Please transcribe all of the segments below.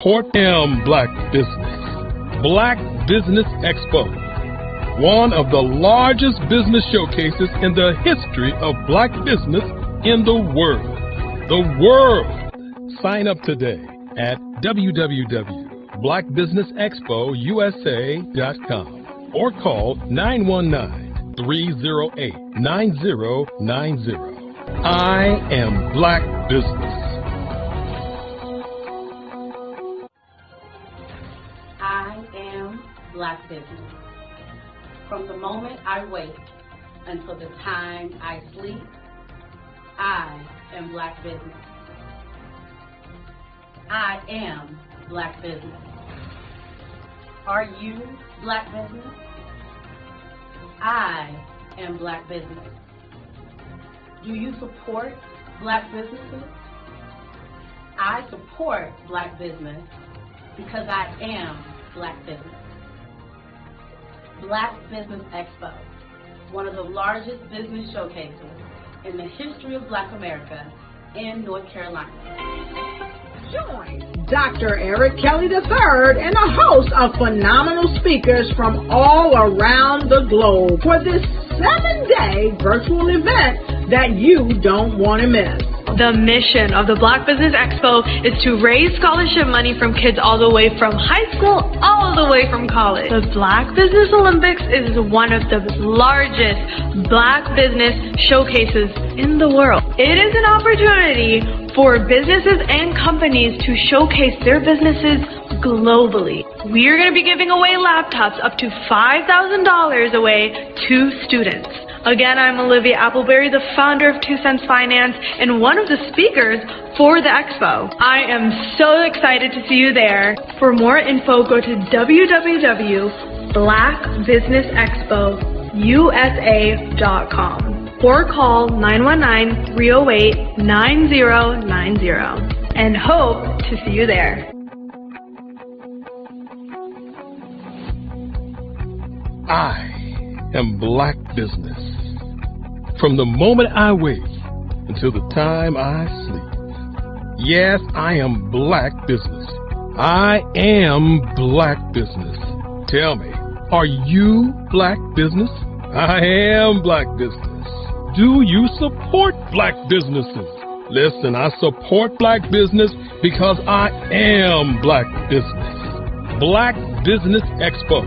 Portland Black Business. Black Business Expo. One of the largest business showcases in the history of black business in the world. The world! Sign up today at www.blackbusinessexpousa.com or call 919-308-9090. I am Black Business. I am Black Business. From the moment I wake until the time I sleep, I am Black Business. I am Black Business. Are you Black Business? I am Black Business. Do you support Black businesses? I support Black business because I am Black business. Black Business Expo, one of the largest business showcases in the history of Black America in North Carolina. Join Dr. Eric Kelly III and a host of phenomenal speakers from all around the globe for this 7-day virtual event that you don't want to miss. The mission of the Black Business Expo is to raise scholarship money from kids all the way from high school all the way from college. The Black Business Olympics is one of the largest black business showcases in the world. It is an opportunity for businesses and companies to showcase their businesses globally. We are going to be giving away laptops up to $5,000 away to students. Again, I'm Olivia Appleberry, the founder of 2 Cents Finance and one of the speakers for the expo. I am so excited to see you there. For more info, go to www.blackbusinessexpousa.com or call 919-308-9090 and hope to see you there. I am Black Business. From the moment I wake until the time I sleep. Yes, I am Black Business. I am Black Business. Tell me, are you Black Business? I am Black Business. Do you support Black businesses? Listen, I support Black business because I am Black Business. Black Business Expo.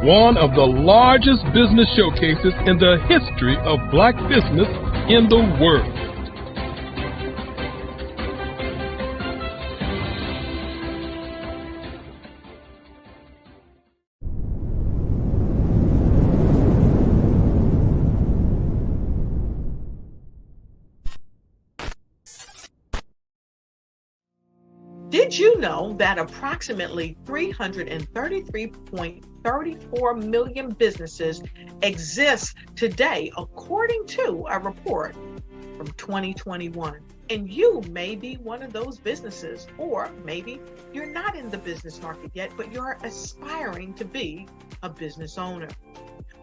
One of the largest business showcases in the history of black business in the world. Did you know that approximately 333.34 million businesses exist today, according to a report from 2021? And you may be one of those businesses, or maybe you're not in the business market yet, but you're aspiring to be a business owner.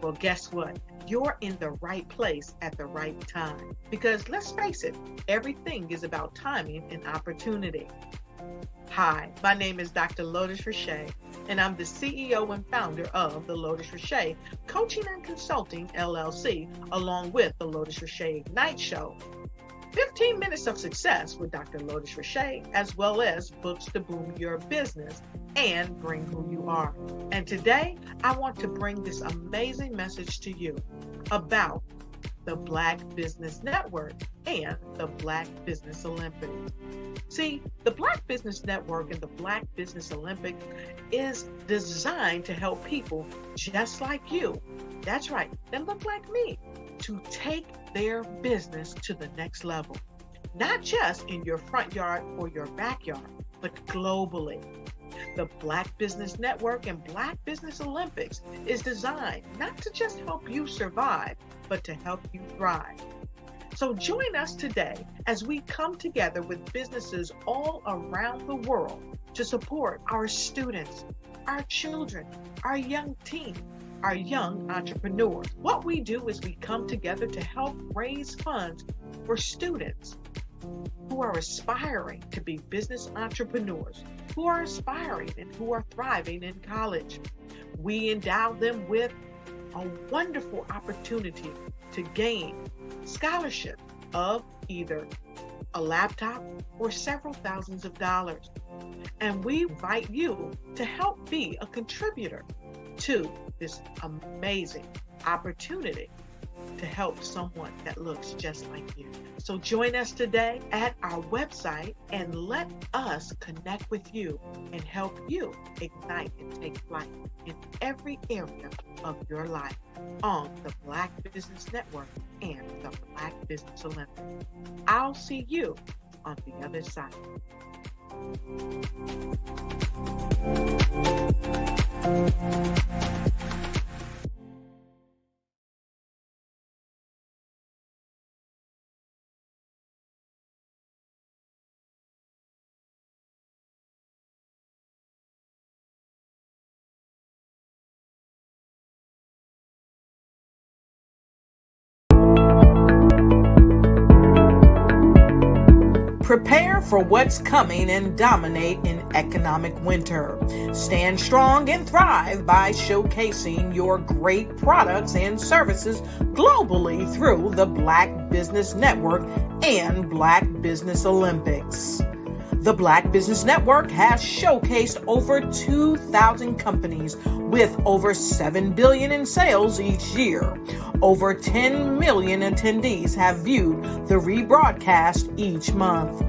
Well, guess what? You're in the right place at the right time. Because let's face it, everything is about timing and opportunity. Hi, my name is Dr. Lotus Richey, and I'm the CEO and founder of the Lotus Richey Coaching and Consulting LLC, along with the Lotus Richey Ignite Show. 15 minutes of success with Dr. Lotus Richey, as well as books to boom your business and bring who you are. And today, I want to bring this amazing message to you about the Black Business Network and the Black Business Olympics. See, the Black Business Network and the Black Business Olympics is designed to help people just like you, that's right, that look like me, to take their business to the next level. Not just in your front yard or your backyard, but globally. The Black Business Network and Black Business Olympics is designed not to just help you survive, but to help you thrive. So join us today as we come together with businesses all around the world to support our students, our children, our young teens, our young entrepreneurs. What we do is we come together to help raise funds for students who are aspiring to be business entrepreneurs who are aspiring and who are thriving in college. We endow them with a wonderful opportunity to gain scholarship of either a laptop or several thousands of dollars. And we invite you to help be a contributor to this amazing opportunity to help someone that looks just like you. So join us today at our website and let us connect with you and help you ignite and take flight in every area of your life on the Black Business Network and the Black Business Olympics. I'll see you on the other side. Prepare for what's coming and dominate in economic winter. Stand strong and thrive by showcasing your great products and services globally through the Black Business Network and Black Business Olympics. The Black Business Network has showcased over 2,000 companies with over $7 billion in sales each year. Over 10 million attendees have viewed the rebroadcast each month.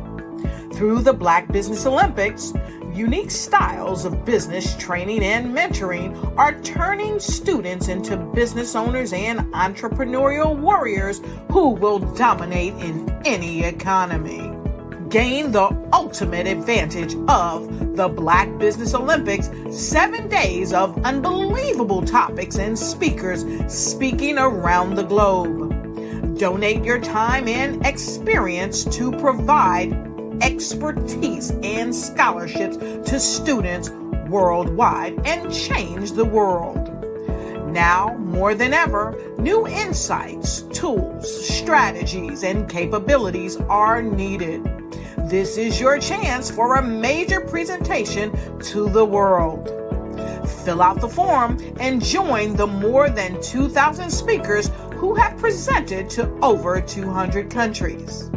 Through the Black Business Olympics, unique styles of business training and mentoring are turning students into business owners and entrepreneurial warriors who will dominate in any economy. Gain the ultimate advantage of the Black Business Olympics, 7 days of unbelievable topics and speakers speaking around the globe. Donate your time and experience to provide expertise and scholarships to students worldwide and change the world. Now, more than ever, new insights, tools, strategies, and capabilities are needed. This is your chance for a major presentation to the world. Fill out the form and join the more than 2,000 speakers who have presented to over 200 countries.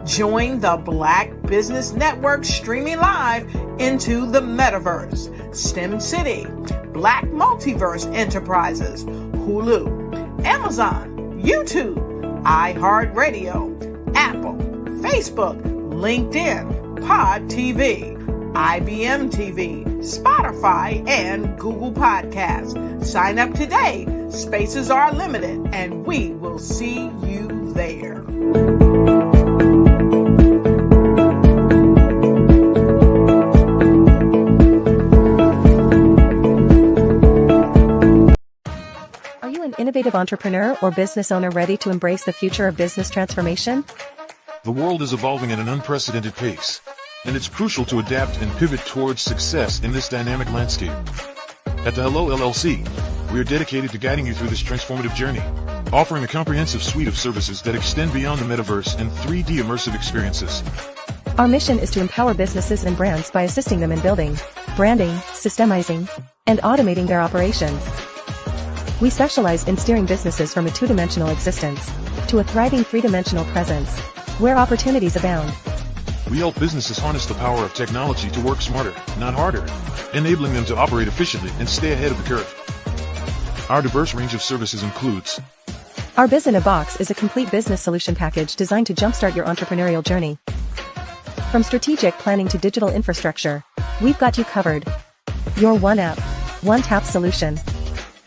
Join the Black Business Network streaming live into the Metaverse, STEM City, Black Multiverse Enterprises, Hulu, Amazon, YouTube, iHeartRadio, Apple, Facebook, LinkedIn, Pod TV, IBM TV, Spotify, and Google Podcasts. Sign up today. Spaces are limited, and we will see you there. Are you an innovative entrepreneur or business owner ready to embrace the future of business transformation? The world is evolving at an unprecedented pace, and it's crucial to adapt and pivot towards success in this dynamic landscape. At the Hello LLC, we are dedicated to guiding you through this transformative journey, offering a comprehensive suite of services that extend beyond the metaverse and 3D immersive experiences. Our mission is to empower businesses and brands by assisting them in building, branding, systemizing, and automating their operations. We specialize in steering businesses from a two-dimensional existence to a thriving three-dimensional presence, where opportunities abound. We help businesses harness the power of technology to work smarter, not harder, enabling them to operate efficiently and stay ahead of the curve. Our diverse range of services includes: Our Biz in a Box is a complete business solution package designed to jumpstart your entrepreneurial journey. From strategic planning to digital infrastructure, we've got you covered. Your one app, one tap solution.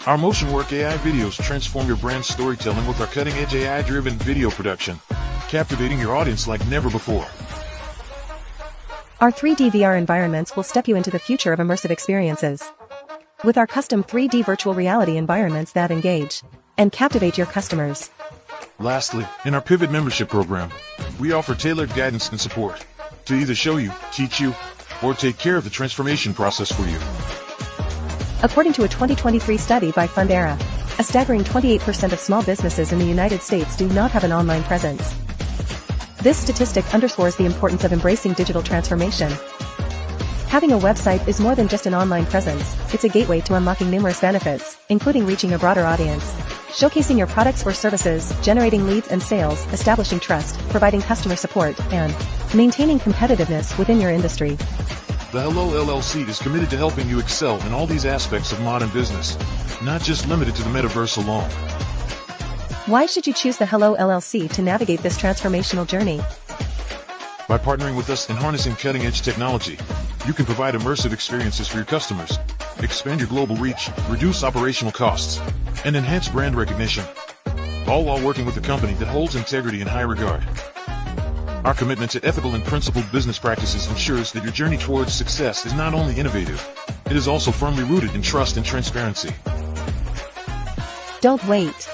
Our MotionWork AI videos transform your brand storytelling with our cutting-edge AI-driven video production, captivating your audience like never before. Our 3D VR environments will step you into the future of immersive experiences. With our custom 3D virtual reality environments that engage and captivate your customers. Lastly, in our Pivot membership program, we offer tailored guidance and support to either show you, teach you, or take care of the transformation process for you. According to a 2023 study by Fundera, a staggering 28% of small businesses in the United States do not have an online presence. This statistic underscores the importance of embracing digital transformation. Having a website is more than just an online presence, it's a gateway to unlocking numerous benefits, including reaching a broader audience, showcasing your products or services, generating leads and sales, establishing trust, providing customer support, and maintaining competitiveness within your industry. The Hello LLC is committed to helping you excel in all these aspects of modern business, not just limited to the metaverse alone. Why should you choose the Hello LLC to navigate this transformational journey? By partnering with us and harnessing cutting-edge technology, you can provide immersive experiences for your customers, expand your global reach, reduce operational costs, and enhance brand recognition, all while working with a company that holds integrity in high regard. Our commitment to ethical and principled business practices ensures that your journey towards success is not only innovative, it is also firmly rooted in trust and transparency. Don't wait.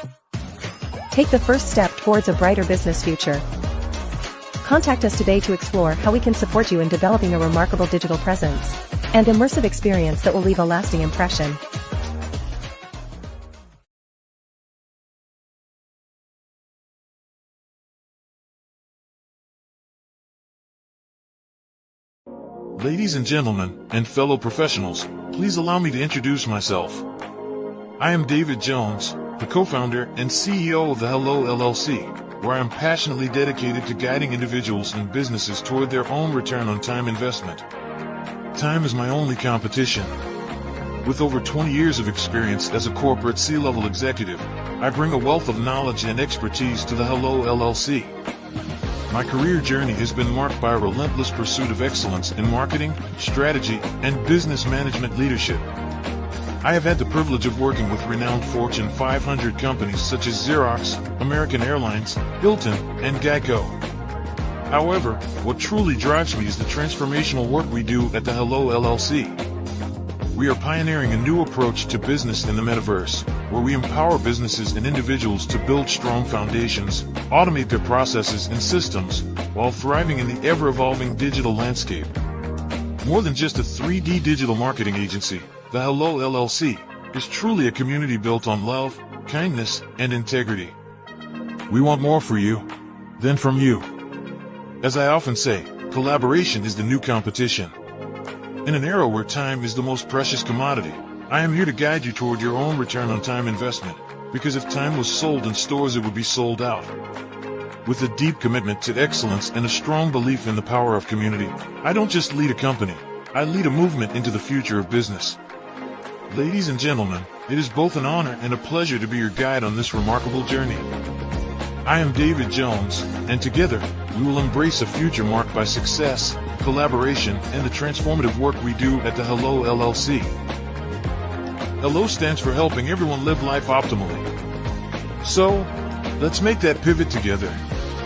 Take the first step towards a brighter business future. Contact us today to explore how we can support you in developing a remarkable digital presence and immersive experience that will leave a lasting impression. Ladies and gentlemen, and fellow professionals, please allow me to introduce myself. I am David Jones, the co-founder and CEO of the Hello LLC, where I am passionately dedicated to guiding individuals and businesses toward their own return on time investment. Time is my only competition. With over 20 years of experience as a corporate C-level executive, I bring a wealth of knowledge and expertise to the Hello LLC. My career journey has been marked by a relentless pursuit of excellence in marketing, strategy, and business management leadership. I have had the privilege of working with renowned Fortune 500 companies such as Xerox, American Airlines, Hilton, and Geico. However, what truly drives me is the transformational work we do at the Hello LLC. We are pioneering a new approach to business in the metaverse, where we empower businesses and individuals to build strong foundations, automate their processes and systems, while thriving in the ever-evolving digital landscape. More than just a 3D digital marketing agency, the Hello LLC is truly a community built on love, kindness, and integrity. We want more for you than from you. As I often say, collaboration is the new competition. In an era where time is the most precious commodity, I am here to guide you toward your own return on time investment, because if time was sold in stores, it would be sold out. With a deep commitment to excellence and a strong belief in the power of community, I don't just lead a company, I lead a movement into the future of business. Ladies and gentlemen, it is both an honor and a pleasure to be your guide on this remarkable journey. I am David Jones, and together, we will embrace a future marked by success, collaboration, and the transformative work we do at the Hello LLC. Hello stands for helping everyone live life optimally. So, let's make that pivot together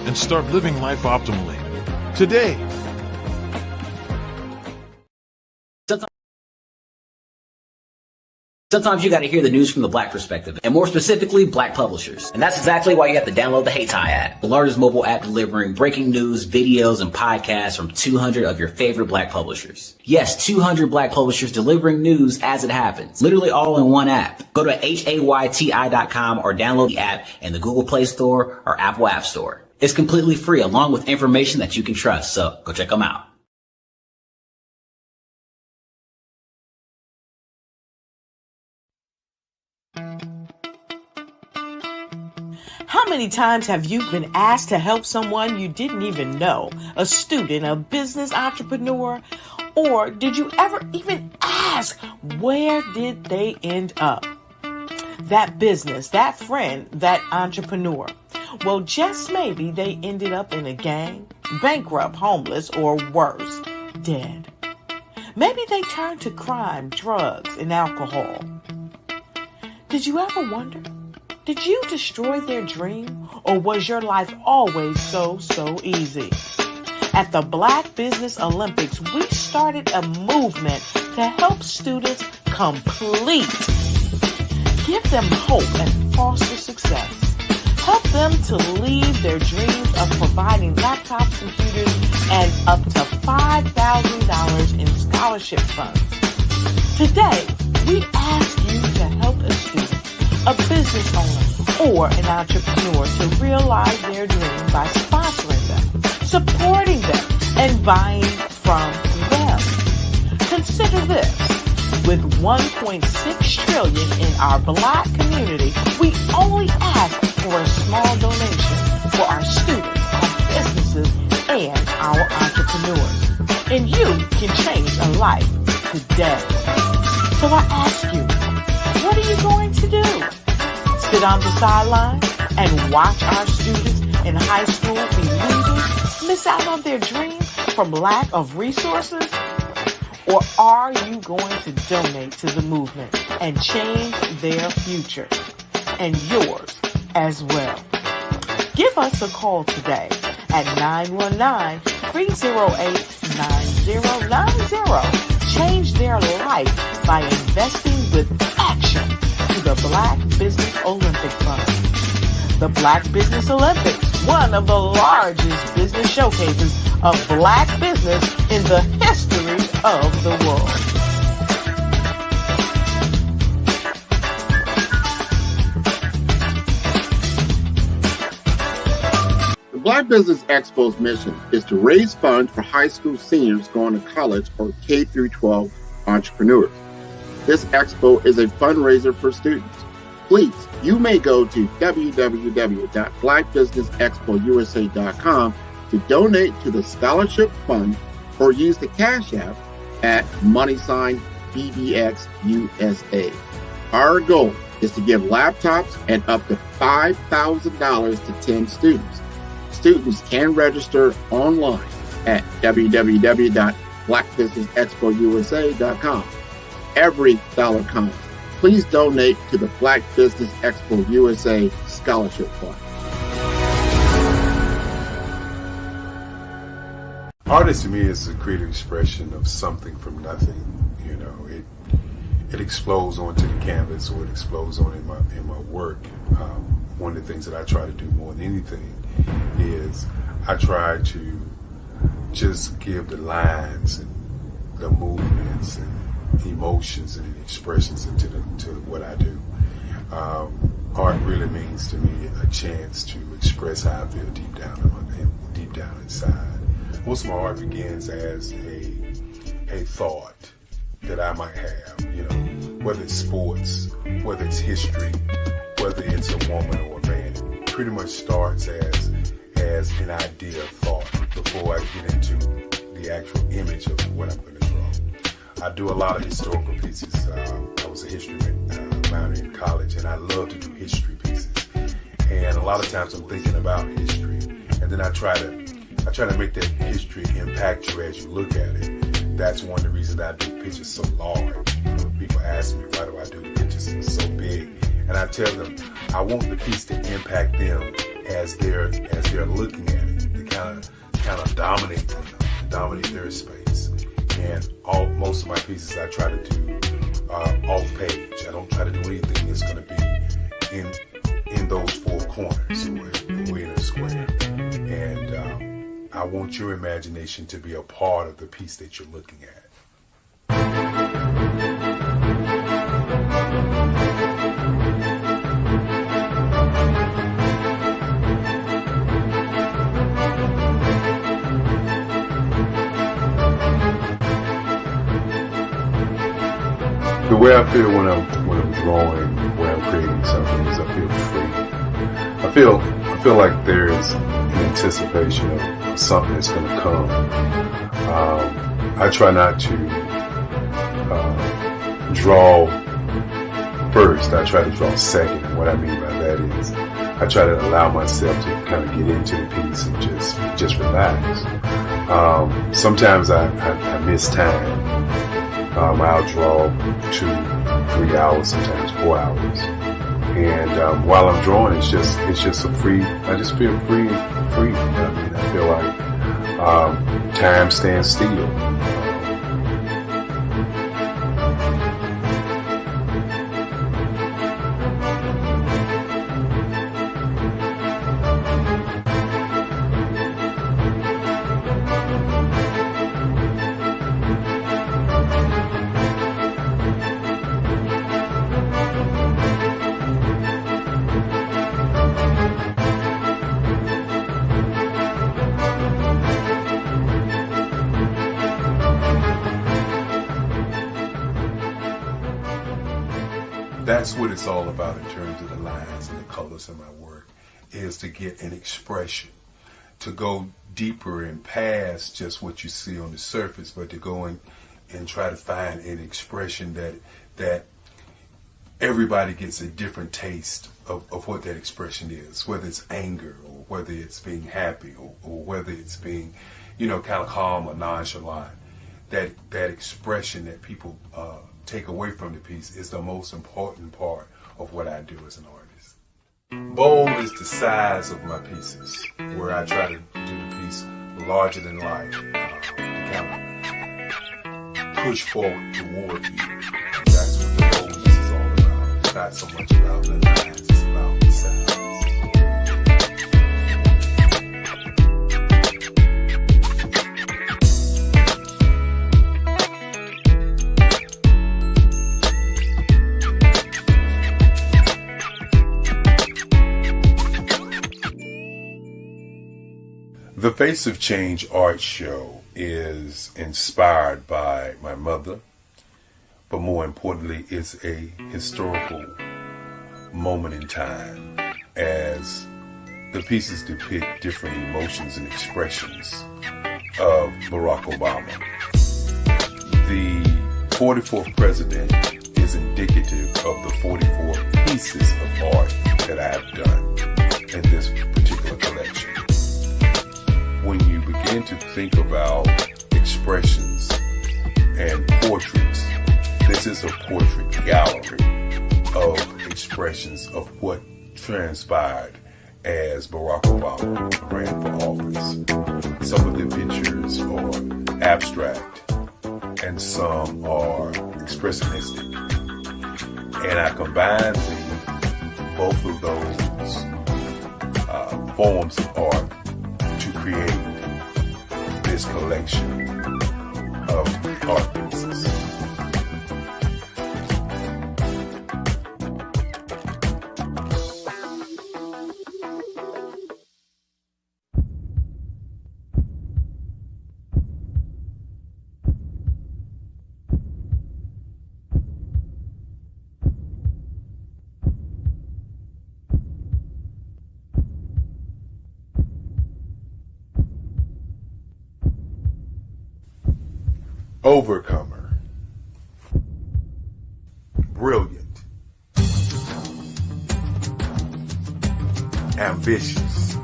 and start living life optimally today. Sometimes you got to hear the news from the Black perspective, and more specifically, Black publishers. And that's exactly why you have to download the HeyTie app, the largest mobile app delivering breaking news, videos, and podcasts from 200 of your favorite Black publishers. Yes, 200 Black publishers delivering news as it happens, literally all in one app. Go to HAYTI.com or download the app in the Google Play Store or Apple App Store. It's completely free, along with information that you can trust, so go check them out. How many times have you been asked to help someone you didn't even know, a student, a business entrepreneur, or did you ever even ask, where did they end up? That business, that friend, that entrepreneur. Well, just maybe they ended up in a gang, bankrupt, homeless, or worse, dead. Maybe they turned to crime, drugs, and alcohol. Did you ever wonder? Did you destroy their dream, or was your life always so easy? At the Black Business Olympics, we started a movement to help students complete. Give them hope and foster success. Help them to leave their dreams of providing laptops, computers, and up to $5,000 in scholarship funds. Today, we ask you to help a student, a business owner, or an entrepreneur to realize their dream by sponsoring them, supporting them, and buying from them. Consider this. With $1.6 trillion in our Black community, we only ask for a small donation for our students, our businesses, and our entrepreneurs. And you can change a life today. So I ask you, what are you going to do? Sit on the sideline and watch our students in high school be losers, miss out on their dream from lack of resources? Or are you going to donate to the movement and change their future and yours as well? Give us a call today at 919-308-9090. Change their life by investing with action to the Black Business Olympic Fund. The Black Business Olympics, one of the largest business showcases of Black business in the history of the world. The Black Business Expo's mission is to raise funds for high school seniors going to college or K-12 entrepreneurs. This expo is a fundraiser for students. Please, you may go to www.blackbusinessexpousa.com to donate to the scholarship fund or use the Cash App at $BBXUSA. Our goal is to give laptops and up to $5,000 to 10 students. Students can register online at www.blackbusinessexpousa.com. Every dollar counts. Please donate to the Black Business Expo USA Scholarship Fund. Artist to me is a creative expression of something from nothing. You know, it explodes onto the canvas, or it explodes on in my work. One of the things that I try to do more than anything is I try to just give the lines and the movements and emotions and expressions into to what I do. Art really means to me a chance to express how I feel deep down inside. Most of my art begins as a thought that I might have, you know, whether it's sports, whether it's history, whether it's a woman or a man. It pretty much starts as an idea of thought before I get into the actual image of what I'm going to draw. I do a lot of historical pieces. I was a history minor in college, and I love to do history pieces. And a lot of times I'm thinking about history, and then I try to make that history impact you as you look at it. That's one of the reasons I do pictures so large. People ask me, why do I do the pictures so big? And I tell them, I want the piece to impact them as they're looking at it. To kind of dominate them, dominate their space. And most of my pieces I try to do off page. I don't try to do anything that's going to be in those four corners or in a square. And I want your imagination to be a part of the piece that you're looking at. The way I feel when I'm drawing, when I'm creating something, is I feel free. I feel like there is an anticipation of something that's going to come. I try not to draw first. I try to draw second. And what I mean by that is I try to allow myself to kind of get into the piece and just relax. Sometimes I miss time. I'll draw 2-3 hours, sometimes 4 hours. And while I'm drawing, it's just a free. I just feel free. I mean, I feel like time stands still. that's what it's all about in terms of the lines and the colors in my work, is to get an expression, to go deeper and past just what you see on the surface, but to go in and try to find an expression that everybody gets a different taste of what that expression is, whether it's anger or whether it's being happy or whether it's being, kind of calm or nonchalant. That expression that people take away from the piece is the most important part of what I do as an artist. Bold is the size of my pieces, where I try to do the piece larger than life, to kind of push forward toward you. That's what the boldness is all about. It's not so much about the lines, it's about the size. The Face of Change art show is inspired by my mother, but more importantly, it's a historical moment in time as the pieces depict different emotions and expressions of Barack Obama. The 44th president is indicative of the 44 pieces of art that I have done in this particular collection. When you begin to think about expressions and portraits, this is a portrait gallery of expressions of what transpired as Barack Obama ran for office. Some of the pictures are abstract and some are expressionistic. And I combine both of those forms of art to create this collection of art pieces. Overcomer, brilliant, ambitious,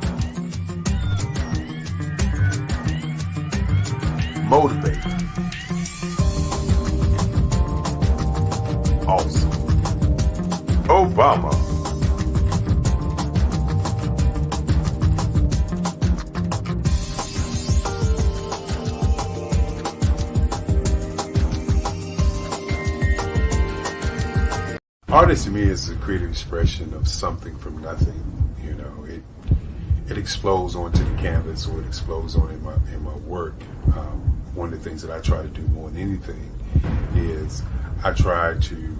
motivated, awesome, Obama. Artist to me is a creative expression of something from nothing. It explodes onto the canvas, or it explodes on in my work. One of the things that I try to do more than anything is I try to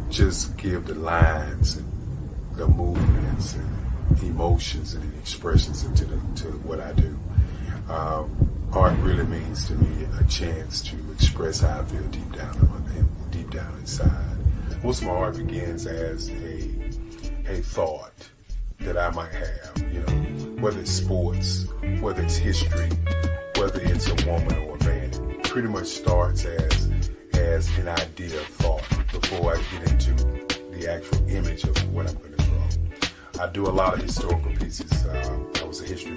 just give the lines and the movements and emotions and expressions to what I do. Art really means to me a chance to express how I feel deep down inside. Most of my art begins as a thought that I might have, whether it's sports, whether it's history, whether it's a woman or a man. It pretty much starts as an idea of thought before I get into the actual image of what I'm going to draw. I do a lot of historical pieces. I was a history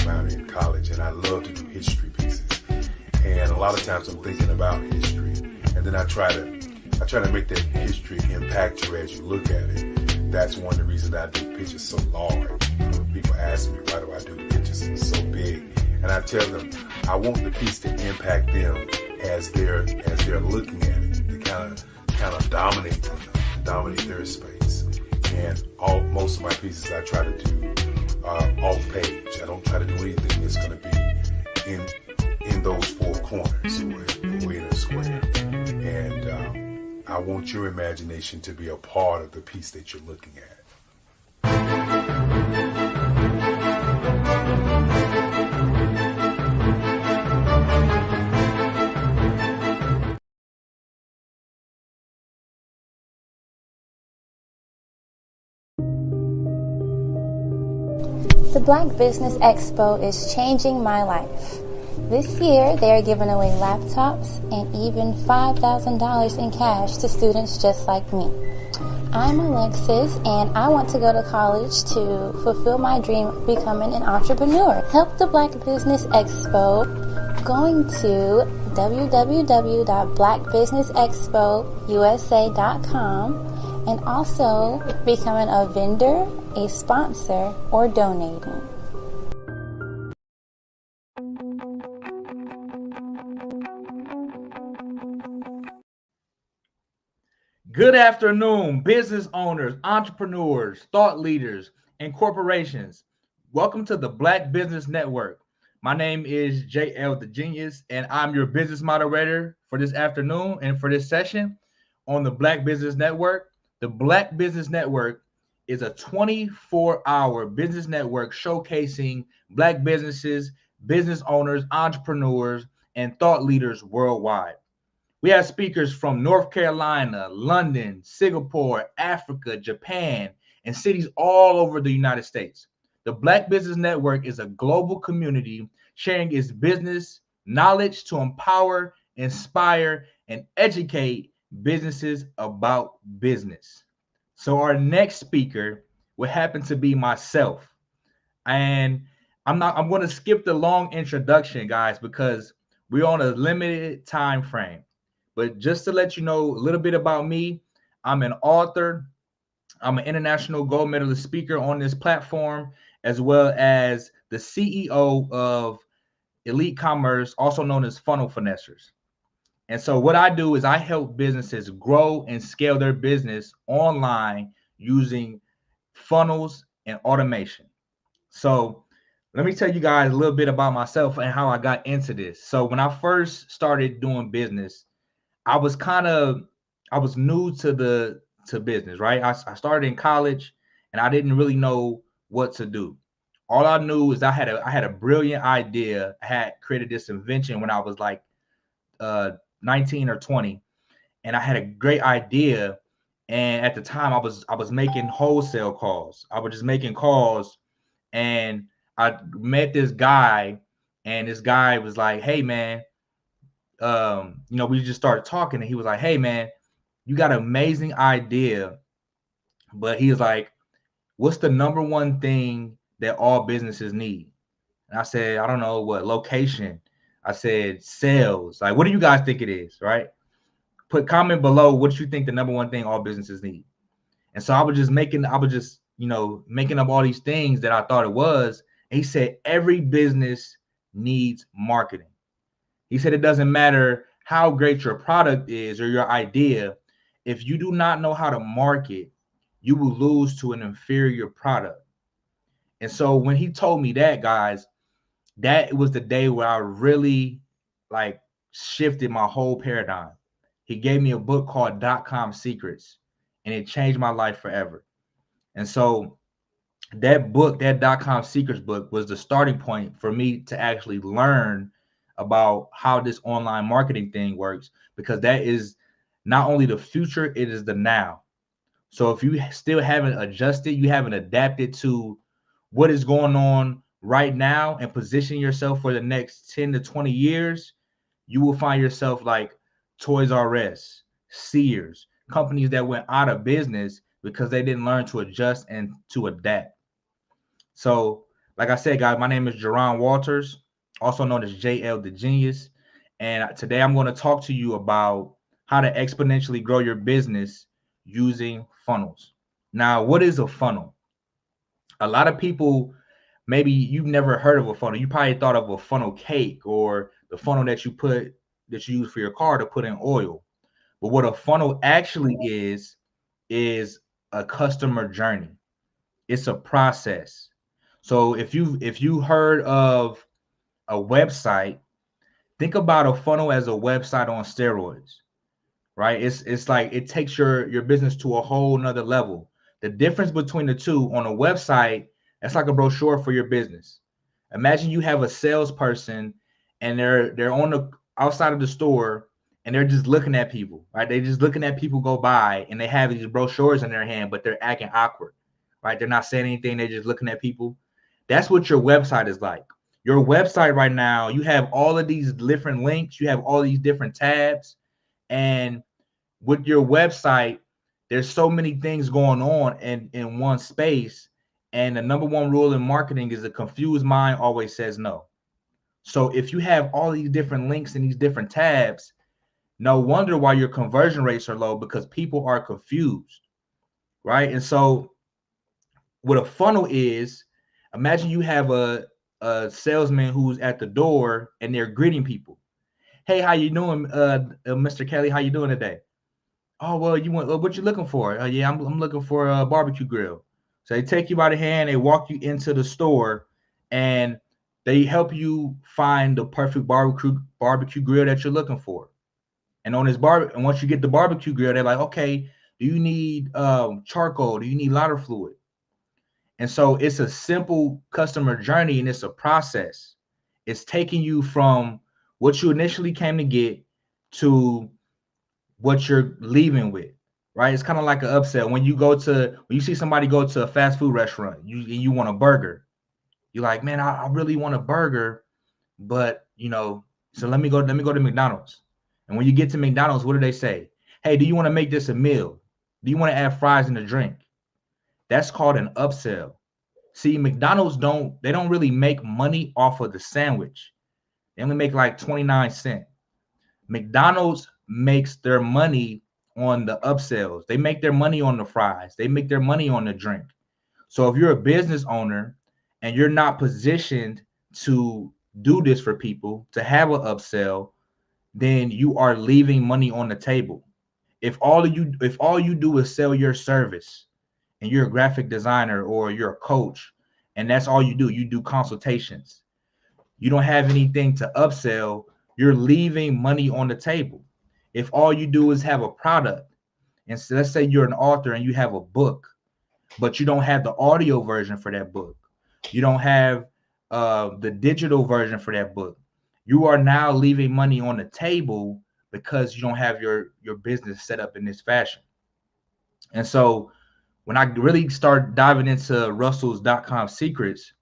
minor in college, and I love to do history pieces. And a lot of times I'm thinking about history, and then I try to make that history impact you as you look at it. That's one of the reasons that I do pictures so large. People ask me, why do I do pictures so big? And I tell them, I want the piece to impact them as they're looking at it, to kind of dominate their space. And most of my pieces I try to do off page. I don't try to do anything that's going to be in those four corners or in a square. And I want your imagination to be a part of the piece that you're looking at. The Black Business Expo is changing my life. This year, they are giving away laptops and even $5,000 in cash to students just like me. I'm Alexis, and I want to go to college to fulfill my dream of becoming an entrepreneur. Help the Black Business Expo going to www.blackbusinessexpousa.com and also becoming a vendor, a sponsor, or donating. Good afternoon, business owners, entrepreneurs, thought leaders, and corporations. Welcome to the Black Business Network. My name is JL the Genius, and I'm your business moderator for this afternoon and for this session on the Black Business Network. The Black Business Network is a 24-hour business network showcasing Black businesses, business owners, entrepreneurs, and thought leaders worldwide. We have speakers from North Carolina, London, Singapore, Africa, Japan, and cities all over the United States. The Black Business Network is a global community sharing its business knowledge to empower, inspire, and educate businesses about business. So our next speaker will happen to be myself. And I'm going to skip the long introduction, guys, because we're on a limited time frame. But just to let you know a little bit about me, I'm an author. I'm an international gold medalist speaker on this platform, as well as the CEO of Elite Commerce, also known as Funnel Finessers. And so what I do is I help businesses grow and scale their business online using funnels and automation. So let me tell you guys a little bit about myself and how I got into this. So when I first started doing business, I was new to business, right? I started in college and I didn't really know what to do. All I knew is I had a brilliant idea. I had created this invention when I was like 19 or 20, and I had a great idea. And at the time I was making wholesale calls. I was just making calls, and I met this guy, and this guy was like, hey man, we just started talking, and he was like, hey man, you got an amazing idea, but he was like, what's the number one thing that all businesses need? And I said, I don't know, what? Location. I said, sales. Like, what do you guys think it is, right? Comment below what you think the number one thing all businesses need. And so I was just making up all these things that I thought it was. And he said, every business needs marketing. He said, it doesn't matter how great your product is or your idea. If you do not know how to market, you will lose to an inferior product. And so when he told me that, guys, that was the day where I really shifted my whole paradigm. He gave me a book called .com Secrets, and it changed my life forever. And so that book, that .com Secrets book, was the starting point for me to actually learn about how this online marketing thing works, because that is not only the future, it is the now. So if you still haven't adjusted, you haven't adapted to what is going on right now and position yourself for the next 10 to 20 years, you will find yourself like Toys R Us, Sears, companies that went out of business because they didn't learn to adjust and to adapt. So like I said, guys, my name is Jerron Walters, also known as JL the Genius. And today I'm going to talk to you about how to exponentially grow your business using funnels. Now, what is a funnel? A lot of people, maybe you've never heard of a funnel. You probably thought of a funnel cake or the funnel that you use for your car to put in oil. But what a funnel actually is a customer journey. It's a process. So if you heard of a website, think about a funnel as a website on steroids, right? It's like it takes your business to a whole nother level. The difference between the two, on a website, that's like a brochure for your business. Imagine you have a salesperson and they're on the outside of the store and they're just looking at people, right? They're just looking at people go by and they have these brochures in their hand, but they're acting awkward, right? They're not saying anything. They're just looking at people. That's what your website is like. Your website right now, you have all of these different links, you have all these different tabs, and with your website, there's so many things going on in one space. And the number one rule in marketing is a confused mind always says no. So if you have all these different links and these different tabs, no wonder why your conversion rates are low, because people are confused, right? And so what a funnel is, imagine you have a salesman who's at the door and they're greeting people. Hey, how you doing, Mr. Kelly? How you doing today? Oh, well, you want what you looking for? Yeah, I'm looking for a barbecue grill. So they take you by the hand, they walk you into the store, and they help you find the perfect barbecue grill that you're looking for. And on this and once you get the barbecue grill, they're like, okay, do you need charcoal? Do you need lighter fluid? And so it's a simple customer journey, and it's a process. It's taking you from what you initially came to get to what you're leaving with, right? It's kind of like an upsell. When you see somebody go to a fast food restaurant, you want a burger. You're like, man, I really want a burger, but so let me go to McDonald's. And when you get to McDonald's, what do they say? Hey, do you want to make this a meal? Do you want to add fries and a drink? That's called an upsell. See, McDonald's don't really make money off of the sandwich. They only make like 29 cents. McDonald's makes their money on the upsells. They make their money on the fries. They make their money on the drink. So if you're a business owner and you're not positioned to do this for people, to have an upsell, then you are leaving money on the table. If all you do is sell your service, and you're a graphic designer or you're a coach, and that's all you do consultations, you don't have anything to upsell, you're leaving money on the table. If all you do is have a product, and so let's say you're an author and you have a book, but you don't have the audio version for that book, you don't have the digital version for that book, you are now leaving money on the table because you don't have your business set up in this fashion. And so when I really start diving into Russell's.com secrets,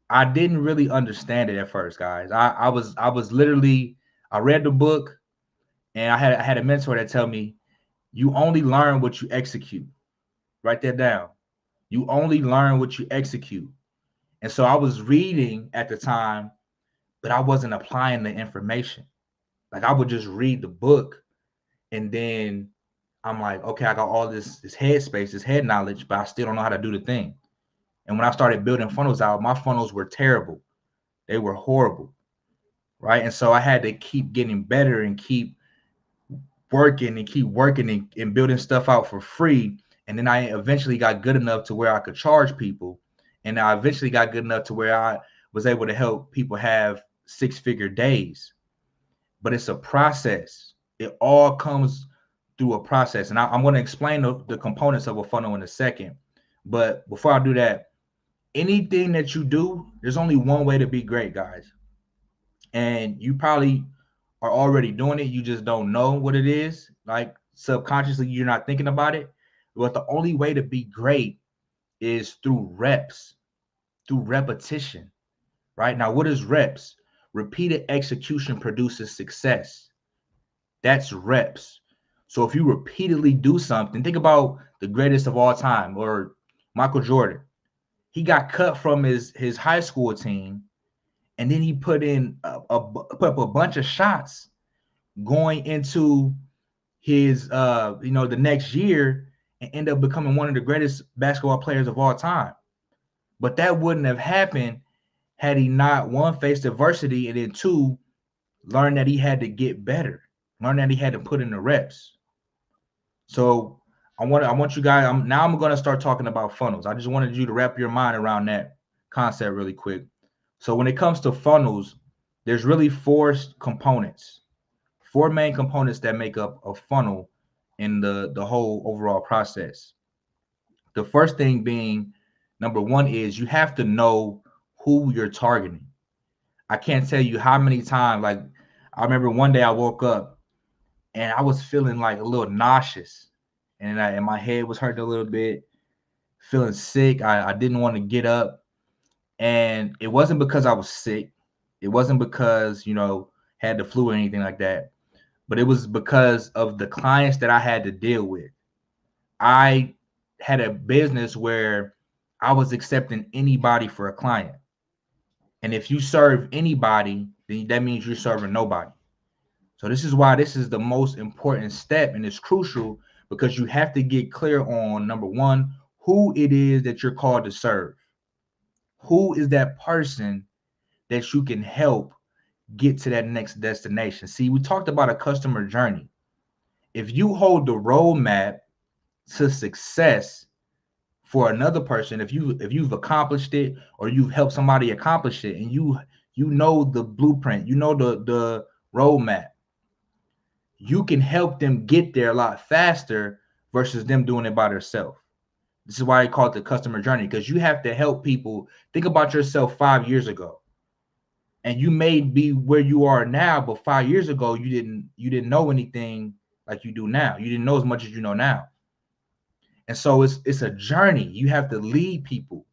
I didn't really understand it at first, guys. I was literally, I read the book, and I had a mentor that tell me, you only learn what you execute. Write that down. You only learn what you execute. And so I was reading at the time, but I wasn't applying the information. Like, I would just read the book, and then I'm like, okay, I got all this head space, this head knowledge, but I still don't know how to do the thing. And when I started building funnels out, my funnels were terrible. They were horrible, right? And so I had to keep getting better and keep working and building stuff out for free. And then I eventually got good enough to where I could charge people. And I eventually got good enough to where I was able to help people have 6-figure days. But it's a process. It all comes through a process. And I'm going to explain the components of a funnel in a second. But before I do that, anything that you do, there's only one way to be great, guys. And you probably are already doing it. You just don't know what it is. Like, subconsciously, you're not thinking about it. But the only way to be great is through reps, through repetition, right? Now, what is reps? Repeated execution produces success. That's reps. So if you repeatedly do something, think about the greatest of all time, or Michael Jordan. He got cut from his high school team, and then he put up a bunch of shots going into his the next year, and end up becoming one of the greatest basketball players of all time. But that wouldn't have happened had he not, one, faced adversity, and then two, learned that he had to get better, learn that he had to put in the reps. So I want you guys, I'm going to start talking about funnels. I just wanted you to wrap your mind around that concept really quick. So when it comes to funnels, there's really four main components that make up a funnel in the whole overall process. The first thing being, number one, is you have to know who you're targeting. I can't tell you how many times, like, I remember one day I woke up and I was feeling like a little nauseous, and my head was hurting a little bit, feeling sick. I didn't want to get up. And it wasn't because I was sick. It wasn't because, had the flu or anything like that. But it was because of the clients that I had to deal with. I had a business where I was accepting anybody for a client. And if you serve anybody, then that means you're serving nobody. So this is why this is the most important step, and it's crucial because you have to get clear on, number one, who it is that you're called to serve. Who is that person that you can help get to that next destination? See, we talked about a customer journey. If you hold the roadmap to success for another person, if you've accomplished it or you've helped somebody accomplish it, and you know the blueprint, you know the roadmap, you can help them get there a lot faster versus them doing it by themselves. This is why I call it the customer journey, because you have to help people. Think about yourself 5 years ago, and you may be where you are now, but 5 years ago you didn't know anything like you do now. You didn't know as much as you know now. And so it's a journey. You have to lead people.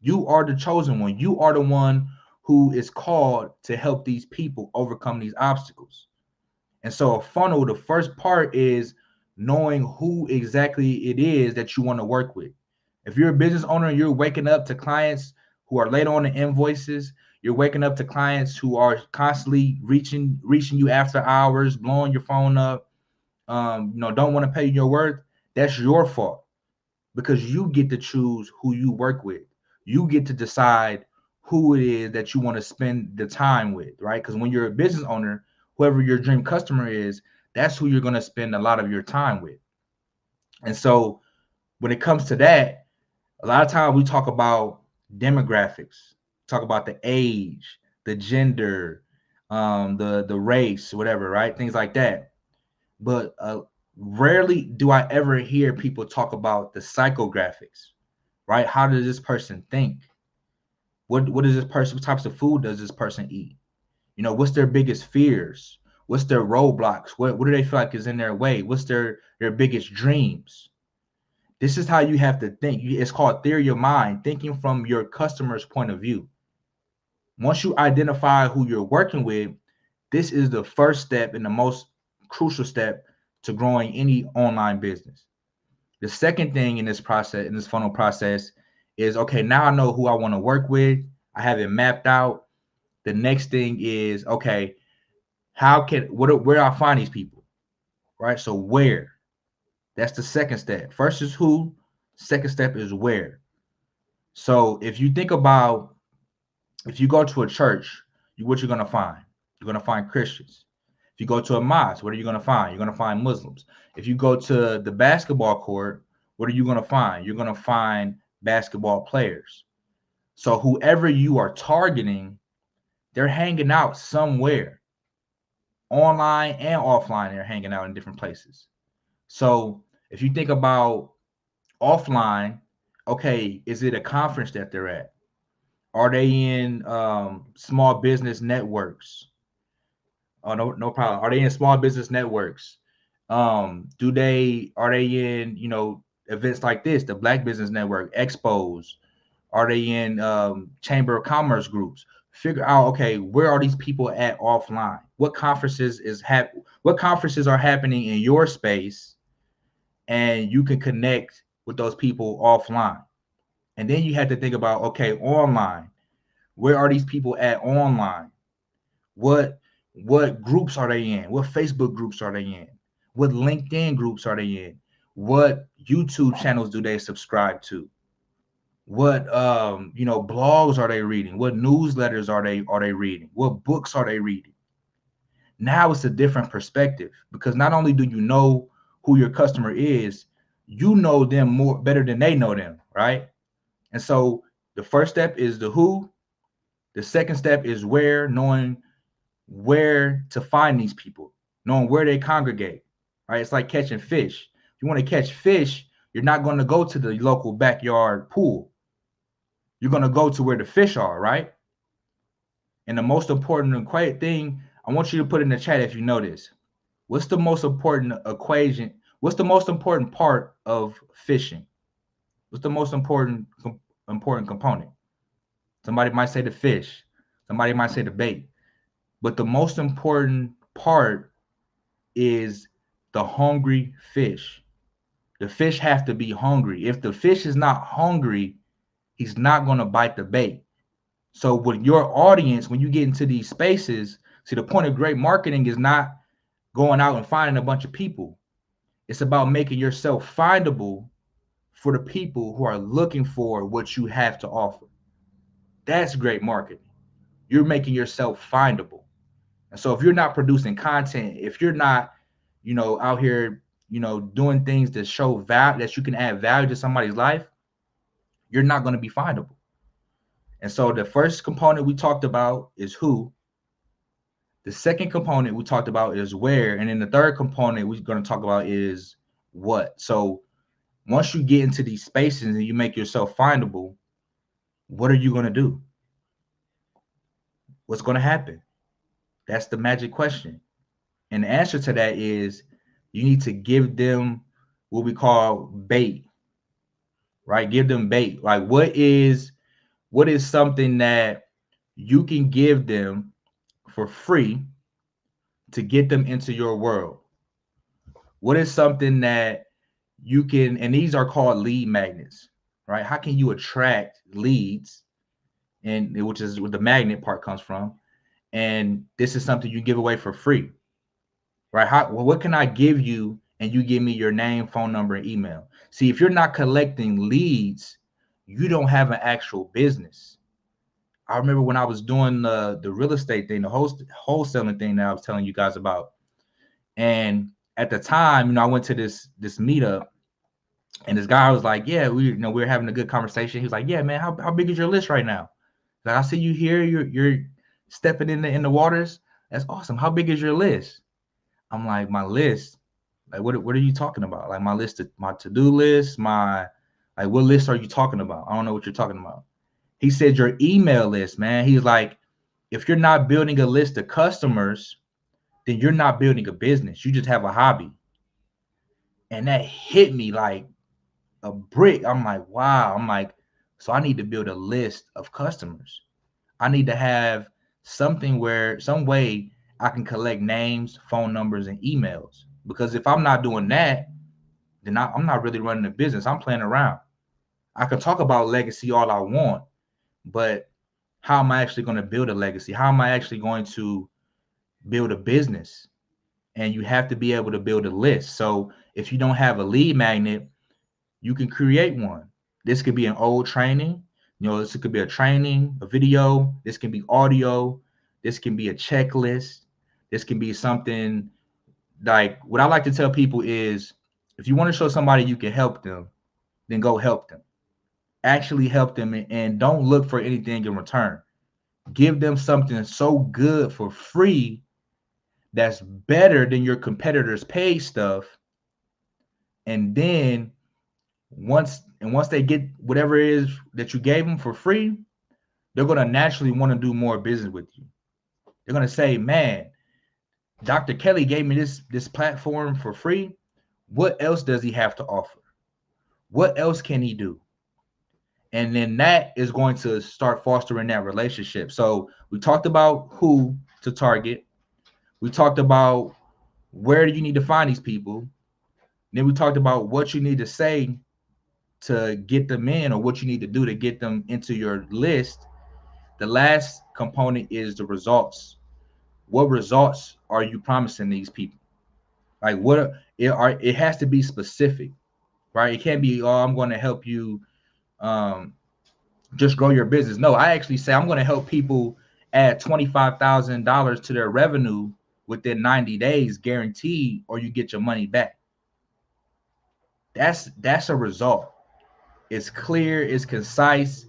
You are the chosen one. You are the one who is called to help these people overcome these obstacles. And so a funnel, the first part is knowing who exactly it is that you want to work with. If you're a business owner and you're waking up to clients who are late on the invoices, you're waking up to clients who are constantly reaching you after hours, blowing your phone up, don't want to pay you your worth, that's your fault, because you get to choose who you work with. You get to decide who it is that you want to spend the time with, right? Because when you're a business owner, whoever your dream customer is, that's who you're going to spend a lot of your time with. And so when it comes to that, a lot of times we talk about demographics, talk about the age, the gender, the race, whatever, right? Things like that. But rarely do I ever hear people talk about the psychographics, right? How does this person think? What does this person, what types of food does this person eat? What's their biggest fears? What's their roadblocks? What do they feel like is in their way? What's their biggest dreams? This is how you have to think. It's called theory of mind, thinking from your customer's point of view. Once you identify who you're working with, this is the first step and the most crucial step to growing any online business. The second thing in this process, in this funnel process, is, okay, now I know who I want to work with. I have it mapped out. The next thing is, okay, where do I find these people, right? So where? That's the second step. First is who. Second step is where. So if you think about, if you go to a church, what you're going to find? You're going to find Christians. If you go to a mosque, what are you going to find? You're going to find Muslims. If you go to the basketball court, what are you going to find? You're going to find basketball players. So whoever you are targeting, they're hanging out somewhere. Online and offline, they're hanging out in different places. So if you think about offline, okay, is it a conference that they're at? Are they in small business networks? Oh, no problem. Are they in small business networks? Are they in, events like this, the Black Business Network, expos? Are they in Chamber of Commerce groups? Figure out, okay, where are these people at offline? What conferences are happening in your space, and you can connect with those people offline. And then you have to think about, okay, online, where are these people at online? What groups are they in? What Facebook groups are they in? What LinkedIn groups are they in? What YouTube channels do they subscribe to? What blogs are they reading? What newsletters are they reading? What books are they reading? Now it's a different perspective, because not only do you know who your customer is, you know them better than they know them, right? And so the first step is the who. The second step is where, knowing where to find these people, knowing where they congregate, right? It's like catching fish. If you want to catch fish, you're not going to go to the local backyard pool. You're going to go to where the fish are, right? And the most important thing, I want you to put in the chat if you know this. What's the most important equation? What's the most important part of fishing? What's the most important component? Somebody might say the fish. Somebody might say the bait. But the most important part is the hungry fish. The fish has to be hungry. If the fish is not hungry, he's not going to bite the bait. So with your audience, when you get into these spaces, see, the point of great marketing is not going out and finding a bunch of people. It's about making yourself findable for the people who are looking for what you have to offer. That's great marketing. You're making yourself findable. And so if you're not producing content, if you're not, out here, doing things that show value, that you can add value to somebody's life, you're not going to be findable. And so the first component we talked about is who. The second component we talked about is where. And then the third component we're going to talk about is what. So once you get into these spaces and you make yourself findable, what are you going to do? What's going to happen? That's the magic question. And the answer to that is you need to give them what we call bait, right? Give them bait. Like what is something that you can give them for free to get them into your world? What is something that you can, and these are called lead magnets, right? How can you attract leads? And which is where the magnet part comes from. And this is something you give away for free, right? What can I give you and you give me your name, phone number, and email? See, if you're not collecting leads, you don't have an actual business. I remember when I was doing the real estate thing, the wholesaling thing that I was telling you guys about. And at the time, I went to this meetup, and this guy was like, yeah, we were having a good conversation. He was like, yeah, man, how big is your list right now? Like, I see you here, you're stepping in the waters. That's awesome. How big is your list? I'm like, my list? Like, what are you talking about? Like, my list, my to-do list, what list are you talking about? I don't know what you're talking about. He said, your email list, man. He's like, if you're not building a list of customers, then you're not building a business. You just have a hobby. And that hit me like a brick. I'm like, wow. I'm like, so I need to build a list of customers. I need to have some way I can collect names, phone numbers, and emails. Because if I'm not doing that, then I'm not really running a business. I'm playing around. I can talk about legacy all I want, but how am I actually going to build a legacy? How am I actually going to build a business? And you have to be able to build a list. So if you don't have a lead magnet, you can create one. This could be an old training. This could be a training, a video. This can be audio. This can be a checklist. This can be something like, what I like to tell people is, if you want to show somebody you can help them, then go help them. Actually help them, and don't look for anything in return. Give them something so good for free that's better than your competitors' paid stuff. And then once they get whatever it is that you gave them for free, they're going to naturally want to do more business with you. They're going to say, man, Dr. Kelly gave me this platform for free. What else does he have to offer? What else can he do? And then that is going to start fostering that relationship. So we talked about who to target. We talked about where do you need to find these people. Then we talked about what you need to say to get them in, or what you need to do to get them into your list. The last component is the results. What results are you promising these people? Like, it has to be specific, right? It can't be, oh, I'm going to help you just grow your business. No, I actually say I'm going to help people add $25,000 to their revenue within 90 days, guaranteed, or you get your money back. That's a result. It's clear, it's concise,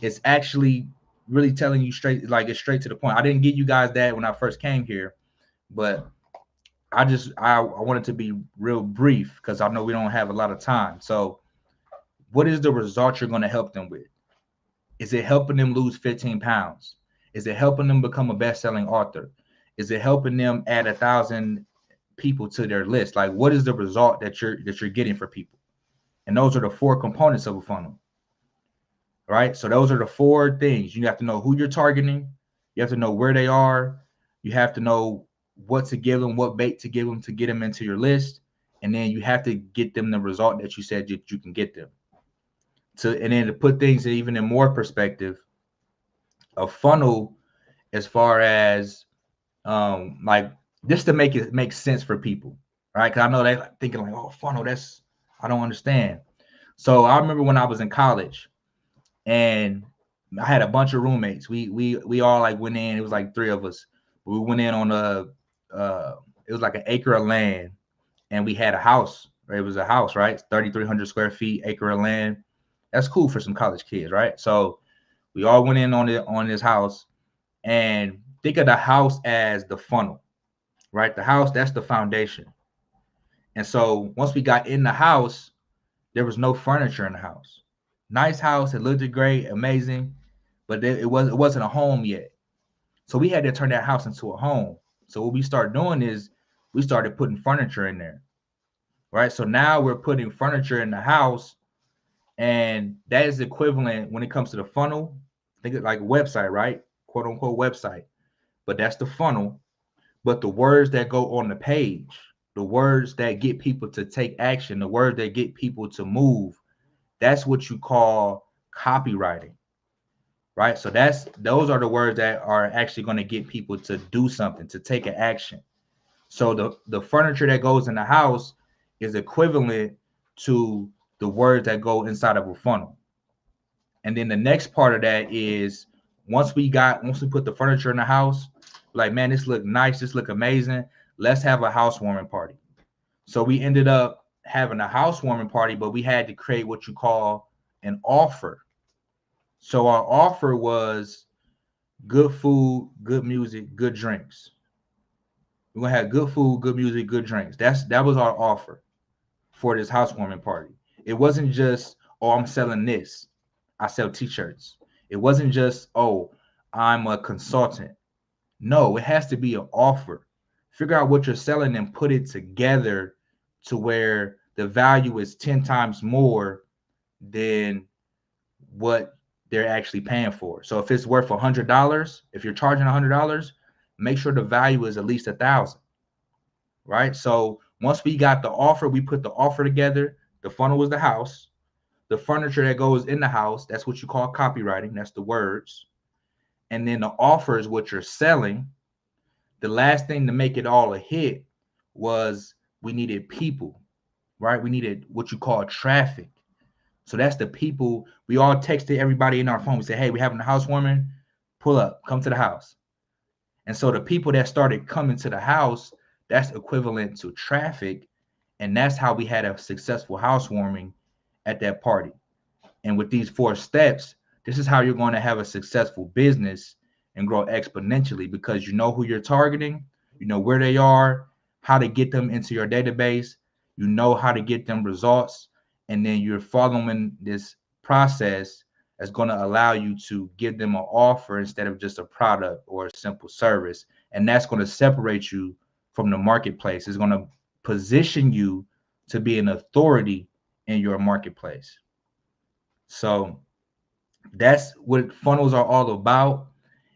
it's actually really telling you straight, like it's straight to the point. I didn't give you guys that when I first came here, but I wanted to be real brief because I know we don't have a lot of time. So what is the result you're going to help them with? Is it helping them lose 15 pounds? Is it helping them become a best-selling author? Is it helping them add 1,000 people to their list? Like, what is the result that you're getting for people? And those are the 4 components of a funnel. right? So those are the 4 things. You have to know who you're targeting. You have to know where they are. You have to know what to give them, what bait to give them to get them into your list. And then you have to get them the result that you said that you can get them. And then to put things even in more perspective, a funnel, as far as like, just to make it make sense for people, right? Because I know they're thinking like, oh, funnel, I don't understand. So I remember when I was in college and I had a bunch of roommates. We all like went in. It was like 3 of us. We went in on it was like an acre of land, and we had a house. Right? It was a house, right? 3,300 square feet, acre of land. That's cool for some college kids, right? So we all went in on this house, and think of the house as the funnel, right? The house, that's the foundation. And so once we got in the house, there was no furniture in the house. Nice house, it looked great, amazing, but it wasn't a home yet. So we had to turn that house into a home. So what we started doing is we started putting furniture in there, right? So now we're putting furniture in the house, and that is equivalent when it comes to the funnel. Think of like a website, right? Quote unquote website, but that's the funnel. But the words that go on the page, the words that get people to take action, the words that get people to move, that's what you call copywriting, right? So those are the words that are actually going to get people to do something, to take an action. So the furniture that goes in the house is equivalent to the words that go inside of a funnel. And then the next part of that is once we put the furniture in the house, like, man, this look nice, this look amazing. Let's have a housewarming party. So we ended up having a housewarming party, but we had to create what you call an offer. So our offer was good food, good music, good drinks. We're gonna have good food, good music, good drinks. That was our offer for this housewarming party. It wasn't just, oh, I'm selling this. I sell t-shirts. It wasn't just, oh, I'm a consultant. No, it has to be an offer. Figure out what you're selling and put it together to where the value is 10 times more than what they're actually paying for. So if it's worth $100, if you're charging $100, make sure the value is at least 1,000, right? So once we got the offer, we put the offer together. The funnel was the house. The furniture that goes in the house, that's what you call copywriting. That's the words. And then the offer is what you're selling. The last thing to make it all a hit was we needed people, right? We needed what you call traffic. So that's the people. We all texted everybody in our phone. We said, hey, we're having a housewarming. Pull up, come to the house. And so the people that started coming to the house, that's equivalent to traffic. And that's how we had a successful housewarming at that party. And with these 4 steps, this is how you're going to have a successful business and grow exponentially, because you know who you're targeting, you know where they are, how to get them into your database, you know how to get them results, and then you're following this process that's going to allow you to give them an offer instead of just a product or a simple service. And that's going to separate you from the marketplace. It's going to position you to be an authority in your marketplace. So that's what funnels are all about.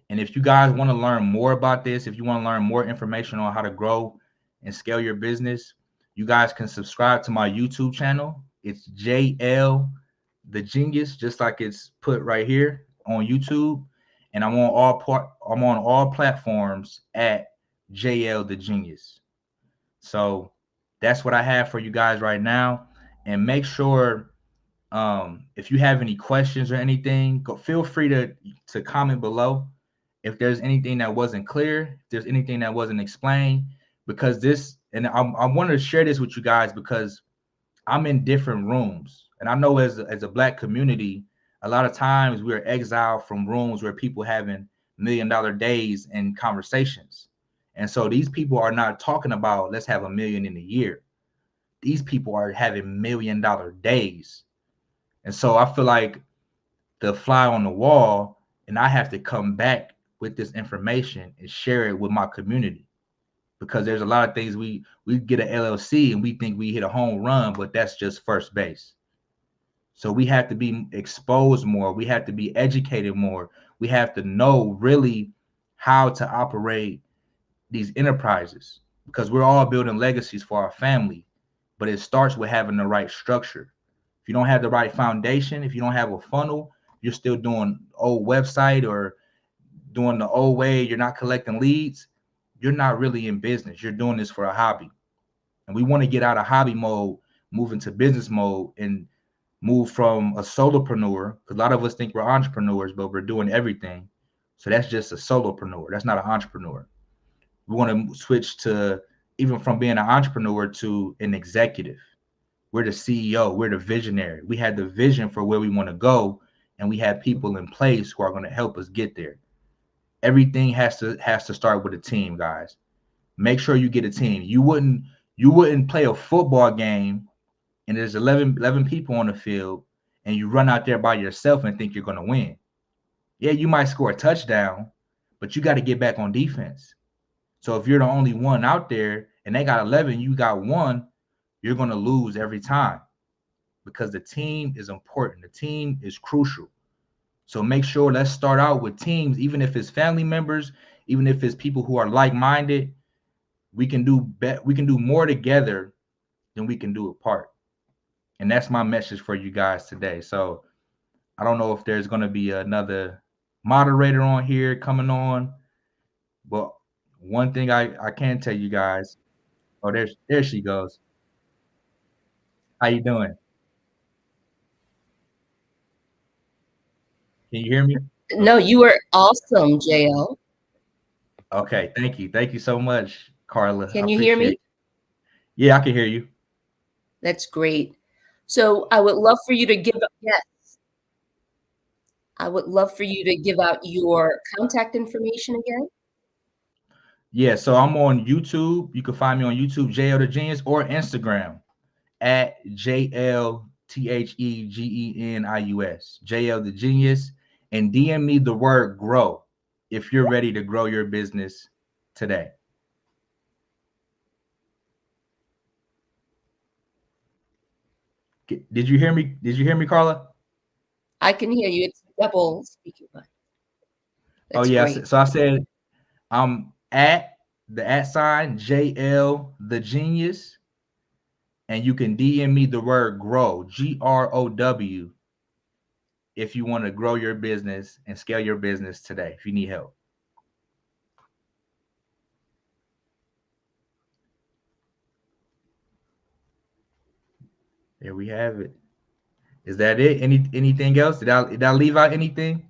And if you guys want to learn more about this, if you want to learn more information on how to grow and scale your business, you guys can subscribe to my YouTube channel. It's JL the Genius, just like it's put right here on YouTube. And I'm on all platforms at JL the Genius. So that's what I have for you guys right now. And make sure if you have any questions or anything, feel free to comment below. If there's anything that wasn't clear, if there's anything that wasn't explained, because I wanted to share this with you guys because I'm in different rooms. And I know as a Black community, a lot of times we're exiled from rooms where people having $1 million days and conversations. And so these people are not talking about, let's have $1 million in a year. These people are having $1 million days. And so I feel like the fly on the wall, and I have to come back with this information and share it with my community, because there's a lot of things we get an LLC and we think we hit a home run, but that's just first base. So we have to be exposed more. We have to be educated more. We have to know really how to operate these enterprises, because we're all building legacies for our family. But it starts with having the right structure. If you don't have the right foundation, if you don't have a funnel, you're still doing old website or doing the old way, you're not collecting leads, you're not really in business. You're doing this for a hobby. And we want to get out of hobby mode, move into business mode, and move from a solopreneur, because a lot of us think we're entrepreneurs, but we're doing everything. So that's just a solopreneur. That's not an entrepreneur. We want to switch to, even from being an entrepreneur to an executive. We're the CEO. We're the visionary. We had the vision for where we want to go, and we have people in place who are going to help us get there. Everything has to start with a team, guys. Make sure you get a team. You wouldn't play a football game and there's 11 people on the field and you run out there by yourself and think you're going to win. Yeah, you might score a touchdown, but you got to get back on defense. So if you're the only one out there and they got 11, you got one, you're going to lose every time, because the team is important. The team is crucial. So make sure, let's start out with teams, even if it's family members, even if it's people who are like-minded. We can do more together than we can do apart. And that's my message for you guys today. So I don't know if there's going to be another moderator on here coming on, but one thing I can tell you guys. Oh, there she goes. How you doing? Can you hear me? No, you were awesome, JL. Okay, thank you. Thank you so much, Carla. Can I you hear me? appreciate it. Yeah, I can hear you. That's great. So I would love for you to give I would love for you to give out your contact information again. Yeah, so I'm on YouTube. You can find me on YouTube, JL the Genius, or Instagram at JLTHEGENIUS, JL the Genius, and DM me the word grow if you're ready to grow your business today. Did you hear me? Did you hear me, Carla? I can hear you. It's double speaking. Oh yeah, great. so I said I'm at the @ JL the Genius, and you can DM me the word grow, GROW, if you want to grow your business and scale your business today, if you need help. There we have it. Is that it? Anything else? Did I leave out anything?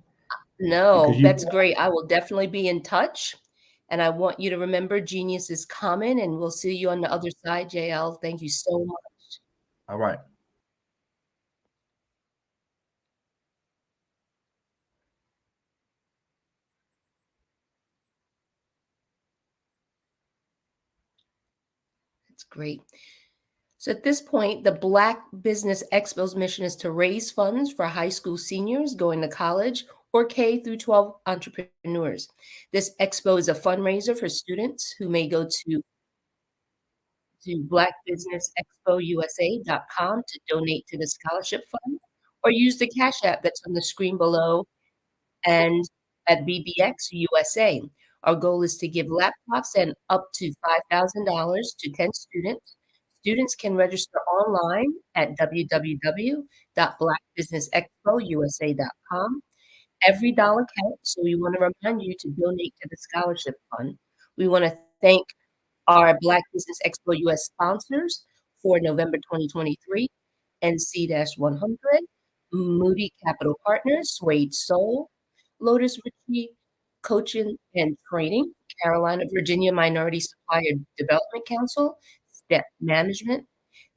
No, that's great. I will definitely be in touch. And I want you to remember, genius is common, and we'll see you on the other side, JL. Thank you so much. All right. That's great. So at this point, the Black Business Expo's mission is to raise funds for high school seniors going to college or K through 12 entrepreneurs. This expo is a fundraiser for students who may go to blackbusinessexpousa.com to donate to the scholarship fund, or use the Cash App that's on the screen below and at BBX USA. Our goal is to give laptops and up to $5,000 to 10 students. Students can register online at www.blackbusinessexpousa.com. Every dollar counts, so we want to remind you to donate to the scholarship fund. We want to thank our Black Business Expo US sponsors for November 2023, NC-100, Moody Capital Partners, Suede Soul, Lotus Ritchie Coaching and Training, Carolina, Virginia Minority Supplier Development Council, Step Management,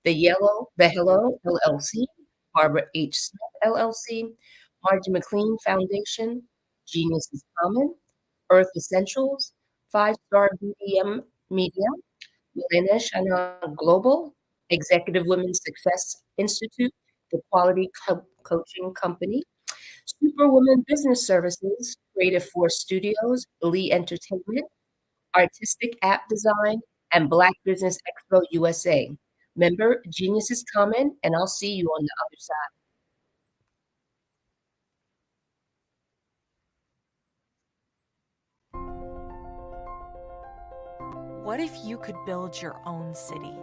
the Hello LLC, Barbara H. Smith LLC, Margie McLean Foundation, Genius is Common, Earth Essentials, 5-Star BDM Media, Milena Shannon Global, Executive Women's Success Institute, the Quality Coaching Company, Superwoman Business Services, Creative Force Studios, Lee Entertainment, Artistic App Design, and Black Business Expo USA. Remember, genius is common, and I'll see you on the other side. What if you could build your own city?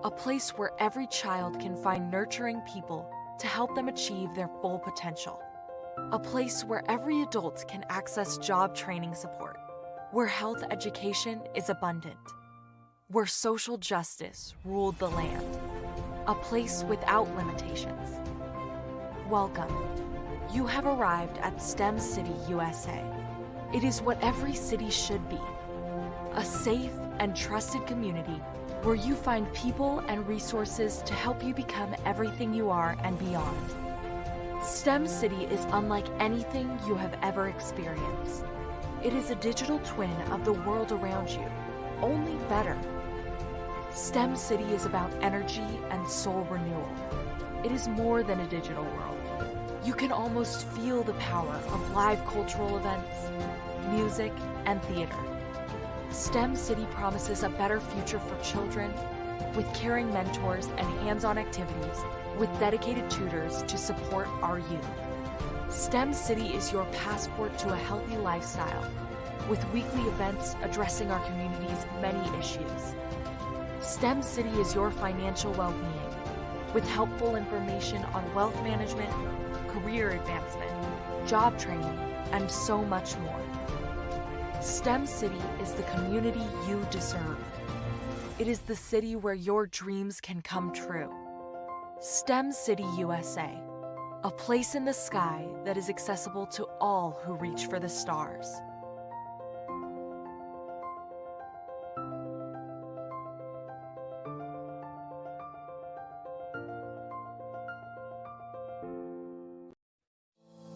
A place where every child can find nurturing people to help them achieve their full potential. A place where every adult can access job training support, where health education is abundant, where social justice ruled the land. A place without limitations. Welcome. You have arrived at STEM City, USA. It is what every city should be. A safe and trusted community where you find people and resources to help you become everything you are and beyond. STEM City is unlike anything you have ever experienced. It is a digital twin of the world around you, only better. STEM City is about energy and soul renewal. It is more than a digital world. You can almost feel the power of live cultural events, music, and theater. STEM City promises a better future for children with caring mentors and hands-on activities with dedicated tutors to support our youth. STEM City is your passport to a healthy lifestyle with weekly events addressing our community's many issues. STEM City is your financial well-being with helpful information on wealth management, career advancement, job training, and so much more. STEM City is the community you deserve. It is the city where your dreams can come true. STEM City USA, a place in the sky that is accessible to all who reach for the stars.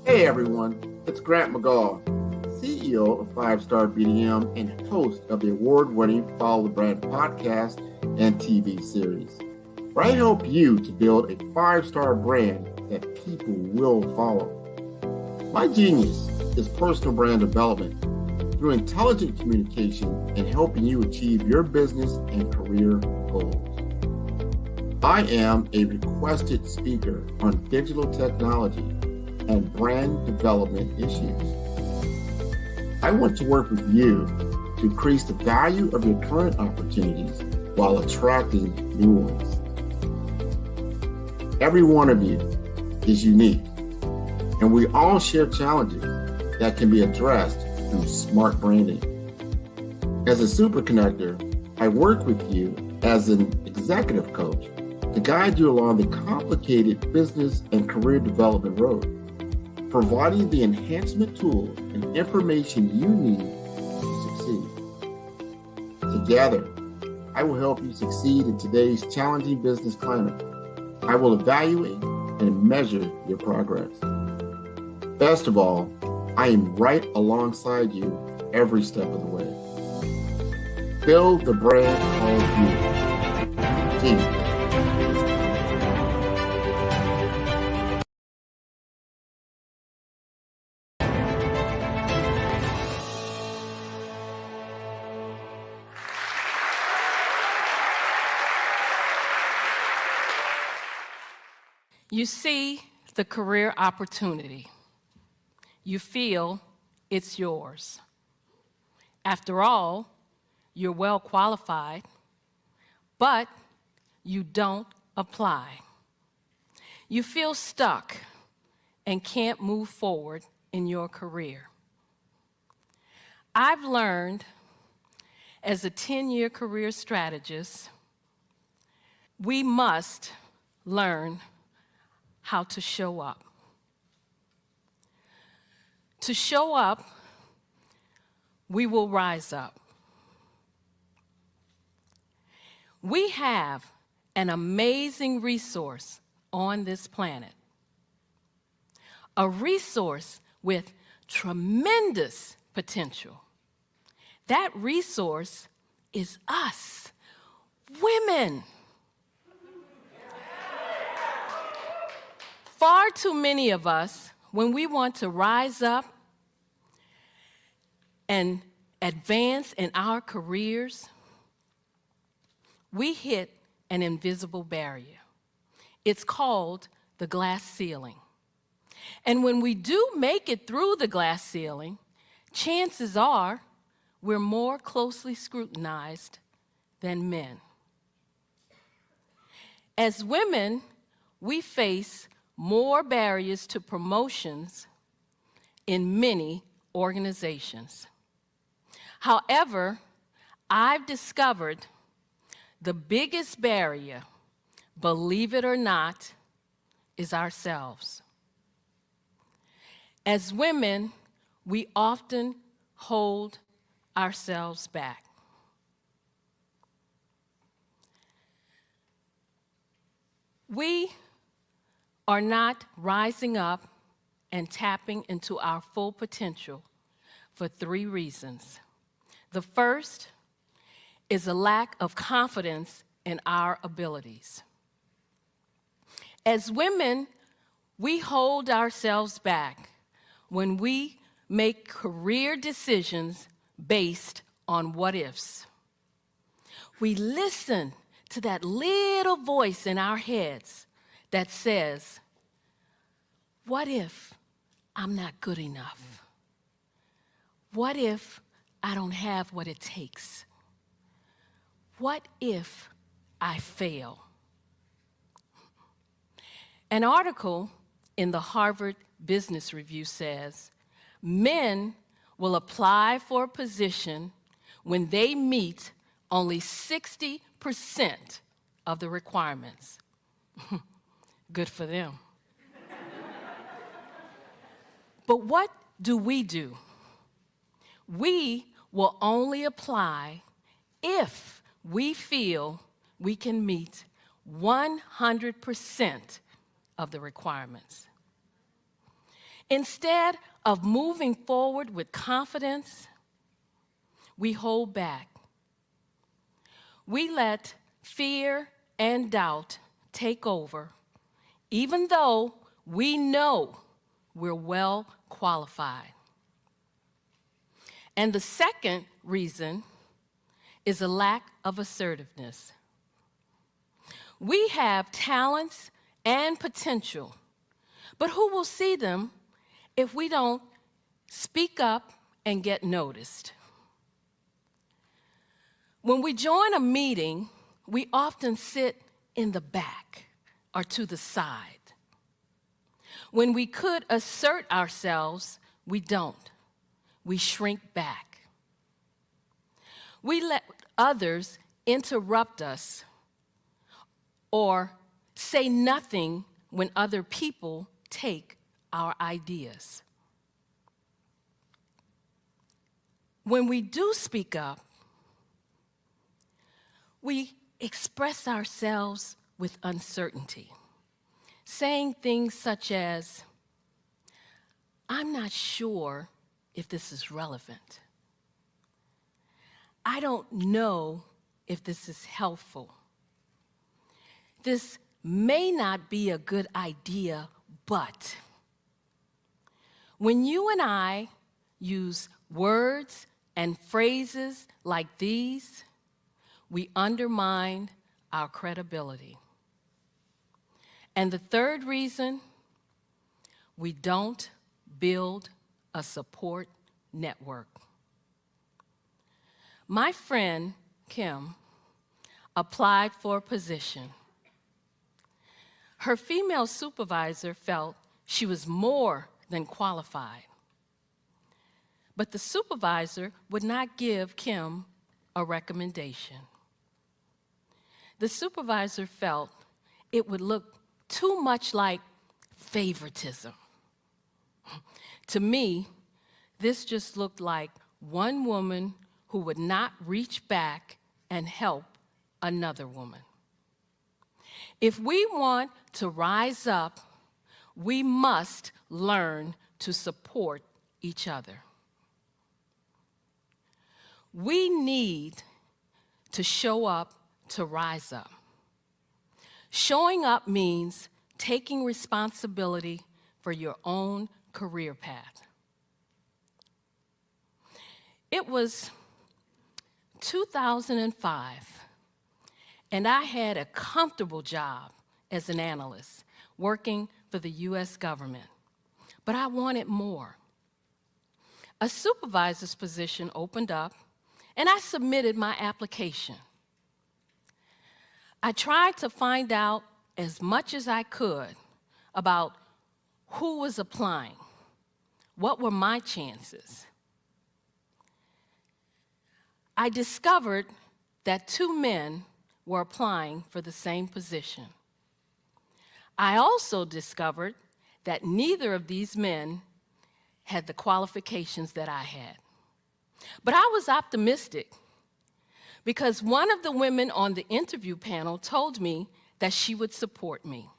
Hey everyone, it's Grant McGaw, CEO of 5-Star BDM and host of the award-winning Follow the Brand podcast and TV series, where I help you to build a 5-star brand that people will follow. My genius is personal brand development through intelligent communication and helping you achieve your business and career goals. I am a requested speaker on digital technology and brand development issues. I want to work with you to increase the value of your current opportunities while attracting new ones. Every one of you is unique, and we all share challenges that can be addressed through smart branding. As a super connector, I work with you as an executive coach to guide you along the complicated business and career development road, providing the enhancement tools and information you need to succeed. Together, I will help you succeed in today's challenging business climate. I will evaluate and measure your progress. Best of all, I am right alongside you every step of the way. Build the brand called you. Team. You see the career opportunity. You feel it's yours. After all, you're well qualified, but you don't apply. You feel stuck and can't move forward in your career. I've learned as a 10-year career strategist, we must learn how to show up. To show up, we will rise up. We have an amazing resource on this planet, a resource with tremendous potential. That resource is us, women. Far too many of us, when we want to rise up and advance in our careers, we hit an invisible barrier. It's called the glass ceiling. And when we do make it through the glass ceiling, chances are we're more closely scrutinized than men. As women, we face more barriers to promotions in many organizations. However, I've discovered the biggest barrier, believe it or not, is ourselves. As women, we often hold ourselves back. We are not rising up and tapping into our full potential for 3 reasons. The first is a lack of confidence in our abilities. As women, we hold ourselves back when we make career decisions based on what ifs. We listen to that little voice in our heads that says, what if I'm not good enough? What if I don't have what it takes? What if I fail? An article in the Harvard Business Review says, men will apply for a position when they meet only 60% of the requirements. Good for them. But what do? We will only apply if we feel we can meet 100% of the requirements. Instead of moving forward with confidence, we hold back. We let fear and doubt take over, even though we know we're well qualified. And the second reason is a lack of assertiveness. We have talents and potential, but who will see them if we don't speak up and get noticed? When we join a meeting, we often sit in the back or to the side. When we could assert ourselves, we don't. We shrink back. We let others interrupt us or say nothing when other people take our ideas. When we do speak up, we express ourselves with uncertainty, saying things such as, I'm not sure if this is relevant. I don't know if this is helpful. This may not be a good idea, but when you and I use words and phrases like these, we undermine our credibility. And the third reason, we don't build a support network. My friend, Kim, applied for a position. Her female supervisor felt she was more than qualified. But the supervisor would not give Kim a recommendation. The supervisor felt it would look too much like favoritism. To me, this just looked like one woman who would not reach back and help another woman. If we want to rise up, we must learn to support each other. We need to show up to rise up. Showing up means taking responsibility for your own career path. It was 2005, and I had a comfortable job as an analyst working for the U.S. government, but I wanted more. A supervisor's position opened up, and I submitted my application. I tried to find out as much as I could about who was applying, what were my chances. I discovered that 2 men were applying for the same position. I also discovered that neither of these men had the qualifications that I had. But I was optimistic because one of the women on the interview panel told me that she would support me.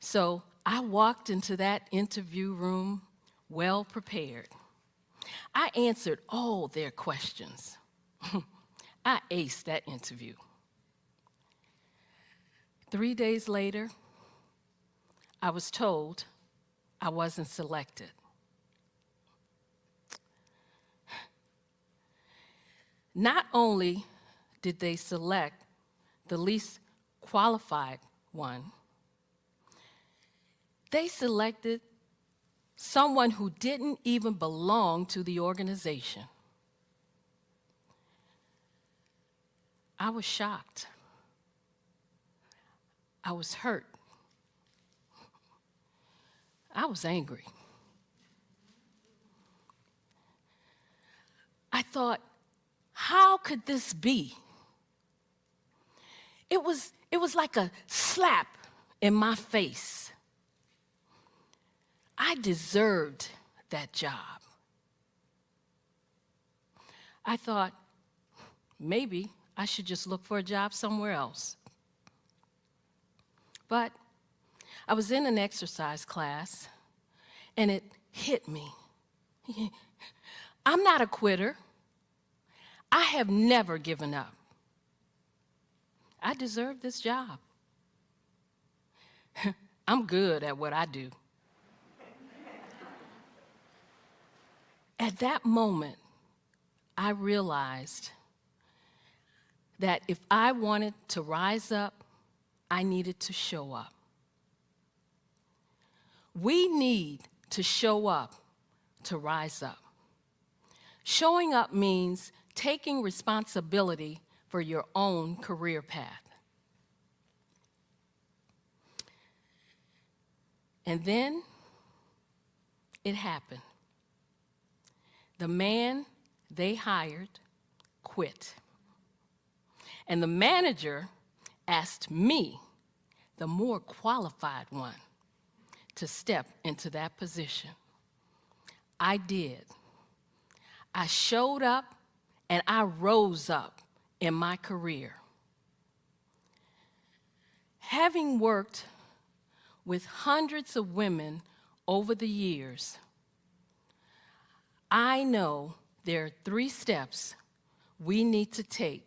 So I walked into that interview room well prepared. I answered all their questions. I aced that interview. 3 days later, I was told I wasn't selected. Not only did they select the least qualified one, they selected someone who didn't even belong to the organization. I was shocked. I was hurt. I was angry. I thought, how could this be? It was like a slap in my face. I deserved that job. I thought, maybe I should just look for a job somewhere else. But I was in an exercise class, and it hit me. I'm not a quitter. I have never given up. I deserve this job. I'm good at what I do. At that moment, I realized that if I wanted to rise up, I needed to show up. We need to show up to rise up. Showing up means taking responsibility for your own career path. And then it happened. The man they hired quit. And the manager asked me, the more qualified one, to step into that position. I did. I showed up and I rose up in my career. Having worked with hundreds of women over the years, I know there are 3 steps we need to take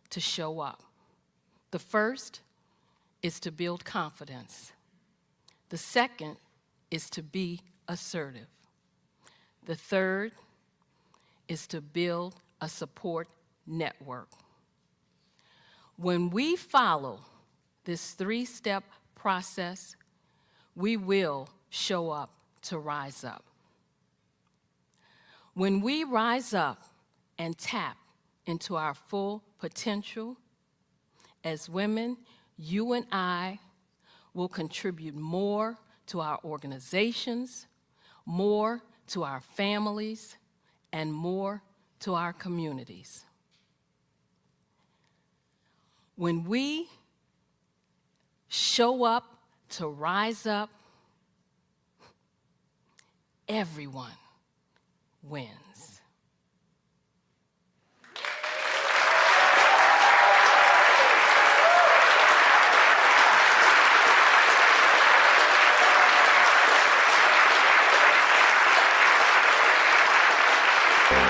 to show up. The first is to build confidence. The second is to be assertive. The third is to build a support network. When we follow this 3-step process, we will show up to rise up. When we rise up and tap into our full potential, as women, you and I will contribute more to our organizations, more to our families, and more to our communities. When we show up to rise up, everyone wins.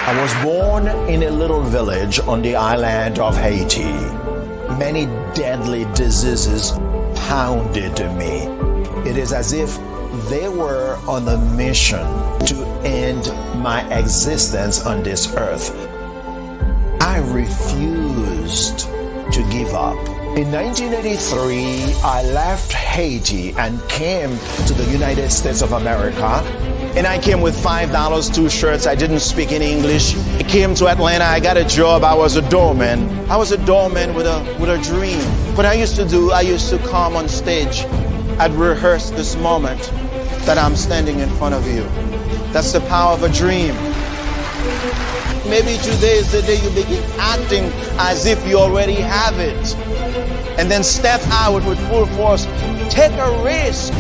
I was born in a little village on the island of Haiti. Many deadly diseases pounded me. It is as if they were on a mission to end my existence on this earth. I refused to give up. In 1983, I left Haiti and came to the United States of America. And I came with $5, 2 shirts. I didn't speak any English. I came to Atlanta. I got a job. I was a doorman. I was a doorman with a dream. What I used to come on stage. I'd rehearse this moment that I'm standing in front of you. That's the power of a dream. Maybe today is the day you begin acting as if you already have it. And then step out with full force. Take a risk.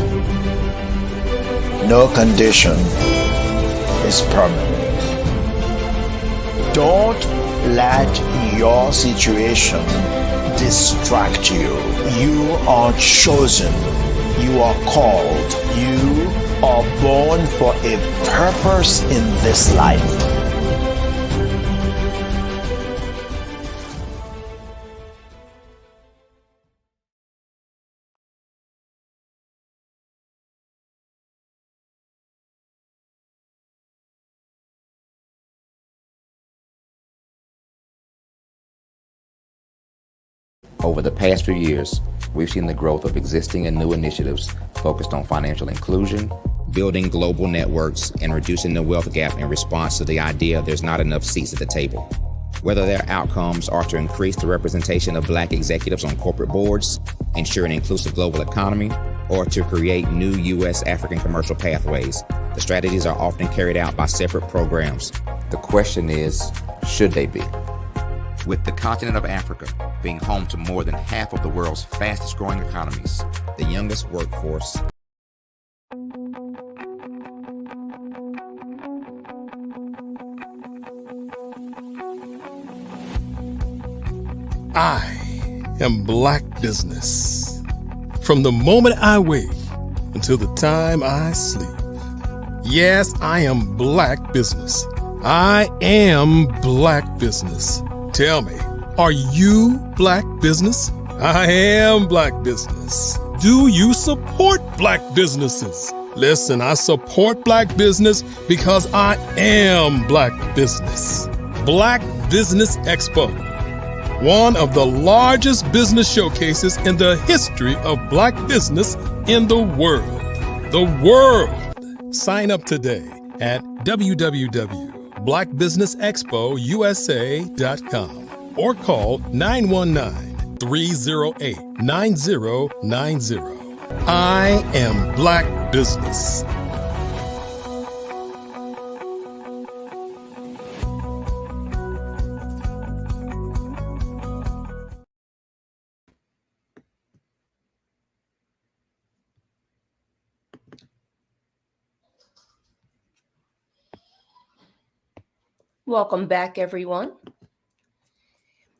No condition is permanent. Don't let your situation distract you. You are chosen. You are called. You are born for a purpose in this life. Over the past few years, we've seen the growth of existing and new initiatives focused on financial inclusion, building global networks, and reducing the wealth gap in response to the idea there's not enough seats at the table. Whether their outcomes are to increase the representation of Black executives on corporate boards, ensure an inclusive global economy, or to create new U.S.-African commercial pathways, the strategies are often carried out by separate programs. The question is, should they be? With the continent of Africa being home to more than half of the world's fastest growing economies, the youngest workforce, I am Black business. From the moment I wake until the time I sleep. Yes, I am Black business. I am Black business. Tell me, are you Black business? I am Black business. Do you support Black businesses? Listen, I support Black business because I am Black business. Black Business Expo, one of the largest business showcases in the history of Black business in the world. The world! Sign up today at www.blackbusinessexpousa.com or call 919-308-9090. I am Black business. Welcome back, everyone.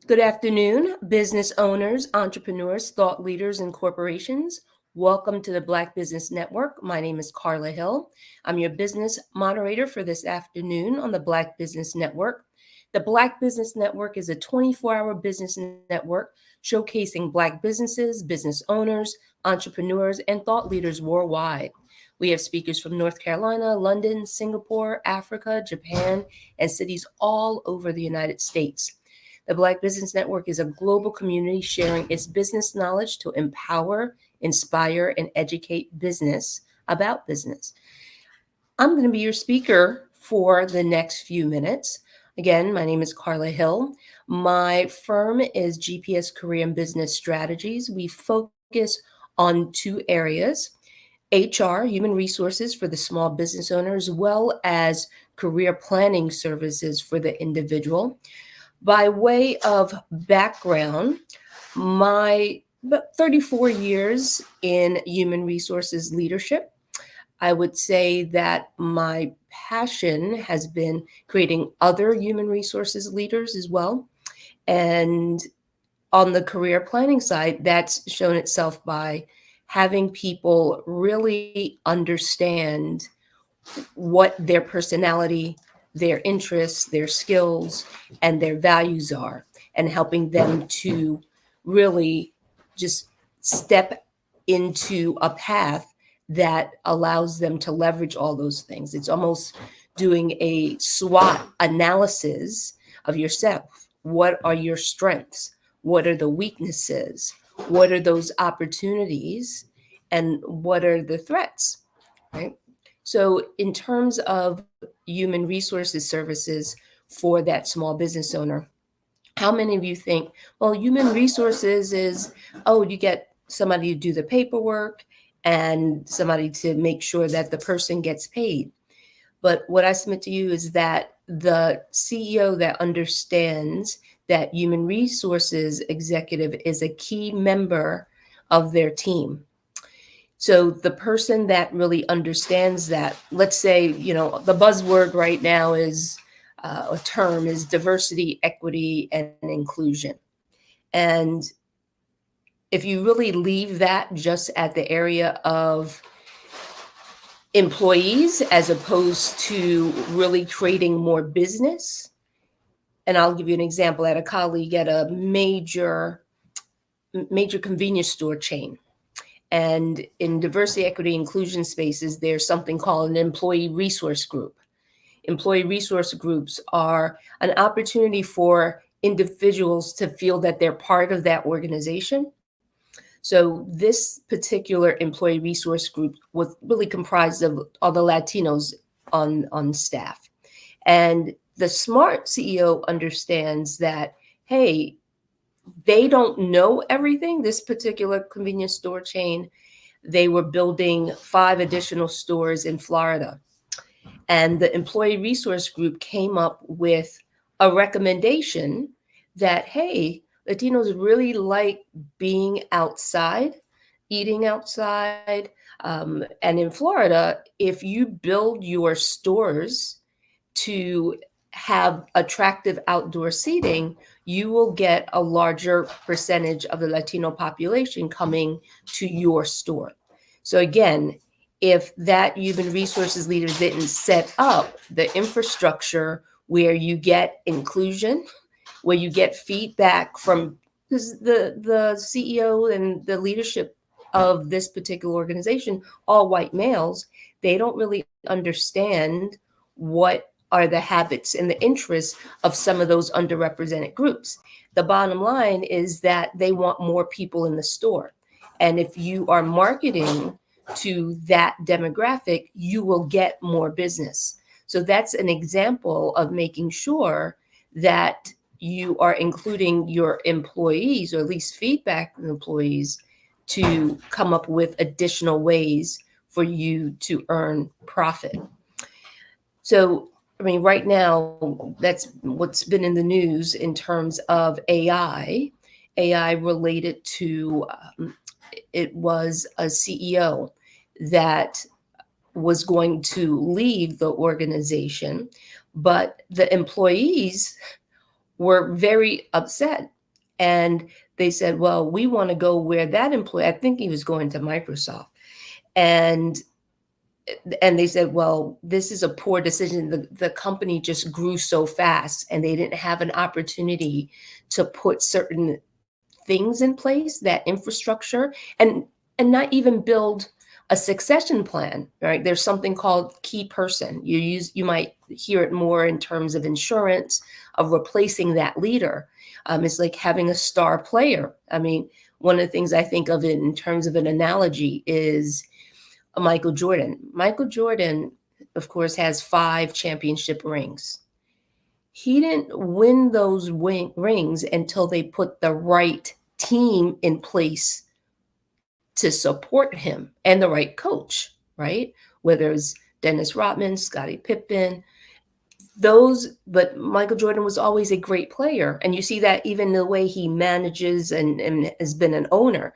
Good afternoon, business owners, entrepreneurs, thought leaders, and corporations. Welcome to the Black Business Network. My name is Carla Hill. I'm your business moderator for this afternoon on the Black Business Network. The Black Business Network is a 24-hour business network showcasing Black businesses, business owners, entrepreneurs, and thought leaders worldwide. We have speakers from North Carolina, London, Singapore, Africa, Japan, and cities all over the United States. The Black Business Network is a global community sharing its business knowledge to empower, inspire, and educate business about business. I'm going to be your speaker for the next few minutes. Again, my name is Carla Hill. My firm is GPS Career and Business Strategies. We focus on 2 areas: HR, human resources for the small business owner, as well as career planning services for the individual. By way of background, my 34 years in human resources leadership, I would say that my passion has been creating other human resources leaders as well. And on the career planning side, that's shown itself by having people really understand what their personality, their interests, their skills, and their values are, and helping them to really just step into a path that allows them to leverage all those things. It's almost doing a SWOT analysis of yourself. What are your strengths? What are the weaknesses? what are those opportunities and what are the threats, right? So in terms of human resources services for that small business owner, how many of you think, well, human resources is, oh, you get somebody to do the paperwork and somebody to make sure that the person gets paid? But what I submit to you is that the CEO that understands that human resources executive is a key member of their team. So the person that really understands that, let's say, you know, the buzzword right now is a term is diversity, equity, and inclusion. And if you really leave that just at the area of employees as opposed to really creating more business, and I'll give you an example. I had a colleague at a major convenience store chain. And in diversity, equity, inclusion spaces, there's something called an employee resource group. Employee resource groups are an opportunity for individuals to feel that they're part of that organization. So this particular employee resource group was really comprised of all the Latinos on staff. And the smart CEO understands that, hey, they don't know everything. This particular convenience store chain, they were building 5 additional stores in Florida. And the employee resource group came up with a recommendation that, hey, Latinos really like being outside, eating outside. And in Florida, if you build your stores to have attractive outdoor seating, you will get a larger percentage of the Latino population coming to your store. So again, if that human resources leader didn't set up the infrastructure where you get inclusion, where you get feedback from the CEO and the leadership of this particular organization, all white males, they don't really understand what are the habits and the interests of some of those underrepresented groups. The bottom line is that they want more people in the store. And if you are marketing to that demographic, you will get more business. So that's an example of making sure that you are including your employees, or at least feedback from employees, to come up with additional ways for you to earn profit. So, I mean, right now, that's what's been in the news in terms of AI related to, it was a CEO that was going to leave the organization, but the employees were very upset. And they said, well, we want to go where that employee, I think he was going to Microsoft. And they said, well, this is a poor decision. The company just grew so fast and they didn't have an opportunity to put certain things in place, that infrastructure, and not even build a succession plan, right? There's something called key person. You might hear it more in terms of insurance, of replacing that leader. It's like having a star player. I mean, one of the things I think of it in terms of an analogy is Michael Jordan. Michael Jordan, of course, has 5 championship rings. He didn't win those rings until they put the right team in place to support him and the right coach, right? Whether it's Dennis Rodman, Scottie Pippen, but Michael Jordan was always a great player. And you see that even the way he manages and has been an owner.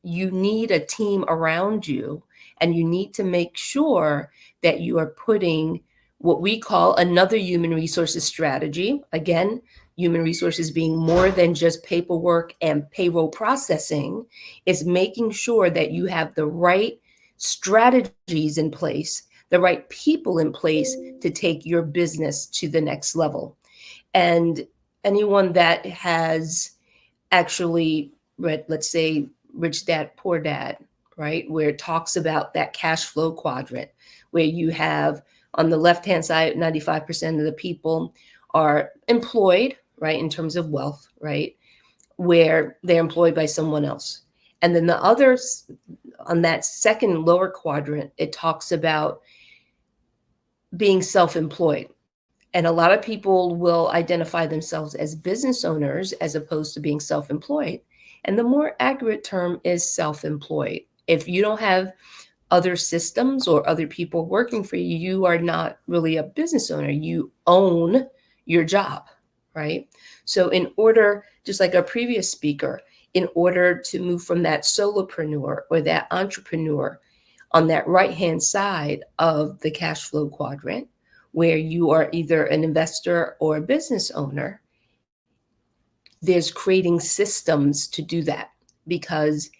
You need a team around you, and you need to make sure that you are putting what we call another human resources strategy. Again, human resources being more than just paperwork and payroll processing, is making sure that you have the right strategies in place, the right people in place to take your business to the next level. And anyone that has actually read, let's say, Rich Dad, Poor Dad, right? Where it talks about that cash flow quadrant, where you have on the left-hand side, 95% of the people are employed, right? In terms of wealth, right? where they're employed by someone else. And then the others, on that second lower quadrant, it talks about being self-employed. And a lot of people will identify themselves as business owners as opposed to being self-employed. And the more accurate term is self-employed. If you don't have other systems or other people working for you, you are not really a business owner. You own your job, right? So in order, just like our previous speaker, in order to move from that solopreneur or that entrepreneur on that right-hand side of the cash flow quadrant, where you are either an investor or a business owner, there's creating systems to do that. Because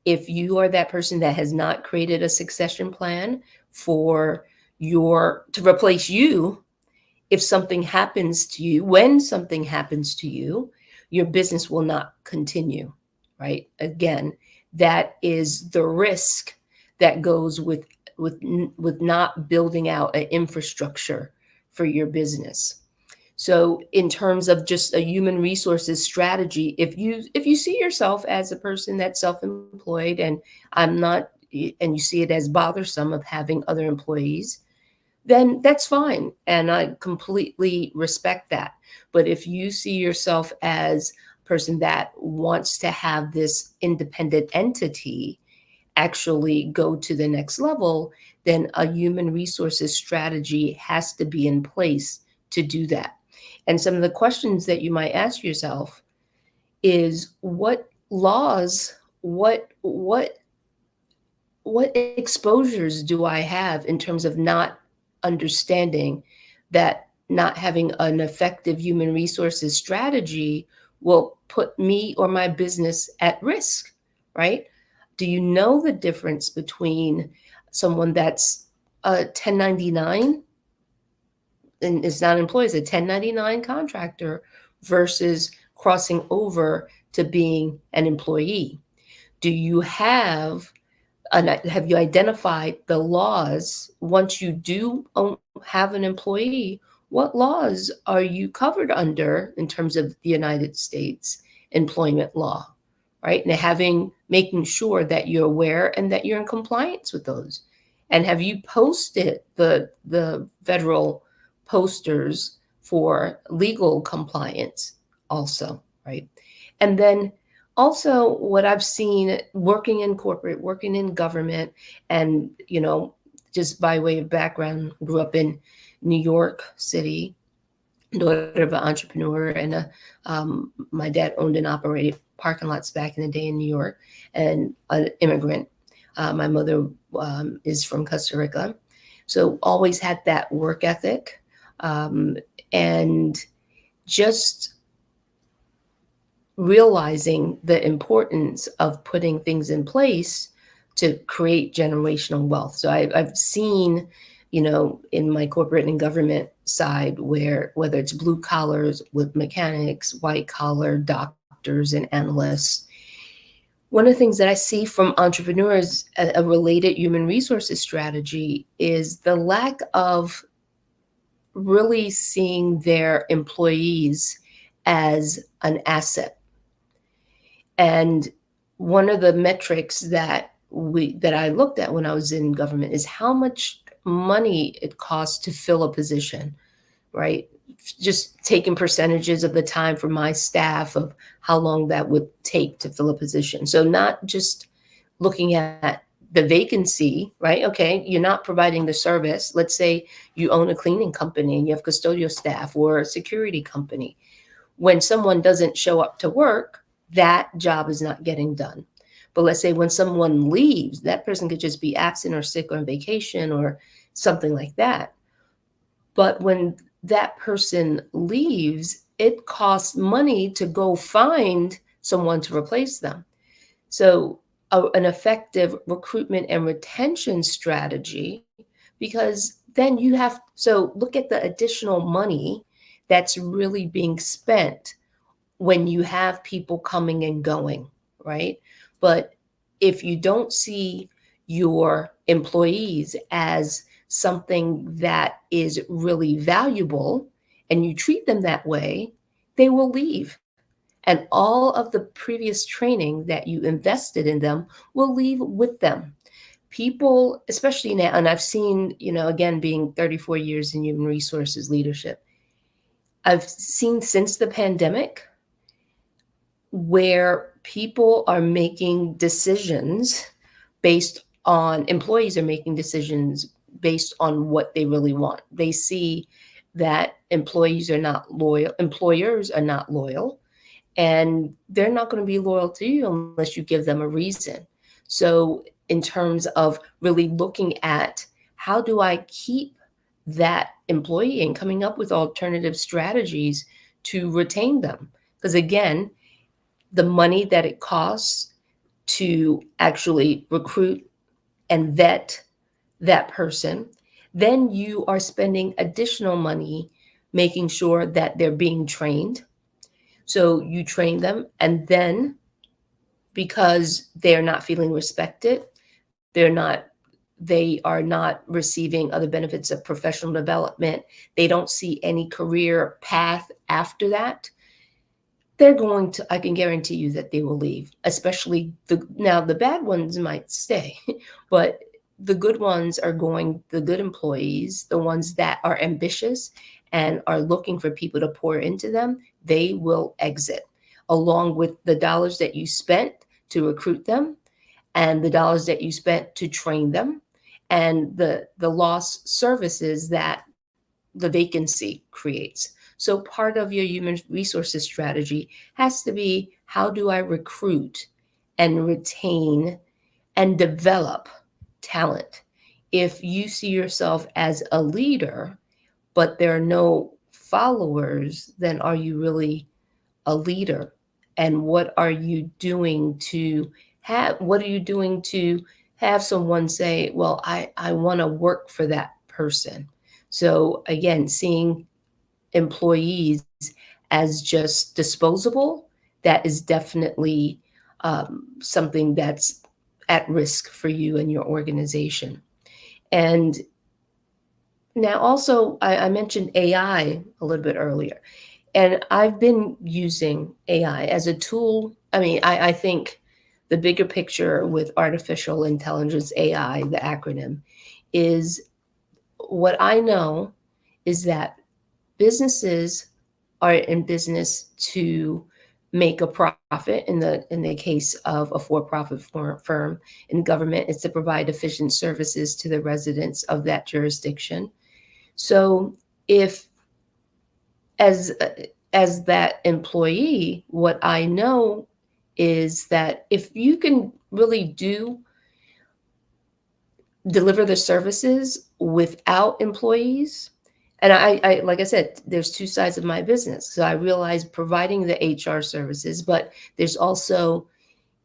if you are that person that has not created a succession plan to replace you, if something happens to you, when something happens to you, your business will not continue, right? Again, that is the risk that goes with not building out an infrastructure for your business. So in terms of just a human resources strategy, if you see yourself as a person that's self-employed and you see it as bothersome of having other employees, then that's fine. And I completely respect that. But if you see yourself as a person that wants to have this independent entity actually go to the next level, then a human resources strategy has to be in place to do that. And some of the questions that you might ask yourself is what laws, what exposures do I have in terms of not understanding that not having an effective human resources strategy will put me or my business at risk, right? Do you know the difference between someone that's a 1099 and is not employed as a 1099 contractor versus crossing over to being an employee? Do you have you identified the laws once you do have an employee? What laws are you covered under in terms of the United States employment law, right? And making sure that you're aware and that you're in compliance with those. And have you posted the federal posters for legal compliance also, right? And then also what I've seen working in corporate, working in government, and, just by way of background, grew up in New York City, daughter of an entrepreneur, and my dad owned and operated parking lots back in the day in New York, and an immigrant. My mother is from Costa Rica. So always had that work ethic, and just realizing the importance of putting things in place to create generational wealth. So I've seen, in my corporate and government side, whether it's blue collars with mechanics, white collar doctors and analysts, one of the things that I see from entrepreneurs, a related human resources strategy, is the lack of really seeing their employees as an asset. And one of the metrics that I looked at when I was in government is how much money it costs to fill a position, right? Just taking percentages of the time for my staff of how long that would take to fill a position. So not just looking at the vacancy, right? Okay, you're not providing the service. Let's say you own a cleaning company and you have custodial staff or a security company. When someone doesn't show up to work, that job is not getting done. But let's say when someone leaves, that person could just be absent or sick or on vacation or something like that. But when that person leaves, it costs money to go find someone to replace them. So an effective recruitment and retention strategy, because then look at the additional money that's really being spent when you have people coming and going, right? But if you don't see your employees as something that is really valuable and you treat them that way, they will leave. And all of the previous training that you invested in them will leave with them. People, especially now, and I've seen, again, being 34 years in human resources leadership, I've seen since the pandemic where people are making decisions employees are making decisions based on what they really want. They see that employers are not loyal, and they're not going to be loyal to you unless you give them a reason. So in terms of really looking at how do I keep that employee and coming up with alternative strategies to retain them? Because again, the money that it costs to actually recruit and vet that person, then you are spending additional money making sure that they're being trained. So you train them, and then because they're not feeling respected, they are not receiving other benefits of professional development, they don't see any career path after that, I can guarantee you that they will leave, especially now the bad ones might stay, but the good ones the good employees, the ones that are ambitious and are looking for people to pour into them, they will exit, along with the dollars that you spent to recruit them and the dollars that you spent to train them and the lost services that the vacancy creates. So part of your human resources strategy has to be, how do I recruit and retain and develop talent? If you see yourself as a leader, but there are no followers, then are you really a leader? And what are you doing to have someone say, well, I want to work for that person? So again, seeing employees as just disposable, that is definitely something that's at risk for you and your organization. And now also, I mentioned AI a little bit earlier, and I've been using AI as a tool. I mean, I think the bigger picture with artificial intelligence, AI, the acronym, is what I know is that businesses are in business to make a profit. In the case of a for-profit firm, in government, it's to provide efficient services to the residents of that jurisdiction. So if as that employee, what I know is that if you can really deliver the services without employees, and I like I said, there's two sides of my business. So I realize providing the HR services, but there's also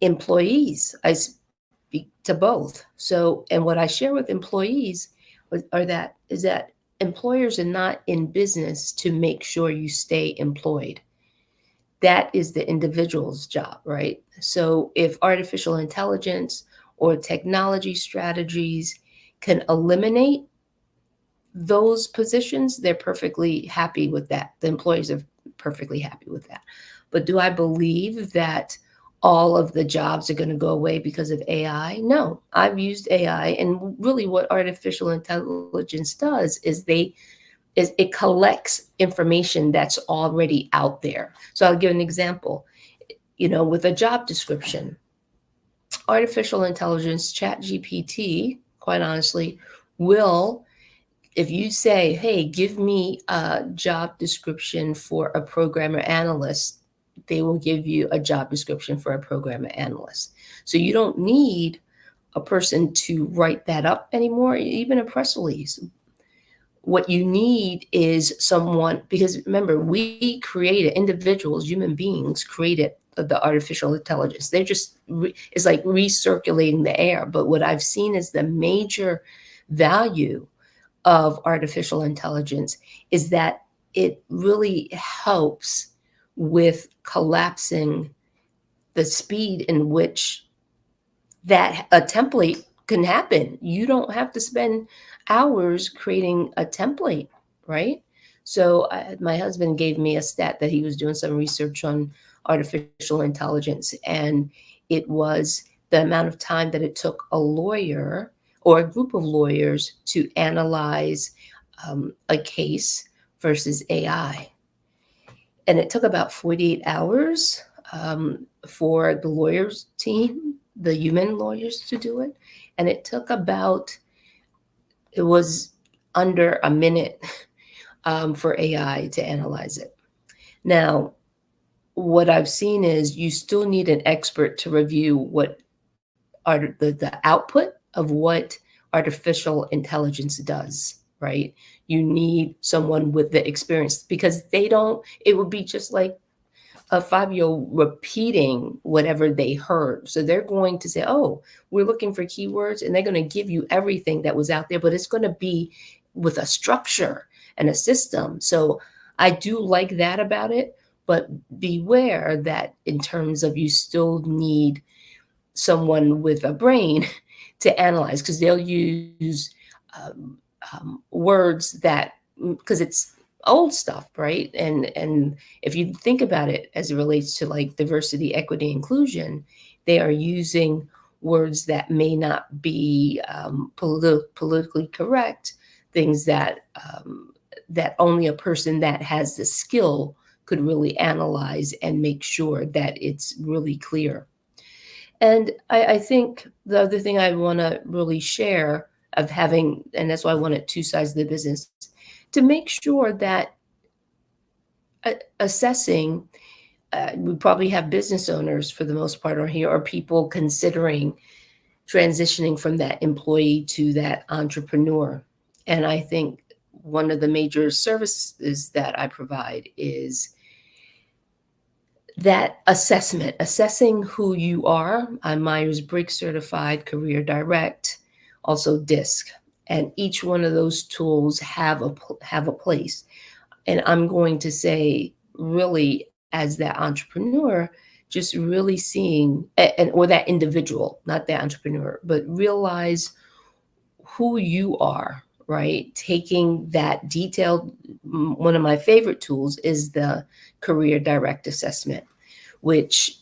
employees. I speak to both. So, and what I share with employees is that employers are not in business to make sure you stay employed. That is the individual's job, right? So if artificial intelligence or technology strategies can eliminate those positions, they're perfectly happy with that. The employees are perfectly happy with that. But do I believe that all of the jobs are going to go away because of AI? No, I've used AI, and really what artificial intelligence does is it collects information that's already out there. So I'll give an example. With a job description, artificial intelligence, ChatGPT, quite honestly, will, if you say, hey, give me a job description for a programmer analyst, they will give you a job description for a programmer analyst. So you don't need a person to write that up anymore, even a press release. What you need is someone, because remember, we created, individuals, human beings created the artificial intelligence. They're just, it's like recirculating the air. But what I've seen is the major value of artificial intelligence is that it really helps with collapsing the speed in which that a template can happen. You don't have to spend hours creating a template, right? So my husband gave me a stat that he was doing some research on artificial intelligence. And it was the amount of time that it took a lawyer or a group of lawyers to analyze a case versus AI. And it took about 48 hours for the lawyers team, the human lawyers, to do it. And it took it was under a minute for AI to analyze it. Now, what I've seen is you still need an expert to review what are the output of what artificial intelligence does, right? You need someone with the experience, because it would be just like a 5-year-old repeating whatever they heard. So they're going to say, oh, we're looking for keywords, and they're going to give you everything that was out there, but it's going to be with a structure and a system. So I do like that about it, but beware that in terms of you still need someone with a brain to analyze, because they'll use words that, because it's old stuff, right? And if you think about it as it relates to like diversity, equity, inclusion, they are using words that may not be politically correct, things that that only a person that has the skill could really analyze and make sure that it's really clear. And I think the other thing I want to really share of having, and that's why I wanted two sides of the business, to make sure that assessing, we probably have business owners for the most part are here, or people considering transitioning from that employee to that entrepreneur. And I think one of the major services that I provide is that assessment, assessing who you are. I'm Myers-Briggs certified, Career Direct, also DISC, and each one of those tools have a place. And I'm going to say, really, as that entrepreneur, just really seeing, or that individual, not that entrepreneur, but realize who you are, right? Taking that detailed, one of my favorite tools is the Career Direct Assessment, which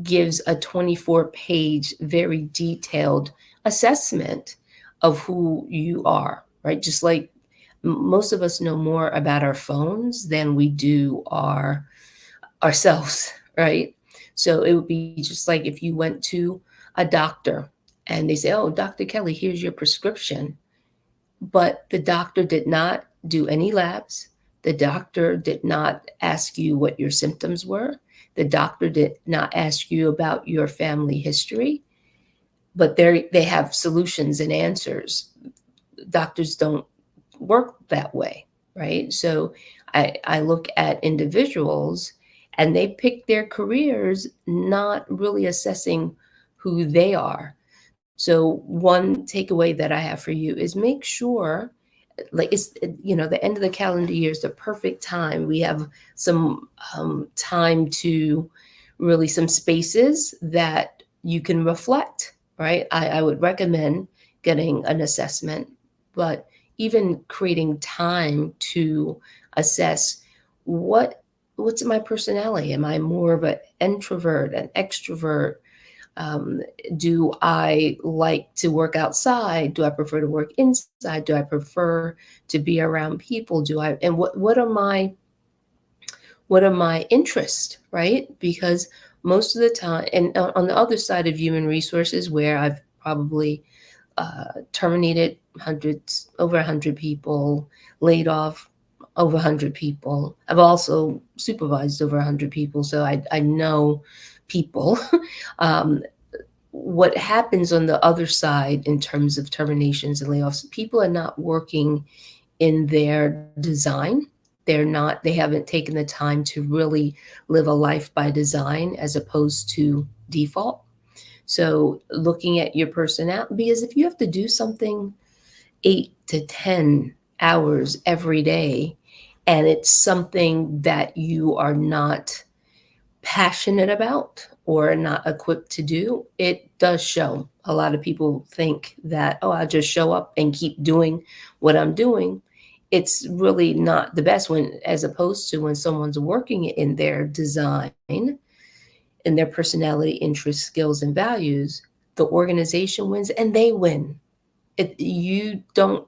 gives a 24-page, very detailed assessment of who you are, right? Just like most of us know more about our phones than we do ourselves, right? So it would be just like if you went to a doctor and they say, oh, Dr. Kelly, here's your prescription. But the doctor did not do any labs. The doctor did not ask you what your symptoms were. The doctor did not ask you about your family history, but they have solutions and answers. Doctors don't work that way, right? So I look at individuals and they pick their careers not really assessing who they are. So one takeaway that I have for you is make sure, like, it's, the end of the calendar year is the perfect time. We have some time to really, some spaces that you can reflect, right? I would recommend getting an assessment, but even creating time to assess what's my personality. Am I more of an introvert, an extrovert? Do I like to work outside? Do I prefer to work inside? Do I prefer to be around people? And what are my interests, right? Because most of the time, and on the other side of human resources, where I've probably terminated over 100 people, laid off over 100 people. I've also supervised over 100 people, so I know people. What happens on the other side in terms of terminations and layoffs, people are not working in their design. They haven't taken the time to really live a life by design as opposed to default. So looking at your personality, because if you have to do something 8 to 10 hours every day, and it's something that you are not passionate about or not equipped to do, it does show. A lot of people think that, oh, I'll just show up and keep doing what I'm doing. it's really not the best when, as opposed to when someone's working in their design, in their personality, interests, skills, and values, the organization wins and they win. You don't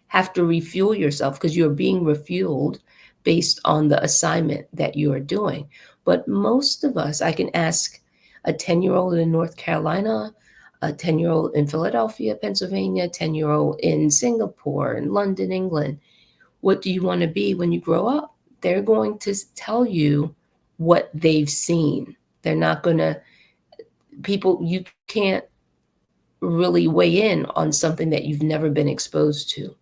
have to refuel yourself because you're being refueled based on the assignment that you are doing. But most of us, I can ask a 10-year-old in North Carolina, a 10-year-old in Philadelphia, Pennsylvania, 10-year-old in Singapore, in London, England, what do you want to be when you grow up? They're going to tell you what they've seen. They're not going to, you can't really weigh in on something that you've never been exposed to.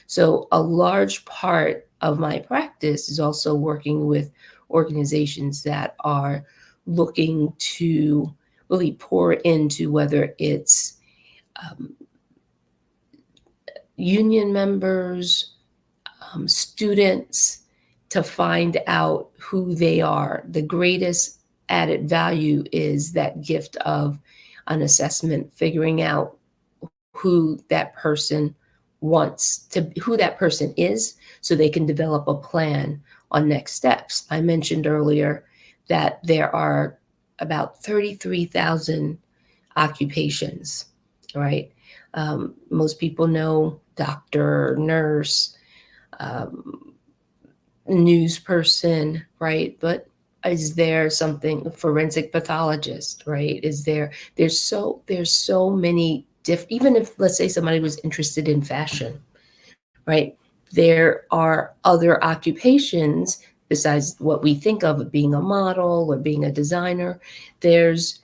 So a large part of my practice is also working with organizations that are looking to really pour into, whether it's union members, students, to find out who they are. The greatest added value is that gift of an assessment, figuring out who that person who that person is, so they can develop a plan on next steps. I mentioned earlier that there are about 33,000 occupations, right? Most people know doctor, nurse, news person, right? But is there something, forensic pathologist, right? There's so many even if, let's say, somebody was interested in fashion, right? There are other occupations besides what we think of being a model or being a designer. There's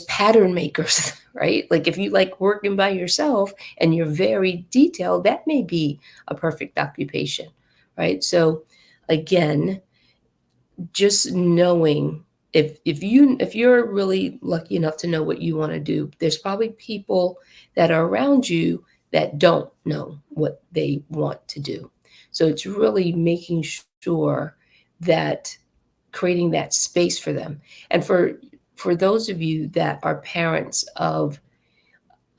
pattern makers, right? Like if you like working by yourself and you're very detailed, that may be a perfect occupation, right? So again, just knowing if you're really lucky enough to know what you want to do, there's probably people that are around you that don't know what they want to do. So it's really making sure that creating that space for them. And for those of you that are parents of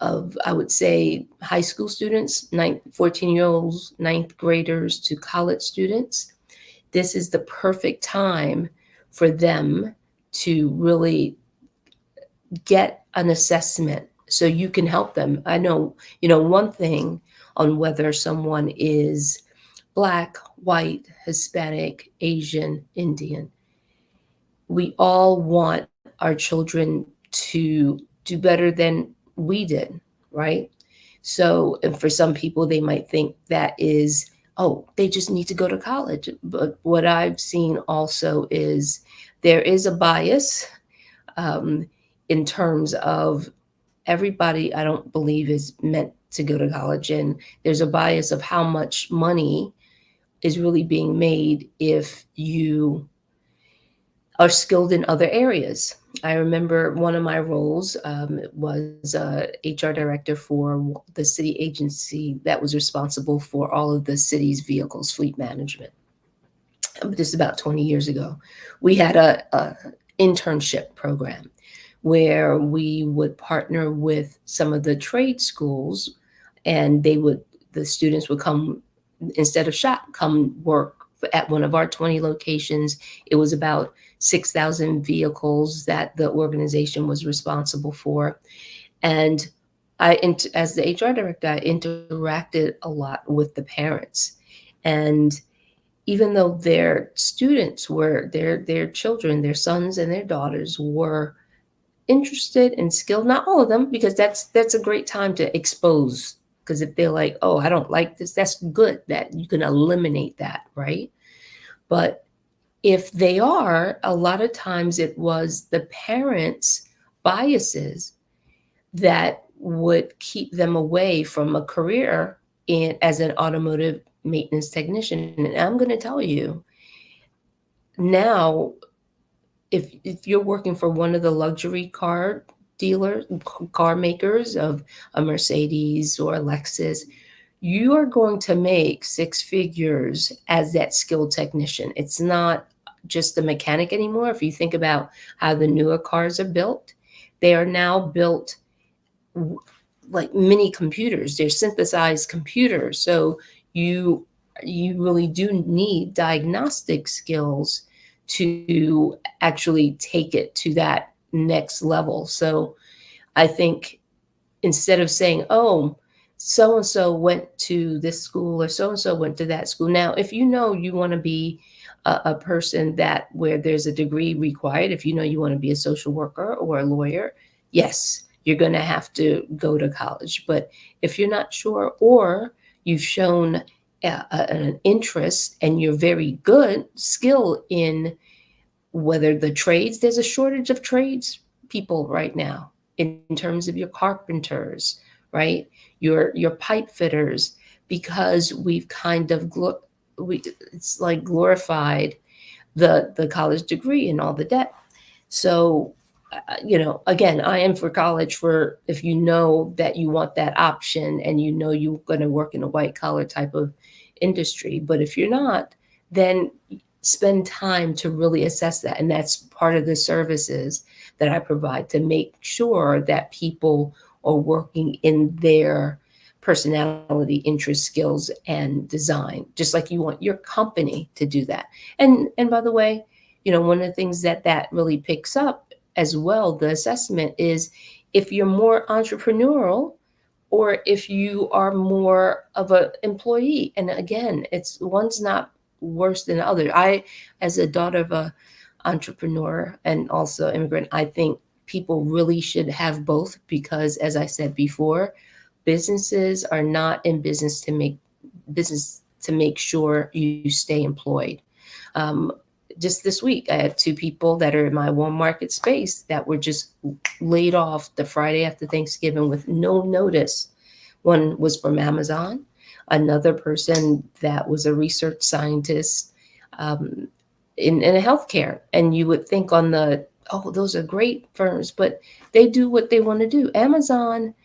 I would say high school students, 14-year-olds, ninth graders to college students, this is the perfect time for them to really get an assessment so you can help them. I know, one thing on whether someone is Black, white, Hispanic, Asian, Indian. We all want our children to do better than we did, right? So, and for some people, they might think that is, oh, they just need to go to college. But what I've seen also is there is a bias in terms of everybody, I don't believe, is meant to go to college. And there's a bias of how much money is really being made if you are skilled in other areas. I remember one of my roles was HR director for the city agency that was responsible for all of the city's vehicles, fleet management. Just about 20 years ago, we had a internship program where we would partner with some of the trade schools, and the students would come, instead of shop, come work at one of our 20 locations. It was about 6,000 vehicles that the organization was responsible for. And as the HR director, I interacted a lot with the parents. And even though their students were, their children, their sons and their daughters were interested and skilled, not all of them, because that's a great time to expose. Because if they're like, oh, I don't like this, that's good that you can eliminate that, right? But if they are, a lot of times it was the parents' biases that would keep them away from a career as an automotive maintenance technician. And I'm going to tell you now, if you're working for one of the luxury car makers of a Mercedes or a Lexus, you are going to make six figures as that skilled technician. It's not just a mechanic anymore. If you think about how the newer cars are built, they are now built like mini computers. They're synthesized computers. So you really do need diagnostic skills to actually take it to that next level. So I think instead of saying, oh, so and so went to this school or so and so went to that school. Now, if you know you want to be a person that where there's a degree required, if you know you want to be a social worker or a lawyer, yes, you're going to have to go to college. But if you're not sure, or you've shown an interest and you're very good skill in whether the trades, there's a shortage of trades people right now in terms of your carpenters, right? Your pipe fitters, because we've kind of it's like glorified the college degree and all the debt. So, again, I am for college for if you know that you want that option and you know you're going to work in a white collar type of industry. But if you're not, then spend time to really assess that. And that's part of the services that I provide to make sure that people are working in their personality, interest, skills, and design, just like you want your company to do that. And by the way, one of the things that really picks up as well, the assessment, is if you're more entrepreneurial or if you are more of an employee. And again, one's not worse than the other. I, as a daughter of a entrepreneur and also immigrant, I think people really should have both, because as I said before, businesses are not in business to make sure you stay employed. Just this week, I had 2 people that are in my warm market space that were just laid off the Friday after Thanksgiving with no notice. One was from Amazon, another person that was a research scientist in a healthcare. And you would think those are great firms, but they do what they want to do. Amazon,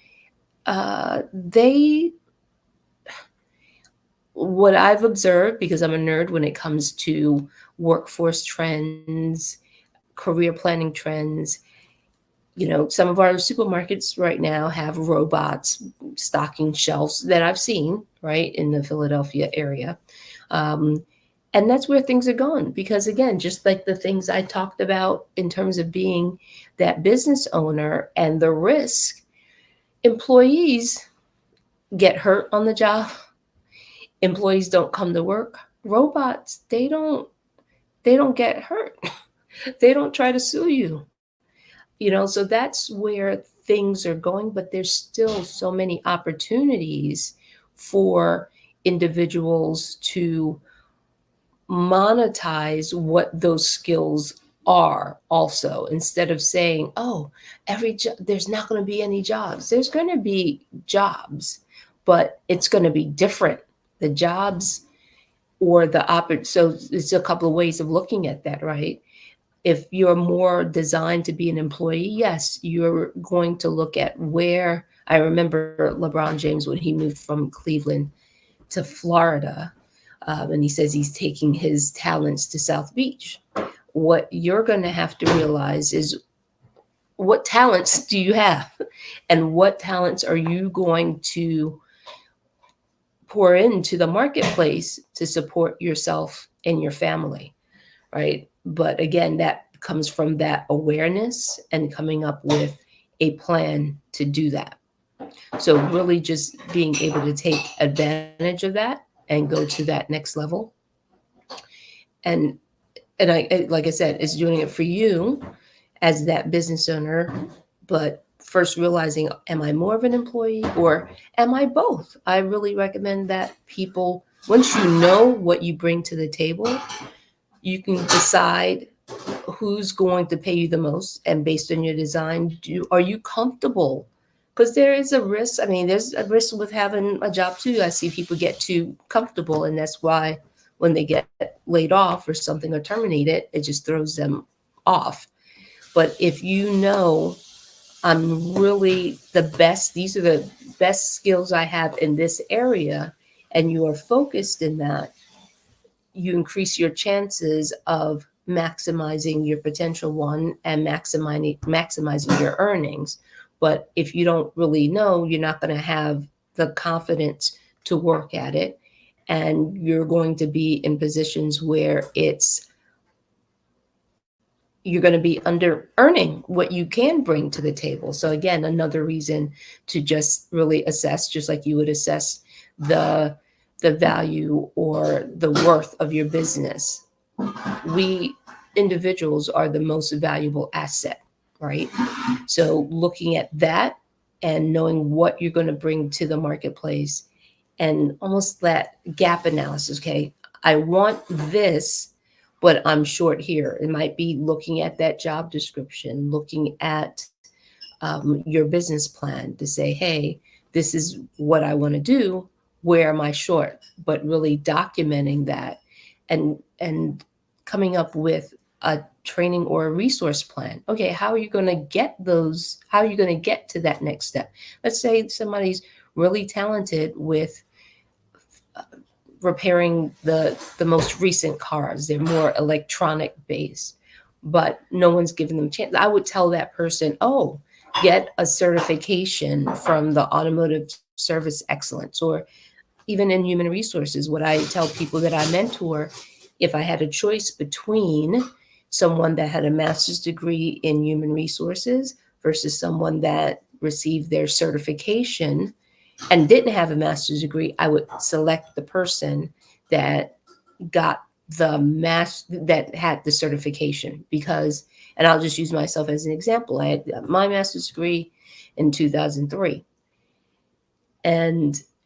what I've observed, because I'm a nerd when it comes to workforce trends, career planning trends, some of our supermarkets right now have robots stocking shelves that I've seen, right, in the Philadelphia area. And that's where things are going, because again, just like the things I talked about in terms of being that business owner and the risk, employees get hurt on the job. Employees don't come to work. Robots, they don't get hurt. They don't try to sue you. So that's where things are going, but there's still so many opportunities for individuals to monetize what those skills are also, instead of saying, oh, there's not going to be any jobs. There's going to be jobs, but it's going to be different. The jobs or so it's a couple of ways of looking at that, right? If you're more designed to be an employee, yes, you're going to look at where. I remember LeBron James when he moved from Cleveland to Florida, and he says he's taking his talents to South Beach. What you're going to have to realize is, what talents do you have, and what talents are you going to pour into the marketplace to support yourself and your family, right? But again, that comes from that awareness and coming up with a plan to do that. So really just being able to take advantage of that and go to that next level. And I, like I said, is doing it for you as that business owner, but first realizing, am I more of an employee or am I both? I really recommend that people, once you know what you bring to the table, you can decide who's going to pay you the most, and based on your design, are you comfortable? Because there is a risk. I mean, there's a risk with having a job too. I see people get too comfortable, and that's why when they get laid off or something or terminated, it just throws them off. But if you know, I'm really the best, these are the best skills I have in this area, and you are focused in that, you increase your chances of maximizing your potential, one, and maximizing your earnings. But if you don't really know, you're not going to have the confidence to work at it. and you're going to be in positions where you're going to be under earning what you can bring to the table. So again, another reason to just really assess, just like you would assess the value or the worth of your business. We individuals are the most valuable asset, right? So looking at that and knowing what you're going to bring to the marketplace, and almost that gap analysis. Okay, I want this, but I'm short here. It might be looking at that job description, looking at your business plan to say, hey, this is what I want to do. Where am I short? But really documenting that and coming up with a training or a resource plan. Okay, how are you going to get those? How are you going to get to that next step? Let's say somebody's really talented with repairing the most recent cars. They're more electronic based, but no one's giving them a chance. I would tell that person, oh, get a certification from the Automotive Service Excellence, or even in human resources. What I tell people that I mentor, if I had a choice between someone that had a master's degree in human resources versus someone that received their certification and didn't have a master's degree, I would select the person that got that had the certification, because, and I'll just use myself as an example. I had my master's degree in 2003.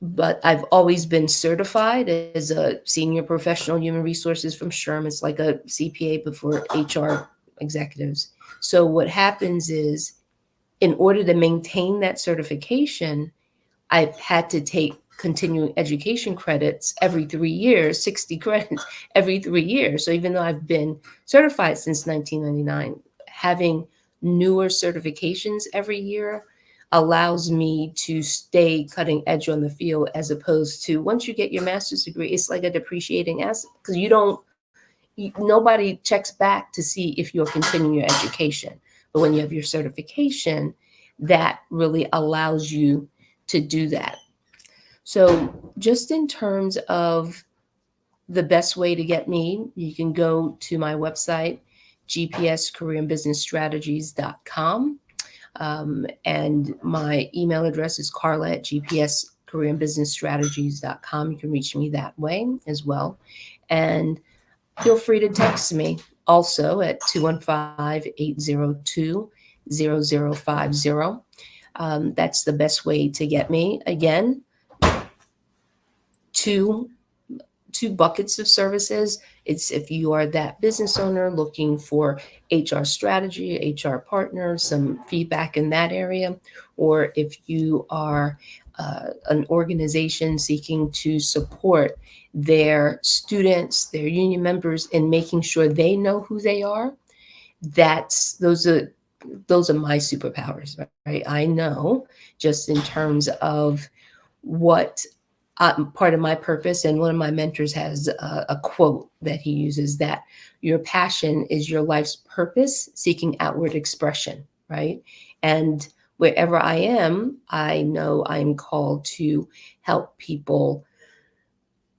But I've always been certified as a senior professional human resources from SHRM. It's like a CPA, but for HR executives. So what happens is, in order to maintain that certification, I've had to take continuing education credits every 3 years, 60 credits every 3 years. So even though I've been certified since 1999, having newer certifications every year allows me to stay cutting edge on the field, as opposed to once you get your master's degree, it's like a depreciating asset, because nobody checks back to see if you're continuing your education. But when you have your certification, that really allows you to do that. So just in terms of the best way to get me, you can go to my website, gpscareerandbusinessstrategies.com. And my email address is carla@gpscareerandbusinessstrategies.com. You can reach me that way as well. And feel free to text me also at 215-802-0050. That's the best way to get me. Again, two buckets of services. It's if you are that business owner looking for HR strategy, HR partner, some feedback in that area, or if you are an organization seeking to support their students, their union members, in making sure they know who they are. Those are my superpowers, right? I know, just in terms of what part of my purpose, and one of my mentors has a quote that he uses, that your passion is your life's purpose seeking outward expression, right? And wherever I am, I know I'm called to help people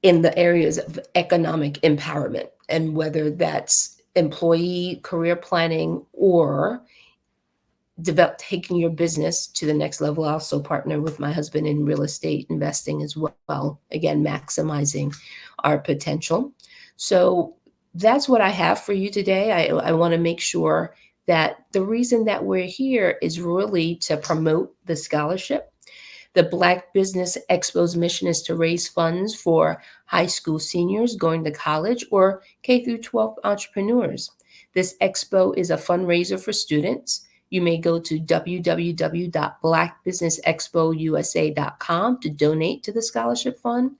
in the areas of economic empowerment, and whether that's employee career planning or taking your business to the next level. I also partner with my husband in real estate investing as well. Again, maximizing our potential. So that's what I have for you today. I want to make sure that the reason that we're here is really to promote the scholarship. The Black Business Expo's mission is to raise funds for high school seniors going to college or K through 12 entrepreneurs. This expo is a fundraiser for students. You may go to www.blackbusinessexpousa.com to donate to the scholarship fund,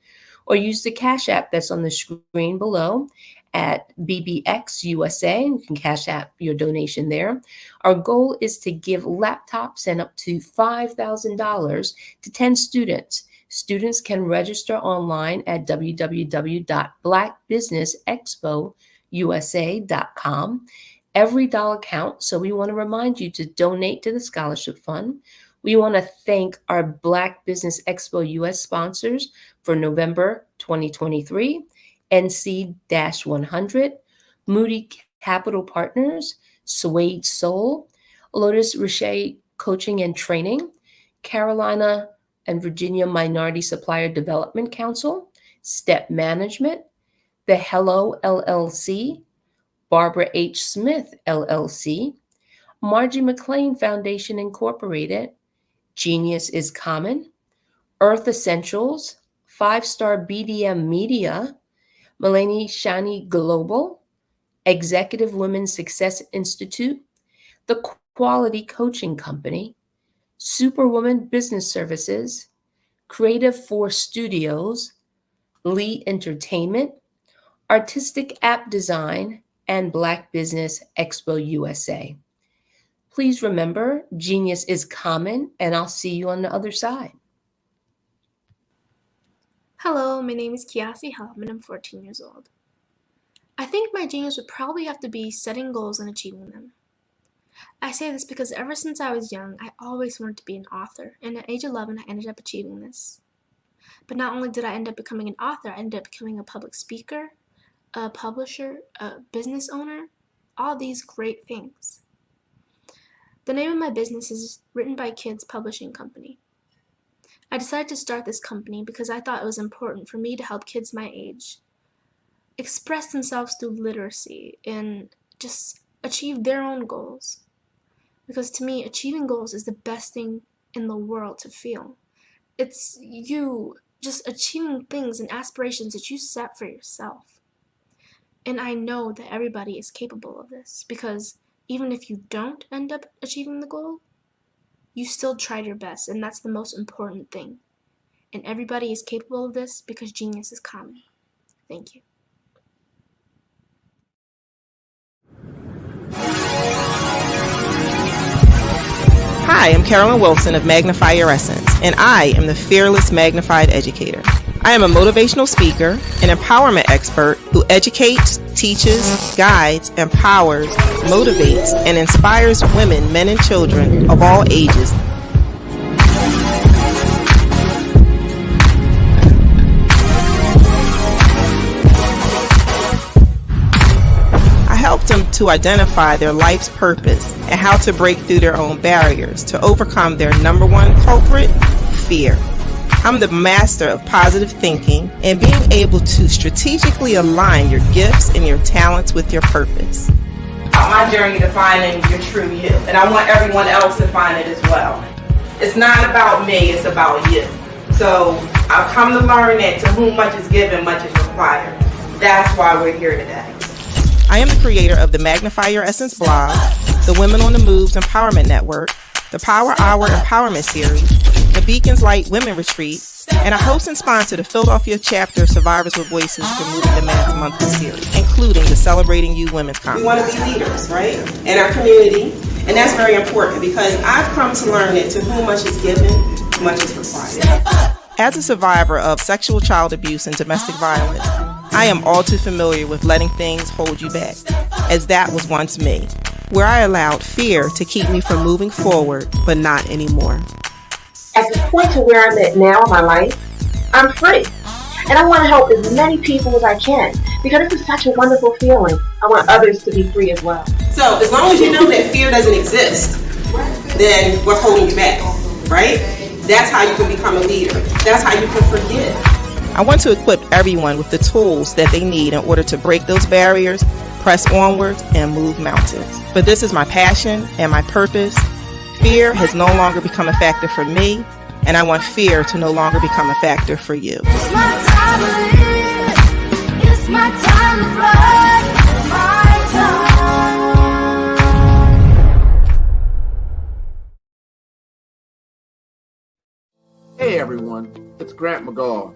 or use the Cash App that's on the screen below at BBXUSA. You can Cash App your donation there. Our goal is to give laptops and up to $5,000 to 10 students. Students can register online at www.blackbusinessexpousa.com. Every dollar counts, so we want to remind you to donate to the scholarship fund. We want to thank our Black Business Expo US sponsors for November 2023, NC-100, Moody Capital Partners, Suede Soul, Lotus Richer Coaching and Training, Carolina and Virginia Minority Supplier Development Council, Step Management, The Hello LLC, Barbara H. Smith LLC, Margie McLean Foundation Incorporated, Genius is Common, Earth Essentials, 5-Star BDM Media, Melanie Shani Global, Executive Women's Success Institute, The Quality Coaching Company, Superwoman Business Services, Creative Force Studios, Lee Entertainment, Artistic App Design, and Black Business Expo USA. Please remember, genius is common, and I'll see you on the other side. Hello, my name is Kiasi Helm, and I'm 14 years old. I think my genius would probably have to be setting goals and achieving them. I say this because ever since I was young, I always wanted to be an author, and at age 11, I ended up achieving this. But not only did I end up becoming an author, I ended up becoming a public speaker, a publisher, a business owner, all these great things. The name of my business is Written by Kids Publishing Company. I decided to start this company because I thought it was important for me to help kids my age express themselves through literacy and just achieve their own goals. Because to me, achieving goals is the best thing in the world to feel. It's you just achieving things and aspirations that you set for yourself. And I know that everybody is capable of this because even if you don't end up achieving the goal, you still tried your best, and that's the most important thing. And everybody is capable of this because genius is common. Thank you. Hi, I'm Carolyn Wilson of Magnify Your Essence, and I am the Fearless Magnified Educator. I am a motivational speaker, an empowerment expert who educates, teaches, guides, empowers, motivates, and inspires women, men, and children of all ages. I help them to identify their life's purpose and how to break through their own barriers to overcome their number one culprit, fear. I'm the master of positive thinking and being able to strategically align your gifts and your talents with your purpose. My journey to finding your true you, and I want everyone else to find it as well. It's not about me, it's about you. So I've come to learn that to whom much is given, much is required. That's why we're here today. I am the creator of the Magnify Your Essence blog, the Women on the Moves Empowerment Network, the Power Hour Empowerment Series, the Beacons Light Women Retreat, and I host and sponsor the Philadelphia chapter of Survivors with Voices for Moving the Mass monthly series, including the Celebrating You Women's Conference. We want to be leaders, right, in our community, and that's very important because I've come to learn that to whom much is given, much is required. As a survivor of sexual child abuse and domestic violence, I am all too familiar with letting things hold you back, as that was once me, where I allowed fear to keep me from moving forward, but not anymore. At the point to where I'm at now in my life, I'm free. And I want to help as many people as I can because this is such a wonderful feeling. I want others to be free as well. So as long as you know that fear doesn't exist, then we're holding you back, right? That's how you can become a leader. That's how you can forgive. I want to equip everyone with the tools that they need in order to break those barriers, press onward, and move mountains. But this is my passion and my purpose. Fear has no longer become a factor for me, and I want fear to no longer become a factor for you. It's my time to live. It's my time to fly. My time. Hey everyone, it's Grant McGaw,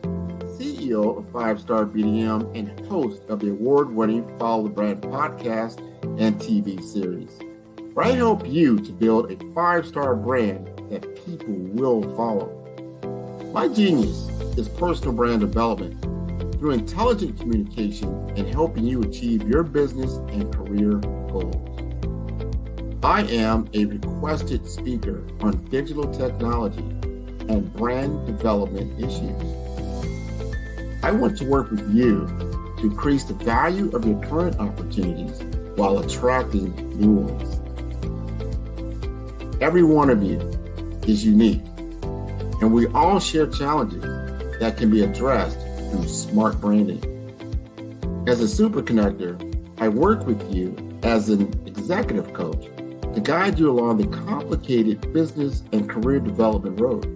CEO of 5-Star BDM and host of the award-winning Follow the Brand podcast and TV series, where I help you to build a 5-star brand that people will follow. My genius is personal brand development through intelligent communication and helping you achieve your business and career goals. I am a requested speaker on digital technology and brand development issues. I want to work with you to increase the value of your current opportunities while attracting new ones. Every one of you is unique, and we all share challenges that can be addressed through smart branding. As a super connector, I work with you as an executive coach to guide you along the complicated business and career development road,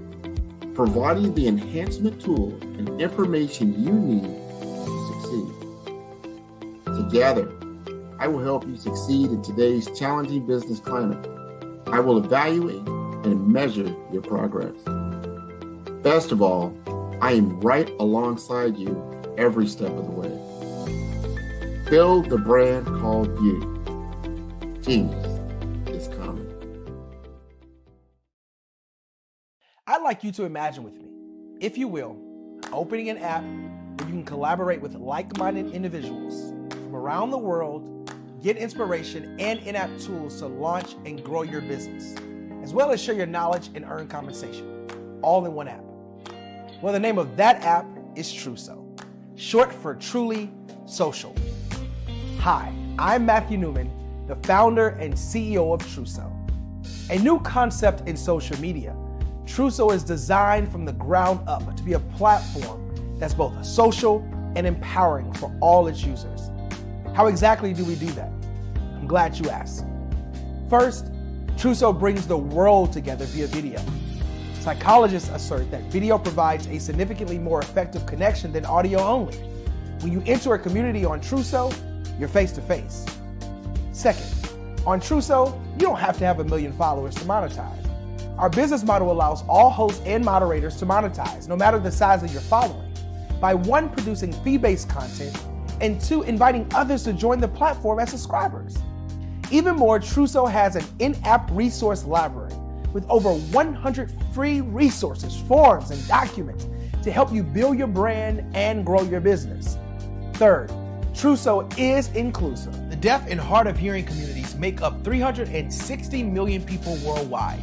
providing the enhancement tools and information you need to succeed. Together, I will help you succeed in today's challenging business climate. I will evaluate and measure your progress. Best of all, I am right alongside you every step of the way. Build the brand called you. Genius is coming. I'd like you to imagine with me, if you will, opening an app where you can collaborate with like-minded individuals from around the world, get inspiration and in-app tools to launch and grow your business, as well as share your knowledge and earn compensation, all in one app. Well, the name of that app is Truso, short for Truly Social. Hi, I'm Matthew Newman, the founder and CEO of Truso. A new concept in social media, Truso is designed from the ground up to be a platform that's both social and empowering for all its users. How exactly do we do that? I'm glad you asked. First, Truso brings the world together via video. Psychologists assert that video provides a significantly more effective connection than audio only. When you enter a community on Truso, you're face-to-face. Second, on Truso, you don't have to have 1 million followers to monetize. Our business model allows all hosts and moderators to monetize, no matter the size of your following, by 1, producing fee-based content, and 2, inviting others to join the platform as subscribers. Even more, Truso has an in-app resource library with over 100 free resources, forms, and documents to help you build your brand and grow your business. Third, Truso is inclusive. The deaf and hard of hearing communities make up 360 million people worldwide.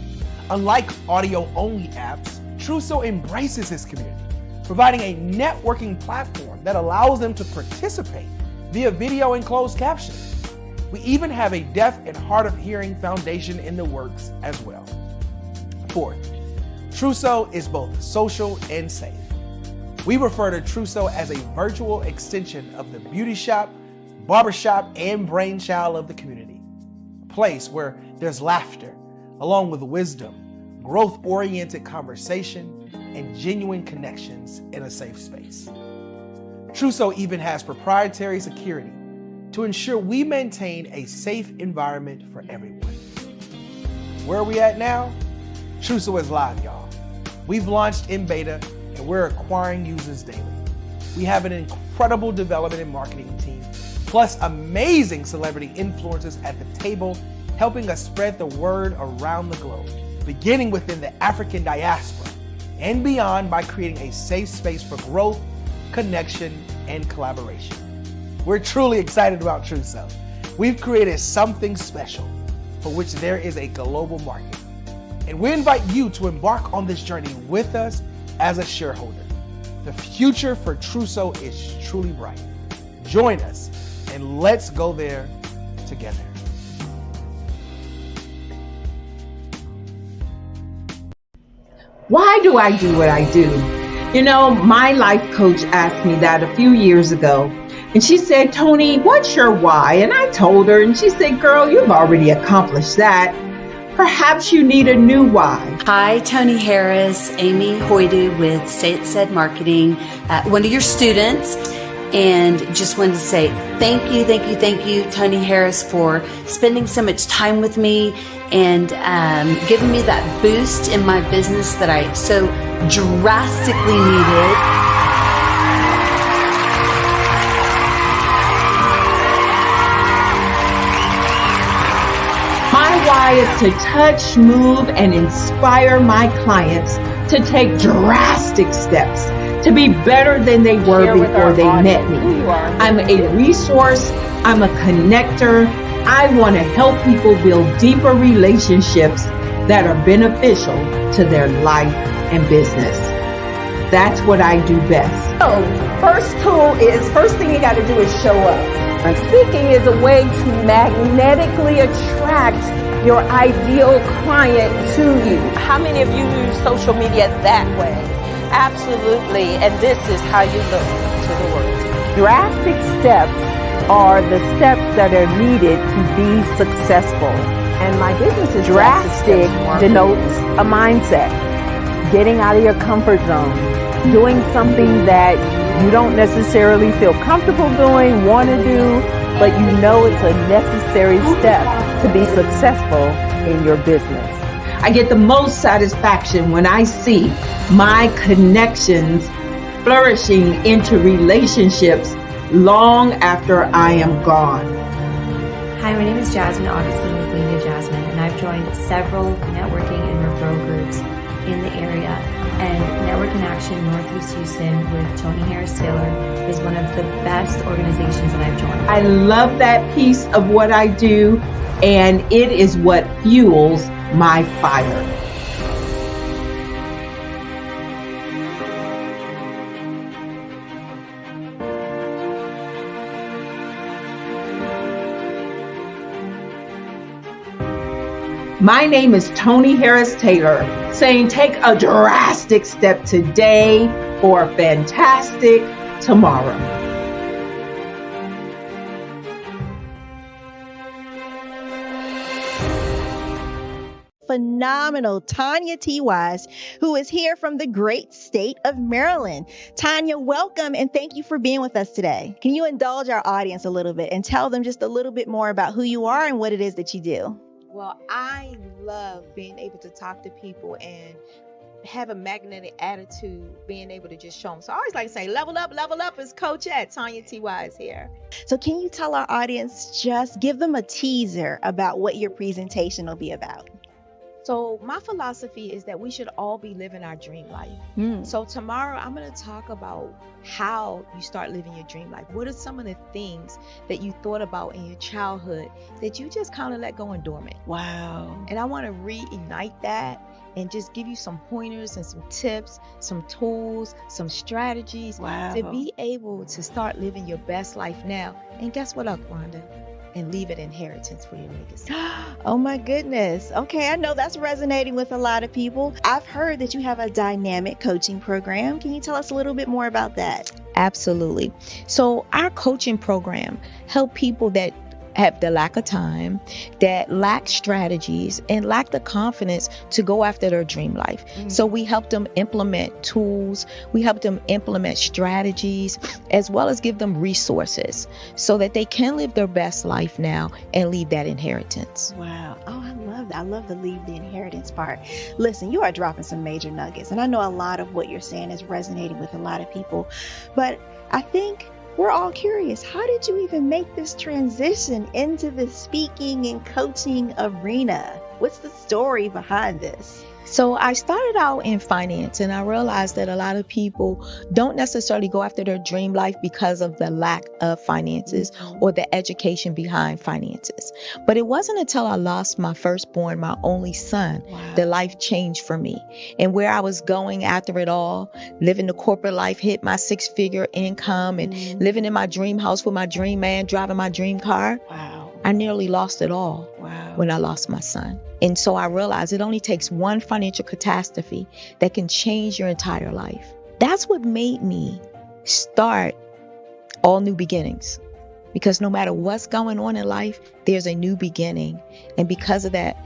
Unlike audio-only apps, Truso embraces this community, providing a networking platform that allows them to participate via video and closed caption. We even have a deaf and hard of hearing foundation in the works as well. Fourth, Truso is both social and safe. We refer to Truso as a virtual extension of the beauty shop, barbershop, and brainchild of the community. A place where there's laughter, along with wisdom, growth-oriented conversation, and genuine connections in a safe space. Truso even has proprietary security to ensure we maintain a safe environment for everyone. Where are we at now? Truso is live, y'all. We've launched in beta and we're acquiring users daily. We have an incredible development and marketing team, plus amazing celebrity influencers at the table, helping us spread the word around the globe, beginning within the African diaspora and beyond by creating a safe space for growth, connection, and collaboration. We're truly excited about Truso. We've created something special for which there is a global market. And we invite you to embark on this journey with us as a shareholder. The future for Truso is truly bright. Join us and let's go there together. Why do I do what I do? You know, my life coach asked me that a few years ago. And she said, Tony, what's your why? And I told her, and she said, girl, you've already accomplished that. Perhaps you need a new why. Hi, Tony Harris, Amy Hoydu with Say It Said Marketing, one of your students. And just wanted to say thank you, Tony Harris, for spending so much time with me and giving me that boost in my business that I so drastically needed. My why is to touch, move, and inspire my clients to take drastic steps to be better than they were before they met me. I'm a resource. I'm a connector. I want to help people build deeper relationships that are beneficial to their life and business. That's what I do best. So, first thing you got to do is show up. And speaking is a way to magnetically attract your ideal client to you. How many of you use social media that way? Absolutely. And this is how you look to the world. Drastic steps are the steps that are needed to be successful. And my business is drastic denotes a mindset. Getting out of your comfort zone. Doing something that you don't necessarily feel comfortable doing, want to do, but you know it's a necessary step to be successful in your business. I get the most satisfaction when I see my connections flourishing into relationships long after I am gone. Hi, my name is Jasmine Augustine with Media Jasmine, and I've joined several networking and referral groups in the area. And Network in Action Northeast Houston with Tony Harris Taylor is one of the best organizations that I've joined. I love that piece of what I do, and it is what fuels my fire. My name is Tony Harris Taylor, saying take a drastic step today for a fantastic tomorrow. Phenomenal Tanya T. Wise, who is here from the great state of Maryland. Tanya, welcome and thank you for being with us today. Can you indulge our audience a little bit and tell them just a little bit more about who you are and what it is that you do? Well, I love being able to talk to people and have a magnetic attitude, being able to just show them. So I always like to say, level up is Coach at Tanya T. Wise here. So can you tell our audience, just give them a teaser about what your presentation will be about? So my philosophy is that we should all be living our dream life. So tomorrow I'm going to talk about how you start living your dream life. What are some of the things that you thought about in your childhood that you just kind of let go and dormant? Wow. And I want to reignite that and just give you some pointers and some tips, some tools, some strategies to be able to start living your best life now. And guess what, Aquanda? And leave an inheritance for your legacy. Oh my goodness. Okay, I know that's resonating with a lot of people. I've heard that you have a dynamic coaching program. Can you tell us a little bit more about that? Absolutely. So our coaching program help people that have the lack of time, that lack strategies, and lack the confidence to go after their dream life. So we help them implement tools, we help them implement strategies, as well as give them resources so that they can live their best life now and leave that inheritance. Wow. Oh, I love that. I love the leave the inheritance part. Listen, you are dropping some major nuggets, and I know a lot of what you're saying is resonating with a lot of people, but I think we're all curious. How did you even make this transition into the speaking and coaching arena? What's the story behind this? So I started out in finance, and I realized that a lot of people don't necessarily go after their dream life because of the lack of finances or the education behind finances. But it wasn't until I lost my firstborn, my only son, that life changed for me. And where I was going after it all, living the corporate life, hit my 6-figure income and living in my dream house with my dream man, driving my dream car. I nearly lost it all when I lost my son. And so I realized it only takes one financial catastrophe that can change your entire life. That's what made me start All New Beginnings. Because no matter what's going on in life, there's a new beginning. And because of that,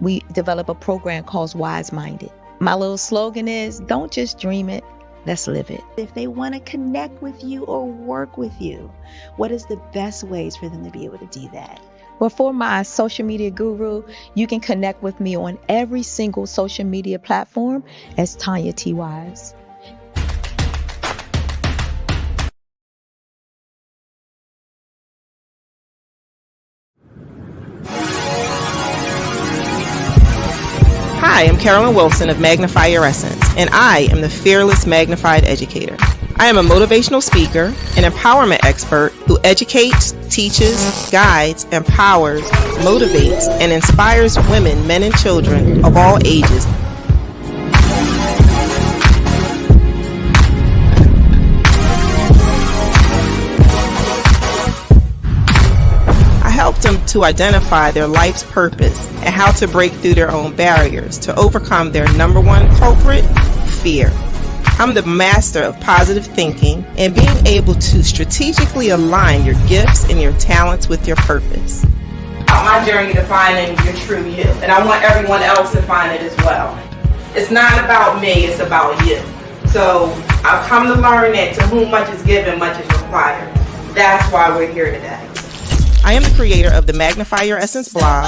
we develop a program called Wise Minded. My little slogan is, don't just dream it, let's live it. If they want to connect with you or work with you, what is the best ways for them to be able to do that? Well, for my social media guru, you can connect with me on every single social media platform as Tanya T. Wise. Hi, I'm Carolyn Wilson of Magnify Your Essence, and I am the Fearless Magnified Educator. I am a motivational speaker, an empowerment expert who educates, teaches, guides, empowers, motivates, and inspires women, men, and children of all ages. to identify their life's purpose and how to break through their own barriers to overcome their number one culprit, fear. I'm the master of positive thinking and being able to strategically align your gifts and your talents with your purpose. My journey to finding your true you, and I want everyone else to find it as well. It's not about me, it's about you. So I've come to learn that to whom much is given, much is required. That's why we're here today. I am the creator of the Magnify Your Essence blog,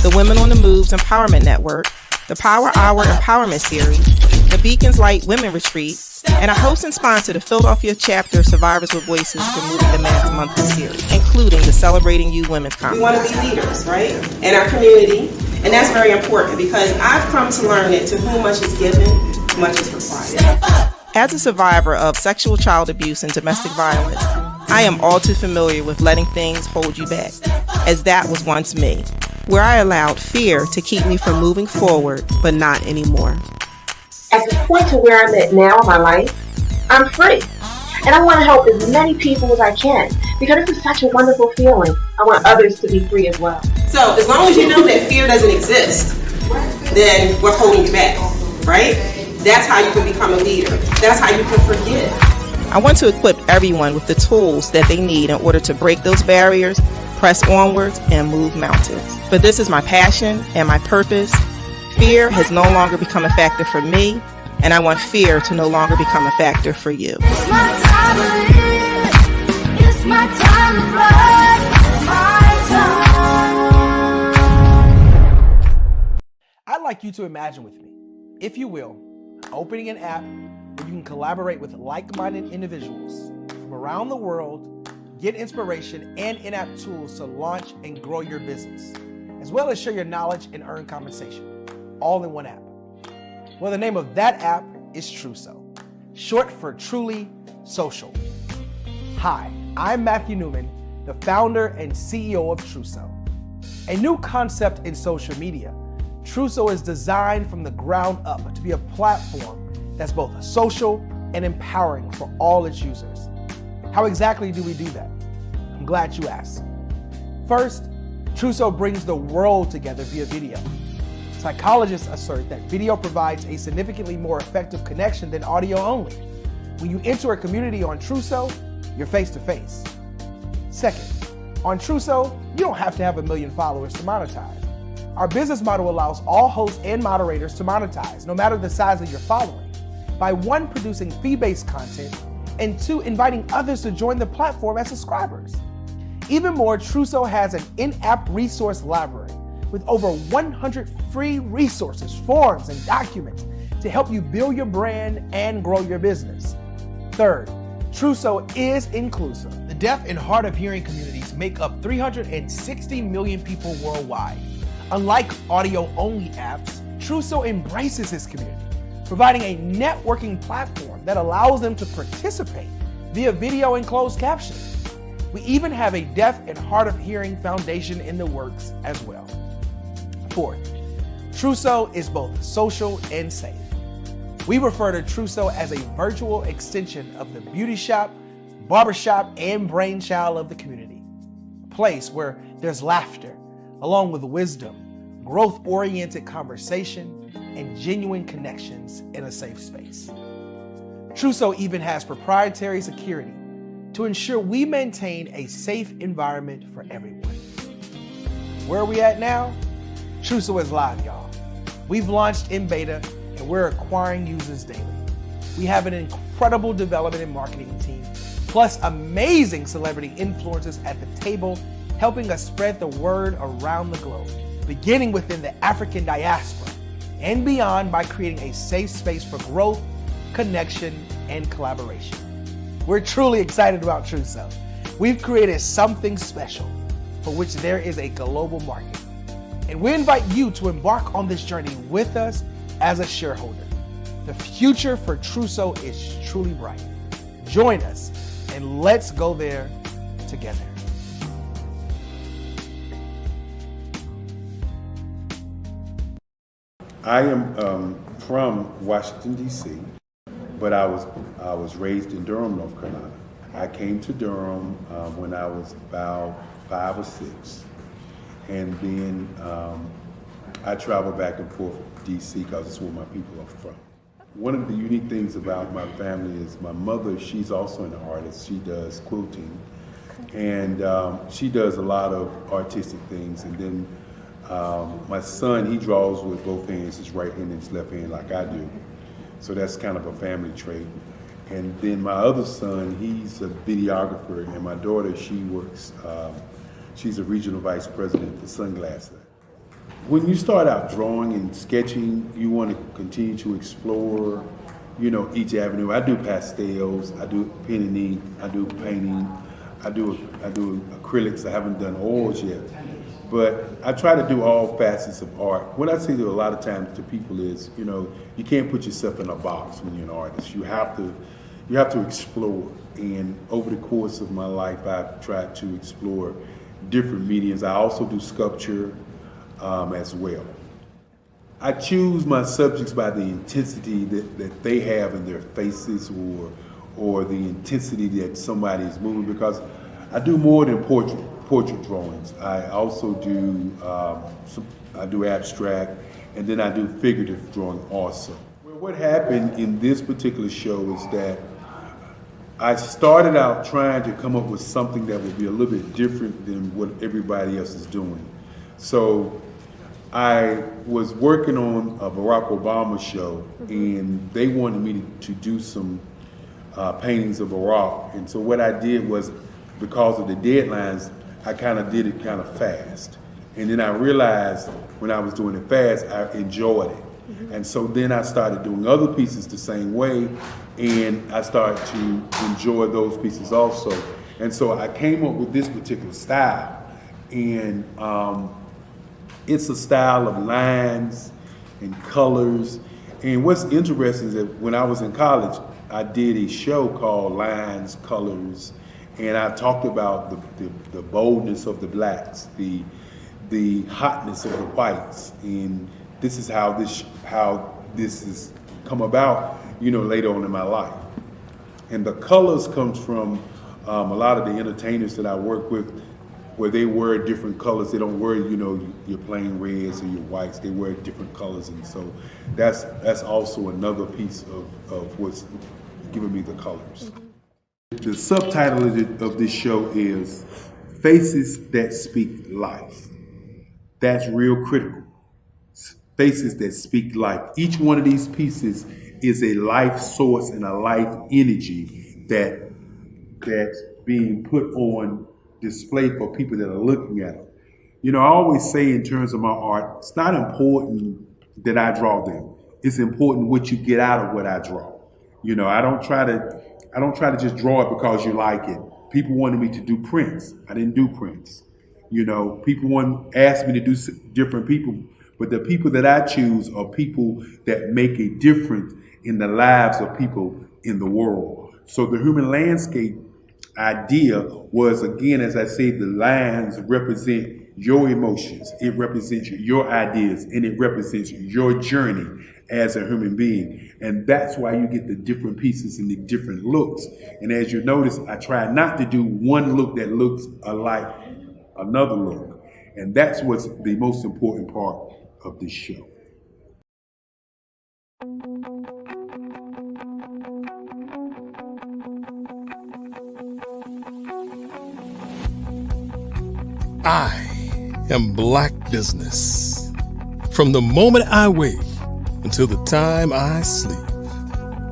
the Women on the Moves Empowerment Network, the Power Hour Empowerment Series, the Beacons Light Women Retreat, and I host and sponsor the Philadelphia chapter of Survivors with Voices for Moving the Mass monthly series, including the Celebrating You Women's Conference. We want to be leaders, right, in our community, and that's very important because I've come to learn that to whom much is given, much is required. As a survivor of sexual child abuse and domestic violence, I am all too familiar with letting things hold you back, as that was once me, where I allowed fear to keep me from moving forward, but not anymore. At the point to where I'm at now in my life, I'm free. And I want to help as many people as I can because this is such a wonderful feeling. I want others to be free as well. So as long as you know that fear doesn't exist, then we're holding you back, right? That's how you can become a leader. That's how you can forgive. I want to equip everyone with the tools that they need in order to break those barriers, press onwards, and move mountains. But this is my passion and my purpose. Fear has no longer become a factor for me, and I want fear to no longer become a factor for you. It's my time to live. It's my time to fly. My time. I'd like you to imagine with me, if you will, opening an app where you can collaborate with like-minded individuals from around the world, get inspiration and in-app tools to launch and grow your business, as well as share your knowledge and earn compensation, all in one app. Well, the name of that app is Truso, short for Truly Social. Hi, I'm Matthew Newman, the founder and CEO of Truso. A new concept in social media, Truso is designed from the ground up to be a platform that's both social and empowering for all its users. How exactly do we do that? I'm glad you asked. First, Truso brings the world together via video. Psychologists assert that video provides a significantly more effective connection than audio only. When you enter a community on Truso, you're face to face. Second, on Truso, you don't have to have 1 million followers to monetize. Our business model allows all hosts and moderators to monetize, no matter the size of your following, by 1, producing fee-based content, and 2, inviting others to join the platform as subscribers. Even more, Truso has an in-app resource library with over 100 free resources, forms, and documents to help you build your brand and grow your business. Third, Truso is inclusive. The deaf and hard of hearing communities make up 360 million people worldwide. Unlike audio-only apps, Truso embraces this community, providing a networking platform that allows them to participate via video and closed captioning. We even have a deaf and hard of hearing foundation in the works as well. Fourth, Truso is both social and safe. We refer to Truso as a virtual extension of the beauty shop, barbershop, and brainchild of the community. A place where there's laughter, along with wisdom, growth-oriented conversation, and genuine connections in a safe space. Truso even has proprietary security to ensure we maintain a safe environment for everyone. Where are we at now? Truso is live, y'all. We've launched in beta and we're acquiring users daily. We have an incredible development and marketing team, plus amazing celebrity influencers at the table, helping us spread the word around the globe, beginning within the African diaspora and beyond by creating a safe space for growth, connection, and collaboration. We're truly excited about Truso. We've created something special for which there is a global market. And we invite you to embark on this journey with us as a shareholder. The future for Truso is truly bright. Join us and let's go there together. I am from Washington, D.C., but I was raised in Durham, North Carolina. I came to Durham when I was about 5 or 6. And then I travel back and forth to DC because it's where my people are from. One of the unique things about my family is my mother, she's also an artist. She does quilting, and she does a lot of artistic things. And then my son, he draws with both hands, his right hand and his left hand like I do. So that's kind of a family trait. And then my other son, he's a videographer, and my daughter, she works, she's a regional vice president for Sunglasses. When you start out drawing and sketching, you want to continue to explore, you know, each avenue. I do pastels, I do pen and ink, I do painting, I do acrylics. I haven't done oils yet, but I try to do all facets of art. What I say to a lot of times to people is, you know, you can't put yourself in a box when you're an artist. You have to explore. And over the course of my life, I've tried to explore different mediums. I also do sculpture as well. I choose my subjects by the intensity that they have in their faces, or the intensity that somebody is moving, because I do more than portrait drawings. I also do I do abstract, and then I do figurative drawing also. Well, what happened in this particular show is that I started out trying to come up with something that would be a little bit different than what everybody else is doing. So I was working on a Barack Obama show, and they wanted me to do some paintings of Barack. And so what I did was, because of the deadlines, I kind of did it kind of fast. And then I realized when I was doing it fast, I enjoyed it. And so then I started doing other pieces the same way, and I started to enjoy those pieces also. And so I came up with this particular style. And it's a style of lines and colors. And what's interesting is that when I was in college, I did a show called Lines, Colors, and I talked about the boldness of the blacks, the hotness of the whites, and this is how this has come about, you know, later on in my life. And the colors comes from a lot of the entertainers that I work with, where they wear different colors. They don't wear, you know, your plain reds or your whites. They wear different colors, and so that's also another piece of what's giving me the colors. The subtitle of this show is Faces That Speak Life. That's real critical. Faces that speak life. Each one of these pieces is a life source and a life energy that's being put on display for people that are looking at them. You know, I always say in terms of my art, it's not important that I draw them. It's important what you get out of what I draw. You know, I don't try to just draw it because you like it. People wanted me to do prints. I didn't do prints. You know, people asked me to do different people, but the people that I choose are people that make a difference in the lives of people in the world. So the human landscape idea was, again, as I say, the lines represent your emotions, it represents your ideas, and it represents your journey as a human being. And that's why you get the different pieces and the different looks. And as you notice, I try not to do one look that looks alike another look. And that's what's the most important part of this show. I am Black business. From the moment I wake until the time I sleep.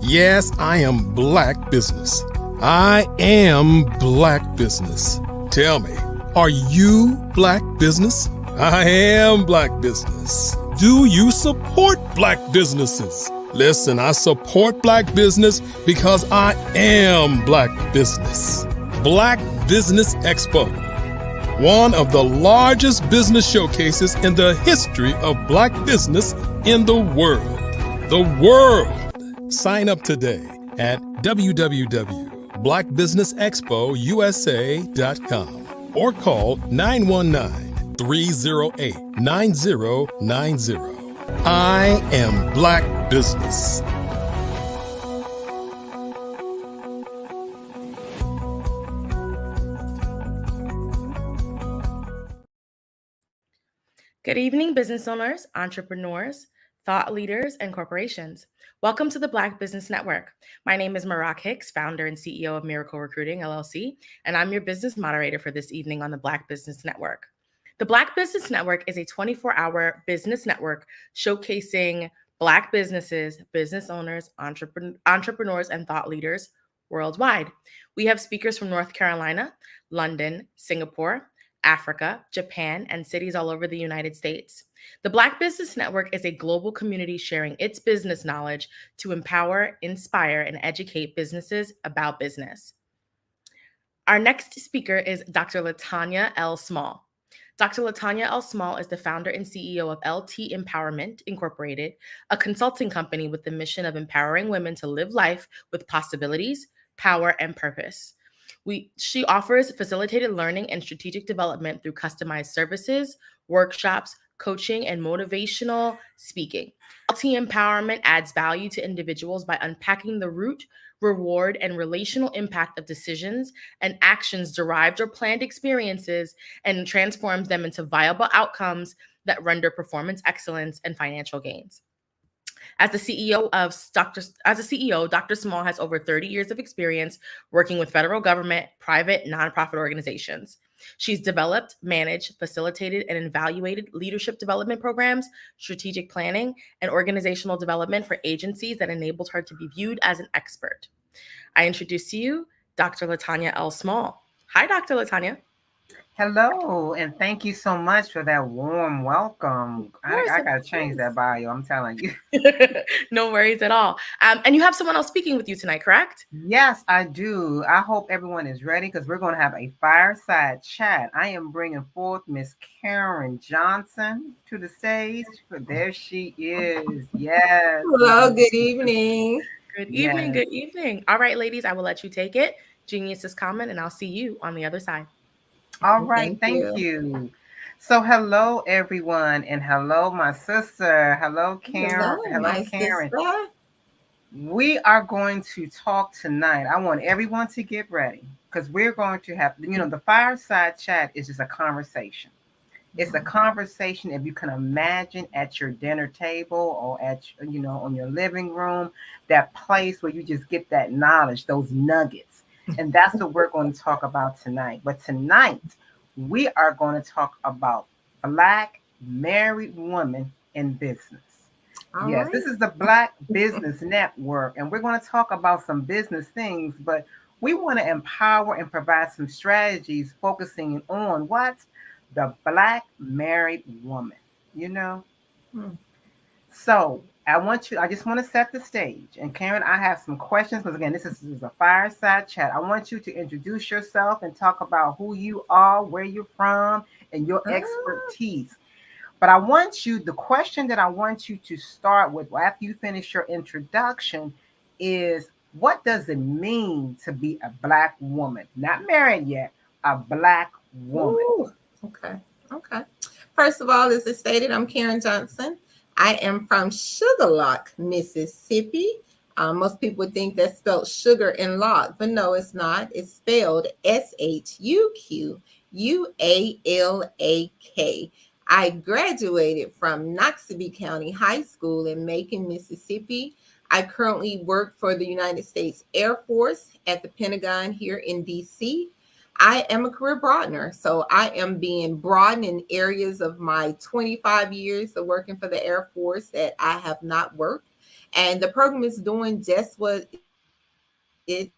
Yes, I am Black business. I am Black business. Tell me, are you Black business? I am Black business. Do you support Black businesses? Listen, I support Black business because I am Black business. Black Business Expo, one of the largest business showcases in the history of Black business in the world. The world! Sign up today at www.blackbusinessexpousa.com or call 919-308-9090. I am Black business. Good evening, business owners, entrepreneurs, thought leaders, and corporations. Welcome to the Black Business Network. My name is Marak Hicks, founder and CEO of Miracle Recruiting, LLC, and I'm your business moderator for this evening on the Black Business Network. The Black Business Network is a 24-hour business network showcasing Black businesses, business owners, entrepreneurs, and thought leaders worldwide. We have speakers from North Carolina, London, Singapore, Africa, Japan, and cities all over the United States. The Black Business Network is a global community sharing its business knowledge to empower, inspire, and educate businesses about business. Our next speaker is Dr. Latanya L. Small. Dr. Latanya L. Small is the founder and CEO of LT Empowerment Incorporated, a consulting company with the mission of empowering women to live life with possibilities, power, and purpose. She offers facilitated learning and strategic development through customized services, workshops, coaching, and motivational speaking. LT Empowerment adds value to individuals by unpacking the root, reward, and relational impact of decisions and actions derived or planned experiences and transforms them into viable outcomes that render performance excellence and financial gains. As the CEO, Dr. Small has over 30 years of experience working with federal government, private, nonprofit organizations. She's developed, managed, facilitated, and evaluated leadership development programs, strategic planning, and organizational development for agencies that enabled her to be viewed as an expert. I introduce to you Dr. Latanya L. Small. Hi, Dr. Latanya. Hello, and thank you so much for that warm welcome. I got to change that bio, I'm telling you. No worries at all. And you have someone else speaking with you tonight, correct? Yes, I do. I hope everyone is ready because we're going to have a fireside chat. I am bringing forth Miss Karen Johnson to the stage. There she is. Yes. Hello, good evening. Good evening, Good evening. All right, ladies, I will let you take it. Genius is coming, and I'll see you on the other side. All right, thank you. So hello, everyone, and hello, my sister. Hello, Karen. Hello, Karen. Sister. We are going to talk tonight. I want everyone to get ready because we're going to have, the fireside chat is just a conversation. It's a conversation, if you can imagine, at your dinner table or at, on your living room, that place where you just get that knowledge, those nuggets. And that's what we're going to talk about tonight. But tonight, we are going to talk about Black married women in business. Yes, this is the Black Business Network, and we're going to talk about some business things, but we want to empower and provide some strategies focusing on what? The Black married woman, So I just want to set the stage. And Karen, I have some questions because again, this is a fireside chat. I want you to introduce yourself and talk about who you are, where you're from, and your expertise. But the question that I want you to start with after you finish your introduction is, what does it mean to be a Black woman? Not married yet, a Black woman. Ooh, okay. First of all, as I stated, I'm Karen Johnson. I am from Sugar Lock, Mississippi. Most people would think that's spelled sugar and lock, but no, it's not. It's spelled SHUQUALAK. I graduated from Noxubee County High School in Macon, Mississippi. I currently work for the United States Air Force at the Pentagon here in DC. I am a career broadener, so I am being broadened in areas of my 25 years of working for the Air Force that I have not worked. And the program is doing just what it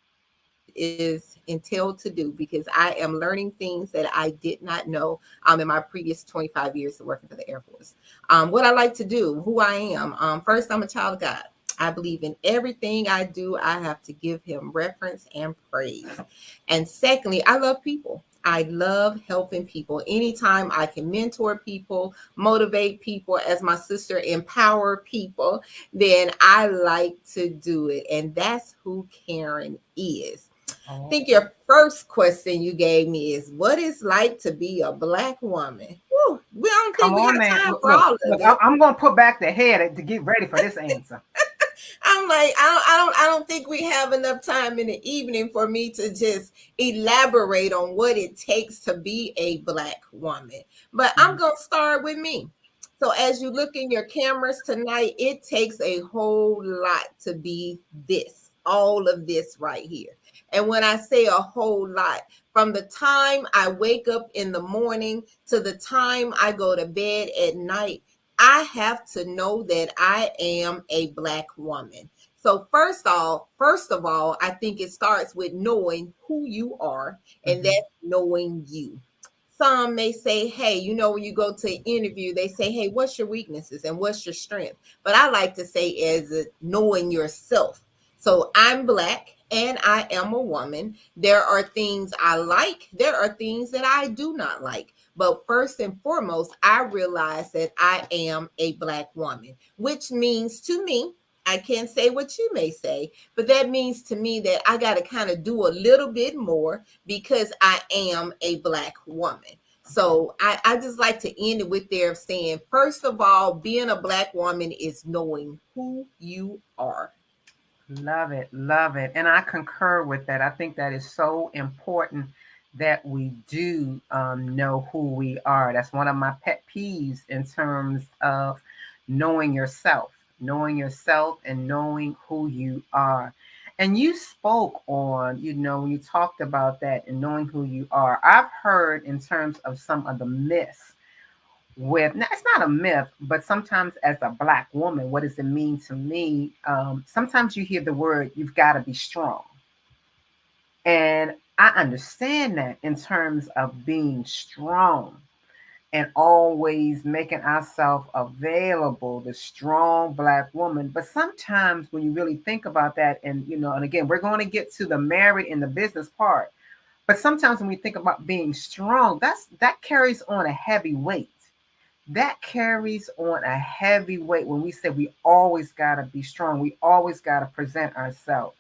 is entailed to do, because I am learning things that I did not know in my previous 25 years of working for the Air Force. What I like to do, who I am. First, I'm a child of God. I believe in everything I do, I have to give him reference and praise. And secondly, I love people. I love helping people. Anytime I can mentor people, motivate people, as my sister, empower people, then I like to do it. And that's who Karen is. I think your first question you gave me is, what it's like to be a Black woman? Woo, we don't think we have time for all of that. I'm going to put back the head to get ready for this answer. I'm like, I don't think we have enough time in the evening for me to just elaborate on what it takes to be a Black woman. But I'm gonna start with me. So as you look in your cameras tonight, it takes a whole lot to be this, all of this right here. And when I say a whole lot, from the time I wake up in the morning to the time I go to bed at night, I have to know that I am a Black woman. So first of all, I think it starts with knowing who you are, and that's knowing you. Some may say, hey, you know, when you go to an interview, they say, hey, what's your weaknesses and what's your strength? But I like to say as knowing yourself. So I'm Black and I am a woman. There are things I like. There are things that I do not like. But first and foremost, I realize that I am a Black woman, which means to me, I can't say what you may say, but that means to me that I got to kind of do a little bit more because I am a Black woman. So I just like to end it with there saying, first of all, being a Black woman is knowing who you are. Love it. Love it. And I concur with that. I think that is so important that we do know who we are. That's one of my pet peeves in terms of knowing yourself and knowing who you are. And you spoke on, you know, you talked about that and knowing who you are. I've heard in terms of some of the myths with, now it's not a myth, but sometimes as a Black woman, what does it mean to me? Sometimes you hear the word, you've got to be strong. And I understand that in terms of being strong and always making ourselves available, the strong Black woman. But sometimes when you really think about that, and you know, and again, we're going to get to the married and the business part, but sometimes when we think about being strong, that carries on a heavy weight. That carries on a heavy weight when we say we always got to be strong. We always got to present ourselves.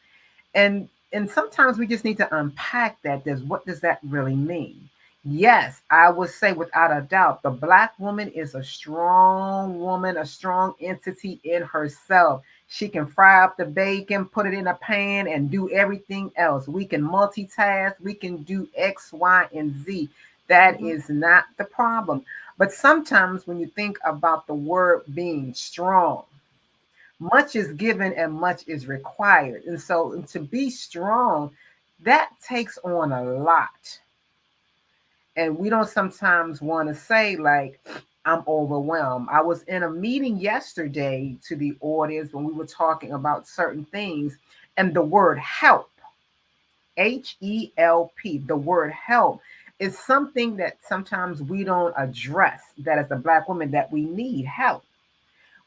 And sometimes we just need to unpack that. What does that really mean? Yes, I would say without a doubt, the Black woman is a strong woman, a strong entity in herself. She can fry up the bacon, put it in a pan, and do everything else. We can multitask. We can do X, Y, and Z. That is not the problem. But sometimes when you think about the word being strong, much is given and much is required. And so to be strong, that takes on a lot. And we don't sometimes want to say, like, I'm overwhelmed. I was in a meeting yesterday to the audience when we were talking about certain things, and the word help, H-E-L-P, the word help is something that sometimes we don't address, that as a Black woman that we need help.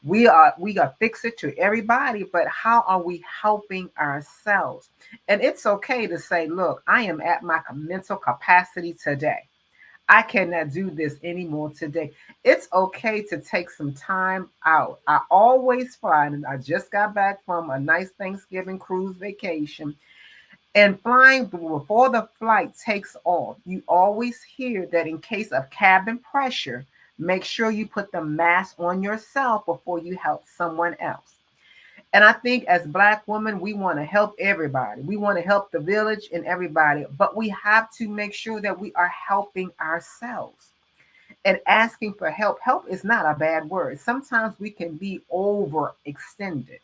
We are fix it to everybody, but how are we helping ourselves? And it's okay to say, look, I am at my mental capacity today. I cannot do this anymore today. It's okay to take some time out. I always find, and I just got back from a nice Thanksgiving cruise vacation, and flying before the flight takes off, you always hear that in case of cabin pressure, make sure you put the mask on yourself before you help someone else. And I think as Black women, we want to help everybody. We want to help the village and everybody, but we have to make sure that we are helping ourselves. And asking for help. Help is not a bad word. Sometimes we can be overextended.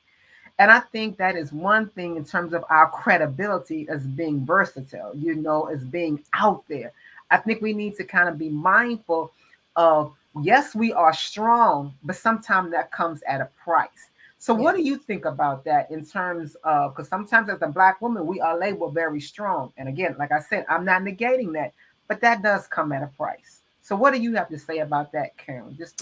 And I think that is one thing in terms of our credibility as being versatile, you know, as being out there. I think we need to kind of be mindful of, yes, we are strong, but sometimes that comes at a price. So what do you think about that in terms of, because sometimes as a Black woman, we are labeled very strong. And again, like I said, I'm not negating that, but that does come at a price. So what do you have to say about that, Karen? Just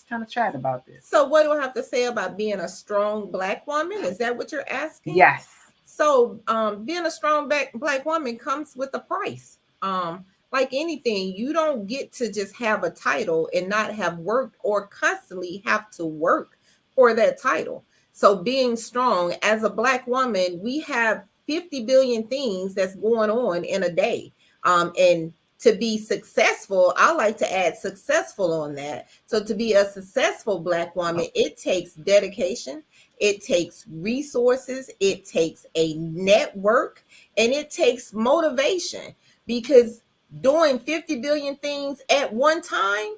kind of chat about this. So what do I have to say about being a strong Black woman? Is that what you're asking? Yes. So being a strong Black woman comes with a price. Like anything, you don't get to just have a title and not have worked or constantly have to work for that title. So being strong as a Black woman, we have 50 billion things that's going on in a day. And to be successful, I like to add successful on that. So to be a successful Black woman, it takes dedication. It takes resources, it takes a network, and it takes motivation, because doing 50 billion things at one time,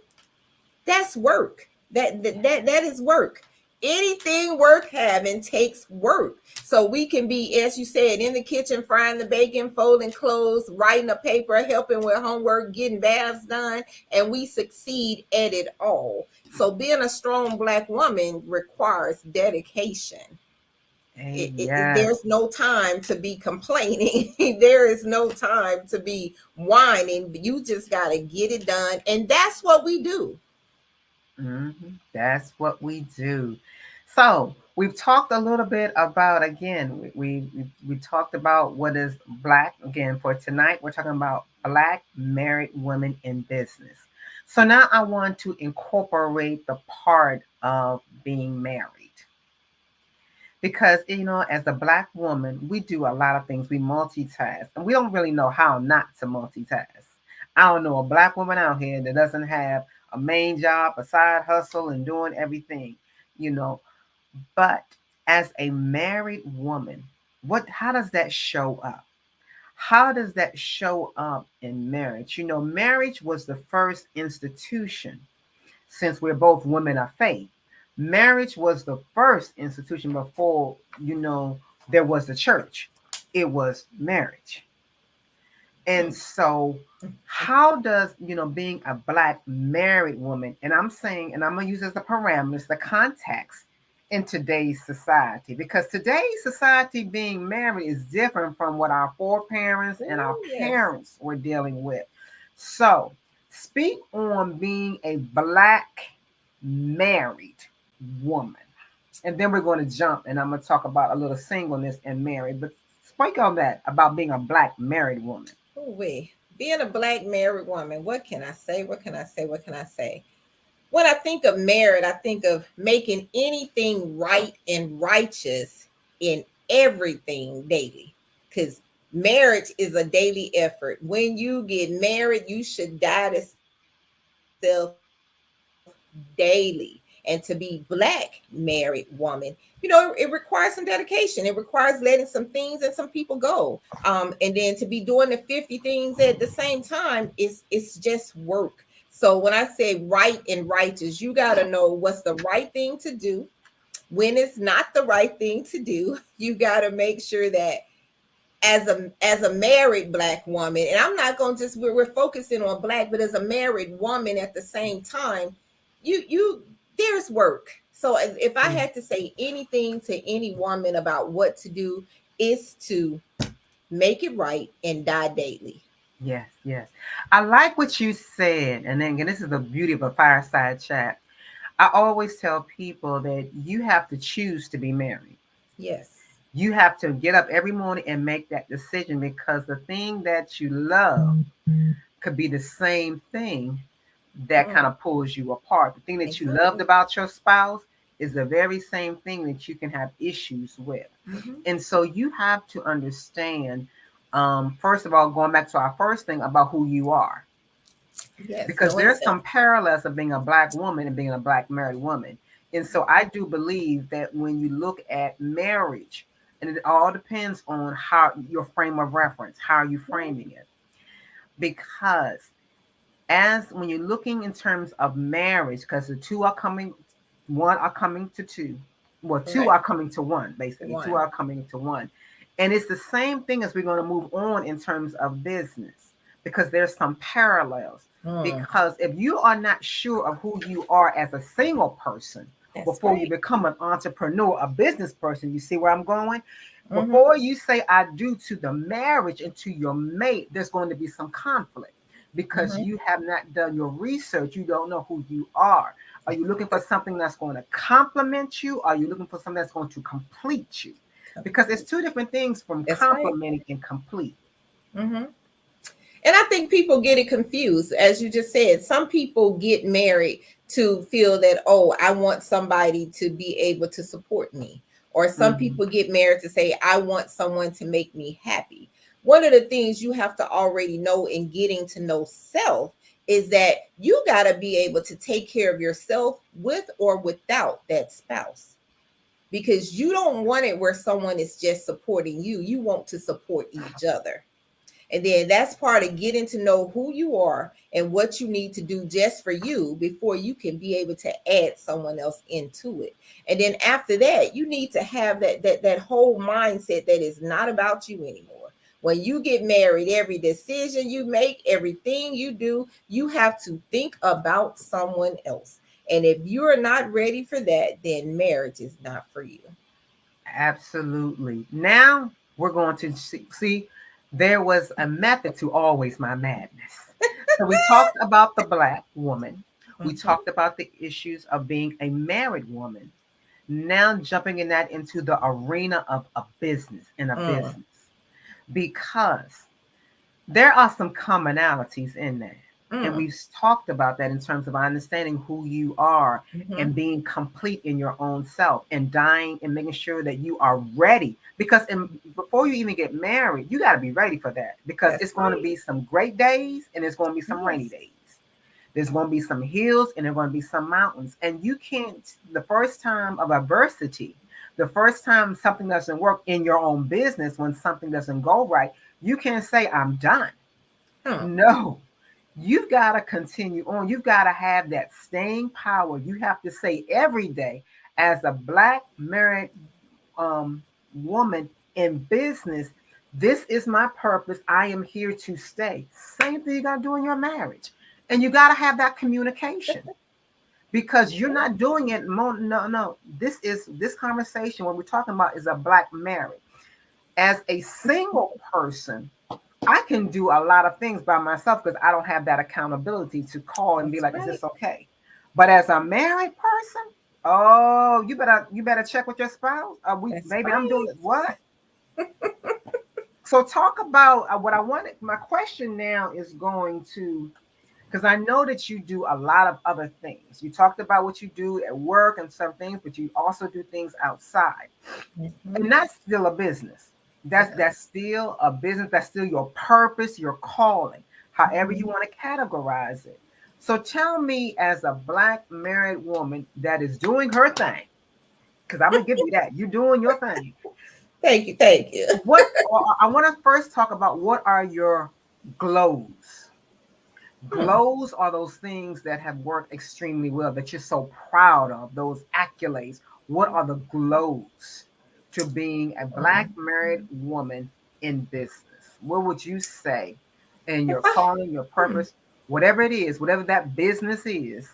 that's work. That is work. Anything worth having takes work. So we can be, as you said, in the kitchen, frying the bacon, folding clothes, writing a paper, helping with homework, getting baths done, and we succeed at it all. So being a strong Black woman requires dedication. There's no time to be complaining. There is no time to be whining. You just got to get it done. And that's what we do. That's what we do. So we've talked a little bit about, again, we talked about what is Black. Again, for tonight, we're talking about Black married women in business. So now I want to incorporate the part of being married. Because, as a Black woman, we do a lot of things. We multitask, and we don't really know how not to multitask. I don't know a Black woman out here that doesn't have a main job, a side hustle, and doing everything, But as a married woman, how does that show up? How does that show up in marriage? Marriage was the first institution, since we're both women of faith. Marriage was the first institution before, there was the church. It was marriage. And so how does, being a Black married woman, and I'm saying, and I'm going to use as the parameters, the context in today's society, because today's society, being married is different from what our foreparents and our parents were dealing with. So speak on being a Black married woman. And then we're going to jump, and I'm going to talk about a little singleness and married. But speak on that, about being a Black married woman. Being a Black married woman, what can I say? When I think of married, I think of making anything right and righteous in everything daily, because marriage is a daily effort. When you get married, you should die to self daily. And to be Black married woman, it requires some dedication. It requires letting some things and some people go. And then to be doing the 50 things at the same time, it's just work. So when I say right and righteous, you got to know what's the right thing to do. When it's not the right thing to do, you got to make sure that as a married Black woman, and I'm not going to just, we're focusing on Black, but as a married woman at the same time, there's work. So if I had to say anything to any woman about what to do, is to make it right and die daily. Yes. I like what you said. And then again, this is the beauty of a fireside chat. I always tell people that you have to choose to be married. Yes. You have to get up every morning and make that decision, because the thing that you love could be the same thing that kind of pulls you apart. The thing that you loved about your spouse is the very same thing that you can have issues with. And so you have to understand, first of all, going back to our first thing about who you are. Yes, because there's some parallels of being a Black woman and being a Black married woman. And so I do believe that when you look at marriage, and it all depends on how your frame of reference, how are you framing it? Because when you're looking in terms of marriage, because the two are coming, one are coming to two. Well, two are coming to one, basically. Two are coming to one. And it's the same thing as we're going to move on in terms of business, because there's some parallels. Because if you are not sure of who you are as a single person, before you become an entrepreneur, a business person, you see where I'm going? Before you say I do to the marriage and to your mate, there's going to be some conflict, because you have not done your research. You don't know who you are. Are you looking for something that's going to complement you? Are you looking for something that's going to complete you? Because it's two different things from complementing and complete. And I think people get it confused. As you just said, some people get married to feel that, oh, I want somebody to be able to support me. Or some people get married to say, I want someone to make me happy. One of the things you have to already know in getting to know self is that you got to be able to take care of yourself with or without that spouse. because you don't want it where someone is just supporting you. You want to support each other. And then that's part of getting to know who you are and what you need to do just for you before you can be able to add someone else into it. And then after that, you need to have that whole mindset that is not about you anymore. When you get married, every decision you make, everything you do, you have to think about someone else. And if you're not ready for that, then marriage is not for you. Absolutely. Now we're going to see there was a method to always my madness. So we talked about the Black woman. We talked about the issues of being a married woman. Now jumping in that into the arena of a business, business, because there are some commonalities in that. And we've talked about that in terms of understanding who you are and being complete in your own self and dying and making sure that you are ready. Because before you even get married, you got to be ready for that, because it's going to be some great days and there's going to be some rainy days. There's going to be some hills and there's going to be some mountains. And you can't, the first time of adversity, the first time something doesn't work in your own business, when something doesn't go right, you can't say, I'm done. No. You've got to continue on. You've got to have that staying power. You have to say every day, as a Black married woman in business, this is my purpose. I am here to stay. Same thing you got to do in your marriage. And you got to have that communication, because you're not doing it. No. This conversation, what we're talking about, is a Black marriage. As a single person, I can do a lot of things by myself because I don't have that accountability to call and be like, is this okay? But as a married person, oh, you better check with your spouse. I'm doing it. What? So talk about what I wanted. My question now is going to, because I know that you do a lot of other things. You talked about what you do at work and some things, but you also do things outside. And that's still a business. That's still a business. That's still your purpose, your calling, however you want to categorize it. So tell me, as a Black married woman that is doing her thing, because I'm going to give you that. You're doing your thing. Thank you. I want to first talk about, what are your glows? Glows are those things that have worked extremely well, that you're so proud of, those accolades. What are the glows to being a Black married woman in business? What would you say in your calling, your purpose, whatever it is, whatever that business is?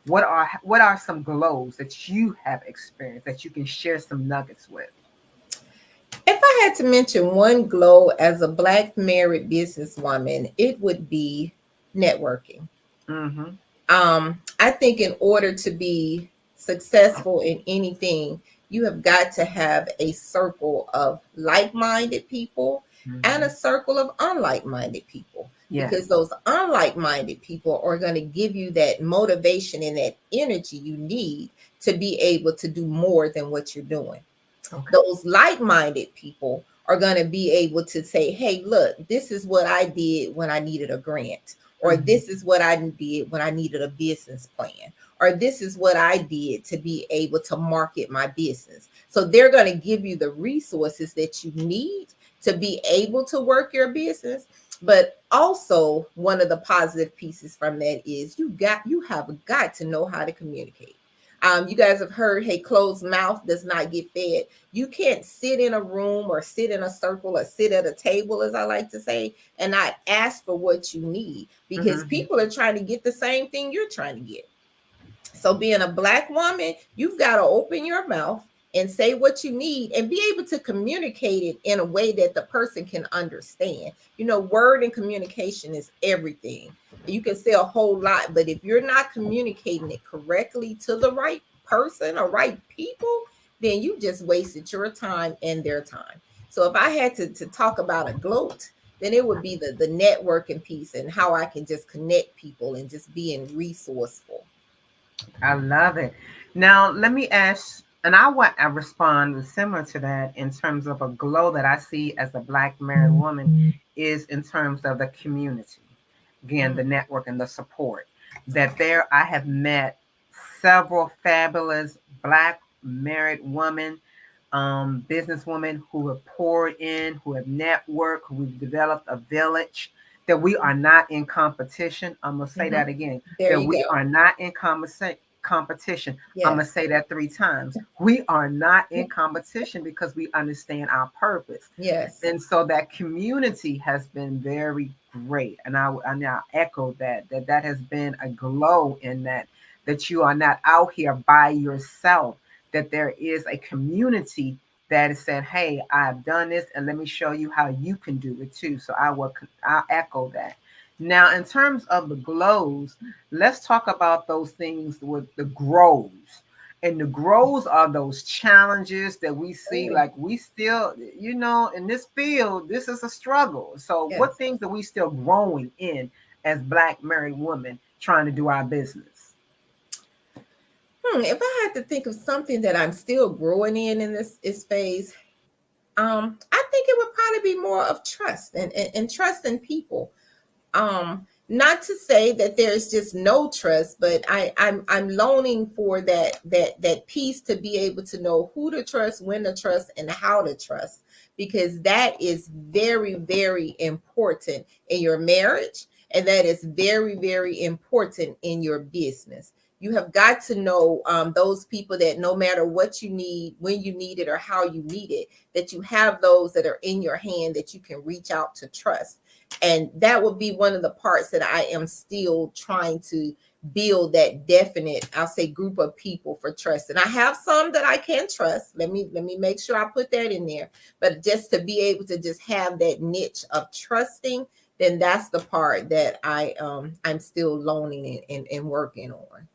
What are some glows that you have experienced that you can share some nuggets with? If I had to mention one glow as a Black married businesswoman, it would be networking. I think in order to be successful in anything, you have got to have a circle of like-minded people and a circle of unlike-minded people. Because those unlike-minded people are going to give you that motivation and that energy you need to be able to do more than what you're doing. Those like-minded people are going to be able to say, hey, look, this is what I did when I needed a grant, or this is what I did when I needed a business plan, or this is what I did to be able to market my business. So they're going to give you the resources that you need to be able to work your business. But also, one of the positive pieces from that is you have got to know how to communicate. You guys have heard, hey, closed mouth does not get fed. You can't sit in a room or sit in a circle or sit at a table, as I like to say, and not ask for what you need, because people are trying to get the same thing you're trying to get. So being a Black woman, you've got to open your mouth and say what you need and be able to communicate it in a way that the person can understand. You know, word and communication is everything. You can say a whole lot, but if you're not communicating it correctly to the right person or right people, then you just wasted your time and their time. So if I had to talk about a gloat, then it would be the networking piece and how I can just connect people and just being resourceful. I love it. Now, let me ask, and I respond similar to that in terms of a glow that I see as a Black married woman is in terms of the community. Again, the network and the support. I have met several fabulous Black married women, businesswomen who have poured in, who have networked, who have developed a village, that we are not in competition. I'm going to say that again, There that you we go. are not in competition. I'm going to Yes. say that 3 times. We are not in competition because we understand our purpose. Yes. And so that community has been very great. And I now echo that has been a glow in that you are not out here by yourself, that there is a community that is saying, hey, I've done this and let me show you how you can do it too. So I'll echo that. Now, in terms of the glows, let's talk about those things with the grows. And the grows are those challenges that we see, like we still, in this field, this is a struggle. So what things are we still growing in as Black married women trying to do our business? If I had to think of something that I'm still growing in this phase, I think it would probably be more of trust and trust in people. Not to say that there's just no trust, but I'm longing for that piece to be able to know who to trust, when to trust, and how to trust, because that is very, very important in your marriage, and that is very, very important in your business. You have got to know those people that no matter what you need, when you need it, or how you need it, that you have those that are in your hand that you can reach out to trust. And that would be one of the parts that I am still trying to build, that definite, I'll say, group of people for trust. And I have some that I can trust. Let me make sure I put that in there. But just to be able to just have that niche of trusting, then that's the part that I'm still learning and working on.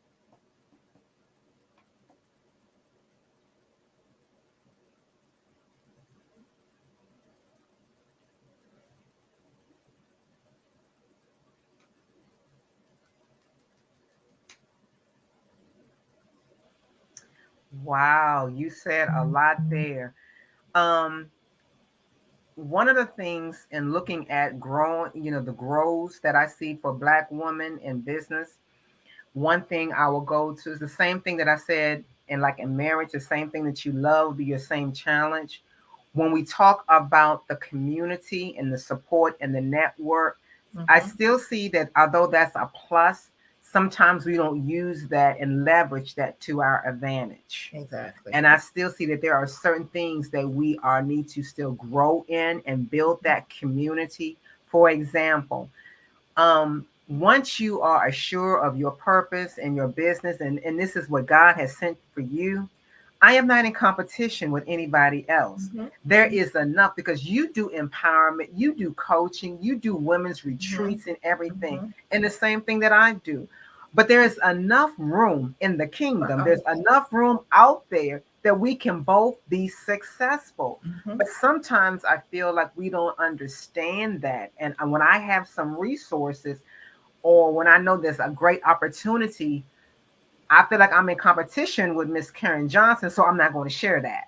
Wow, you said a lot there. One of the things in looking at growing, the grows that I see for Black women in business, one thing I will go to is the same thing that I said in marriage, the same thing that you love will be your same challenge. When we talk about the community and the support and the network, I still see that although that's a plus, sometimes we don't use that and leverage that to our advantage. Exactly. And I still see that there are certain things that we need to still grow in and build that community. For example, once you are assured of your purpose and your business, and this is what God has sent for you, I am not in competition with anybody else. There is enough, because you do empowerment, you do coaching, you do women's retreats and everything, and the same thing that I do. But there is enough room in the kingdom. There's enough room out there that we can both be successful. But sometimes I feel like we don't understand that. And when I have some resources, or when I know there's a great opportunity, I feel like I'm in competition with Miss Karen Johnson, so I'm not going to share that.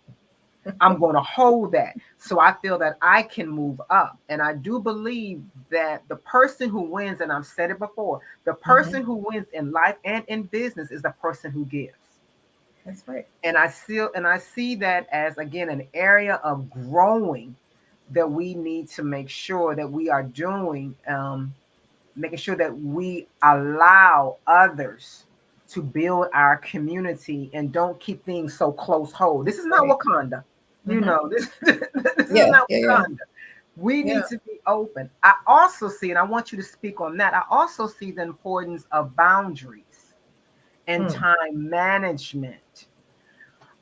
I'm going to hold that. So I feel that I can move up. And I do believe that the person who wins, and I've said it before, the person who wins in life and in business is the person who gives. That's right. And I see that as, again, an area of growing that we need to make sure that we are doing, making sure that we allow others to build our community and don't keep things so close hold. This is not Wakanda. This is not Wakanda. We need to be open. I also see, and I want you to speak on that, I also see the importance of boundaries and time management.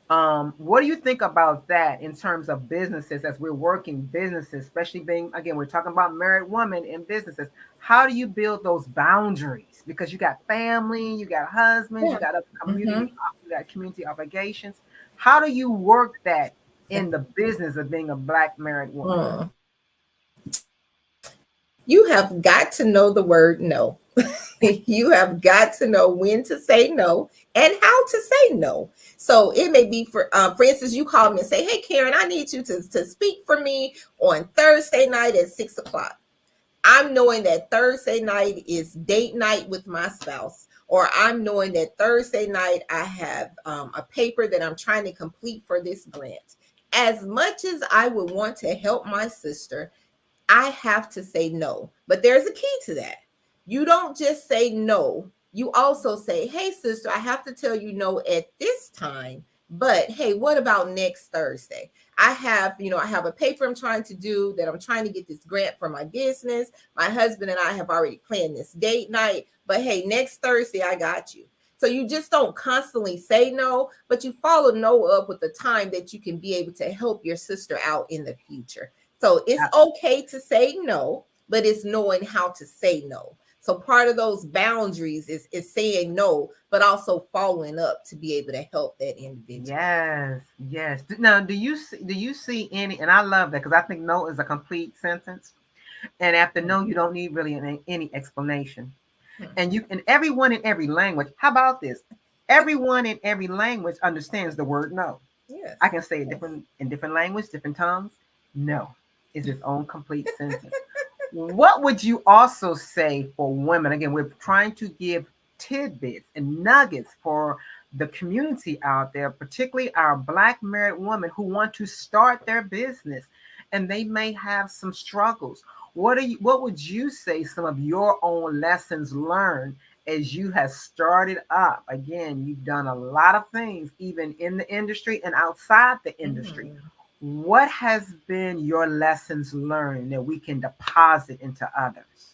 What do you think about that in terms of businesses, as we're working businesses, especially being, again, we're talking about married women in businesses. How do you build those boundaries? Because you got family, you got husbands, you got a community, you got community obligations. How do you work that in the business of being a Black married woman? You have got to know the word no. You have got to know when to say no and how to say no. So it may be, for instance, you call me and say, hey, Karen, I need you to speak for me on Thursday night at 6 o'clock. I'm knowing that Thursday night is date night with my spouse, or I'm knowing that Thursday night I have a paper that I'm trying to complete for this grant. As much as I would want to help my sister, I have to say no. But there's a key to that. You don't just say no. You also say, hey, sister, I have to tell you no at this time. But hey, what about next Thursday? I have a paper I'm trying to do that I'm trying to get this grant for my business. My husband and I have already planned this date night. But hey, next Thursday, I got you. So you just don't constantly say no, but you follow no up with the time that you can be able to help your sister out in the future. So it's okay to say no, but it's knowing how to say no. So part of those boundaries is saying no, but also following up to be able to help that individual. Yes. Now, do you see any? And I love that, because I think no is a complete sentence, and after no, you don't need really any explanation. And everyone in every language. How about this? Everyone in every language understands the word no. Yes. I can say it in different language, different tongues. No is its own complete sentence. What would you also say for women? Again, we're trying to give tidbits and nuggets for the community out there, particularly our Black married women who want to start their business and they may have some struggles. What would you say some of your own lessons learned as you have started up? Again, you've done a lot of things, even in the industry and outside the industry. What has been your lessons learned that we can deposit into others?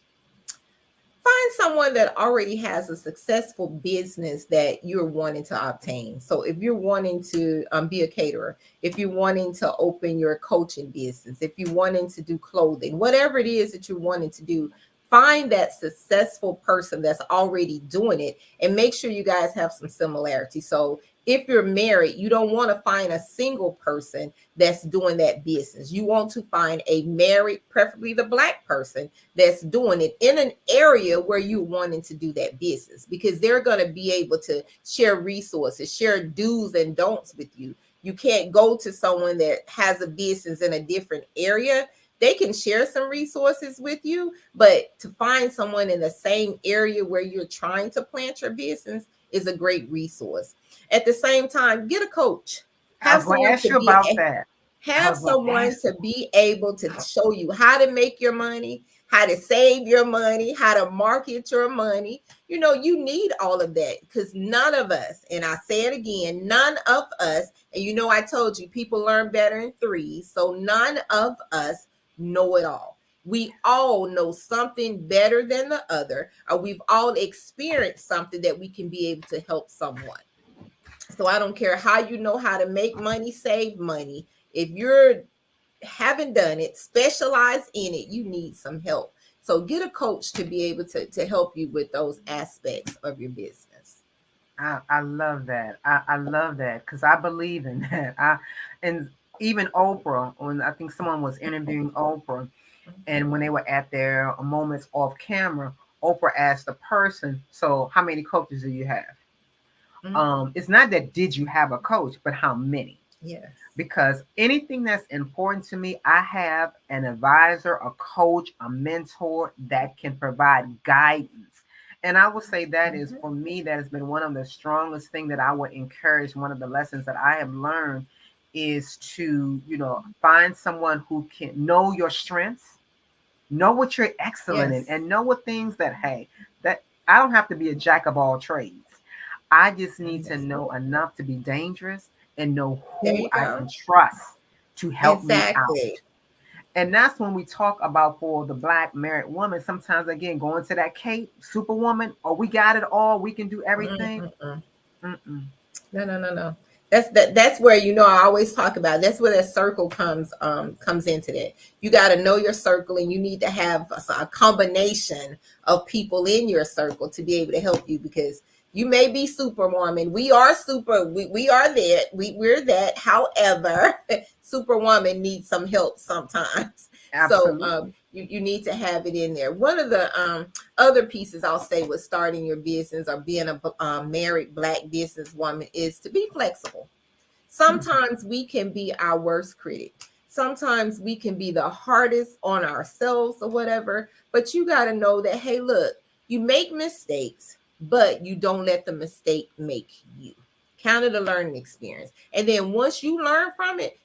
Find someone that already has a successful business that you're wanting to obtain. So if you're wanting to be a caterer, if you're wanting to open your coaching business, if you're wanting to do clothing, whatever it is that you're wanting to do, find that successful person that's already doing it and make sure you guys have some similarity. So if you're married, you don't want to find a single person that's doing that business. You want to find a married, preferably the Black person, that's doing it in an area where you're wanting to do that business, because they're going to be able to share resources, share do's and don'ts with you. You can't go to someone that has a business in a different area. They can share some resources with you, but to find someone in the same area where you're trying to plant your business is a great resource. At the same time, get a coach. Have someone to be able to show you how to make your money, how to save your money, how to market your money. You need all of that, because none of us, and I say it again, none of us, and I told you people learn better in threes, so none of us know it all. We all know something better than the other, or we've all experienced something that we can be able to help someone. So I don't care how you know how to make money, save money. If you haven't done it, specialize in it, you need some help. So get a coach to be able to help you with those aspects of your business. I love that. I love that, because I believe in that. And even Oprah, when I think someone was interviewing Oprah, and when they were at their moments off camera, Oprah asked the person, so how many coaches do you have? It's not that did you have a coach, but how many? Yes. Because anything that's important to me, I have an advisor, a coach, a mentor that can provide guidance. And I would say that is, for me, that has been one of the strongest things that I would encourage. One of the lessons that I have learned is to, find someone who can know your strengths, know what you're excellent in, and know what things that I don't have to be a jack of all trades. I just need to know enough to be dangerous and know who I can trust to help me out. And that's when we talk about, for the Black married woman, sometimes, again, going to that Kate, superwoman, or we got it all, we can do everything. No. That's where, I always talk about, that's where that circle comes into that. You got to know your circle, and you need to have a combination of people in your circle to be able to help you, because you may be superwoman. We are we are that. We're that. However, superwoman needs some help sometimes. Absolutely. So you need to have it in there. One of the other pieces I'll say with starting your business or being a married Black businesswoman is to be flexible. Sometimes we can be our worst critic. Sometimes we can be the hardest on ourselves or whatever. But you got to know that, hey, look, you make mistakes. but you don't let the mistake make you. Count it a learning experience. And then once you learn from it,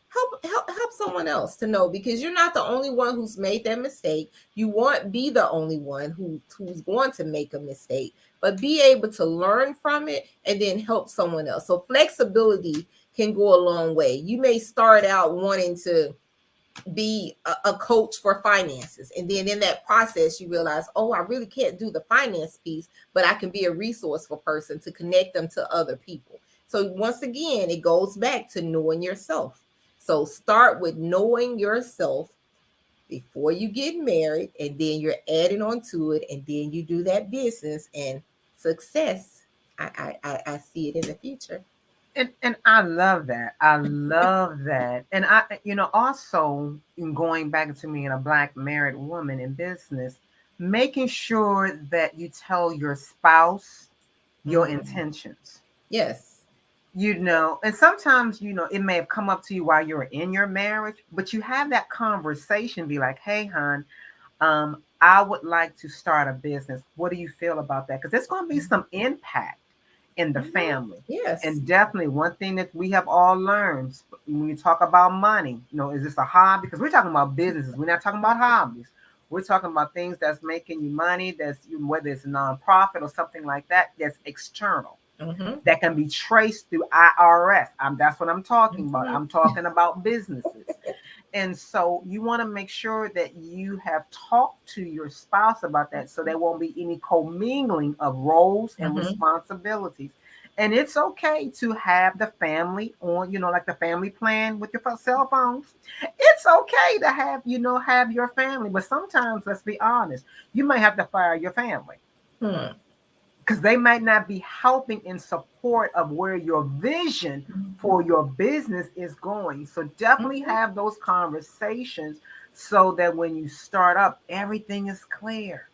help someone else to know, because you're not the only one who's made that mistake. You won't be the only one who's going to make a mistake, but be able to learn from it and then help someone else. So flexibility can go a long way. You may start out wanting to be a coach for finances, and then in that process you realize, oh, I really can't do the finance piece, but I can be a resourceful person to connect them to other people. So once again, it goes back to knowing yourself. So start with knowing yourself before you get married, and then you're adding on to it, and then you do that business, and success, I see it in the future. And I love that. I love that. And I, also in going back to being a Black married woman in business, making sure that you tell your spouse your intentions. Yes. And sometimes, it may have come up to you while you're in your marriage, but you have that conversation, be like, hey, hon, I would like to start a business. What do you feel about that? Because there's going to be some impact in the family. Yes. And definitely one thing that we have all learned when you talk about money, is this a hobby? Because we're talking about businesses. We're not talking about hobbies. We're talking about things that's making you money, that's whether it's a nonprofit or something like that, that's external. That can be traced through IRS. That's what I'm talking about. I'm talking about businesses. And so you want to make sure that you have talked to your spouse about that, so there won't be any commingling of roles and responsibilities. And it's okay to have the family on, like the family plan with your cell phones. It's okay to have, have your family. But sometimes, let's be honest, you might have to fire your family. Because they might not be helping in support of where your vision for your business is going. So definitely have those conversations so that when you start up, everything is clear.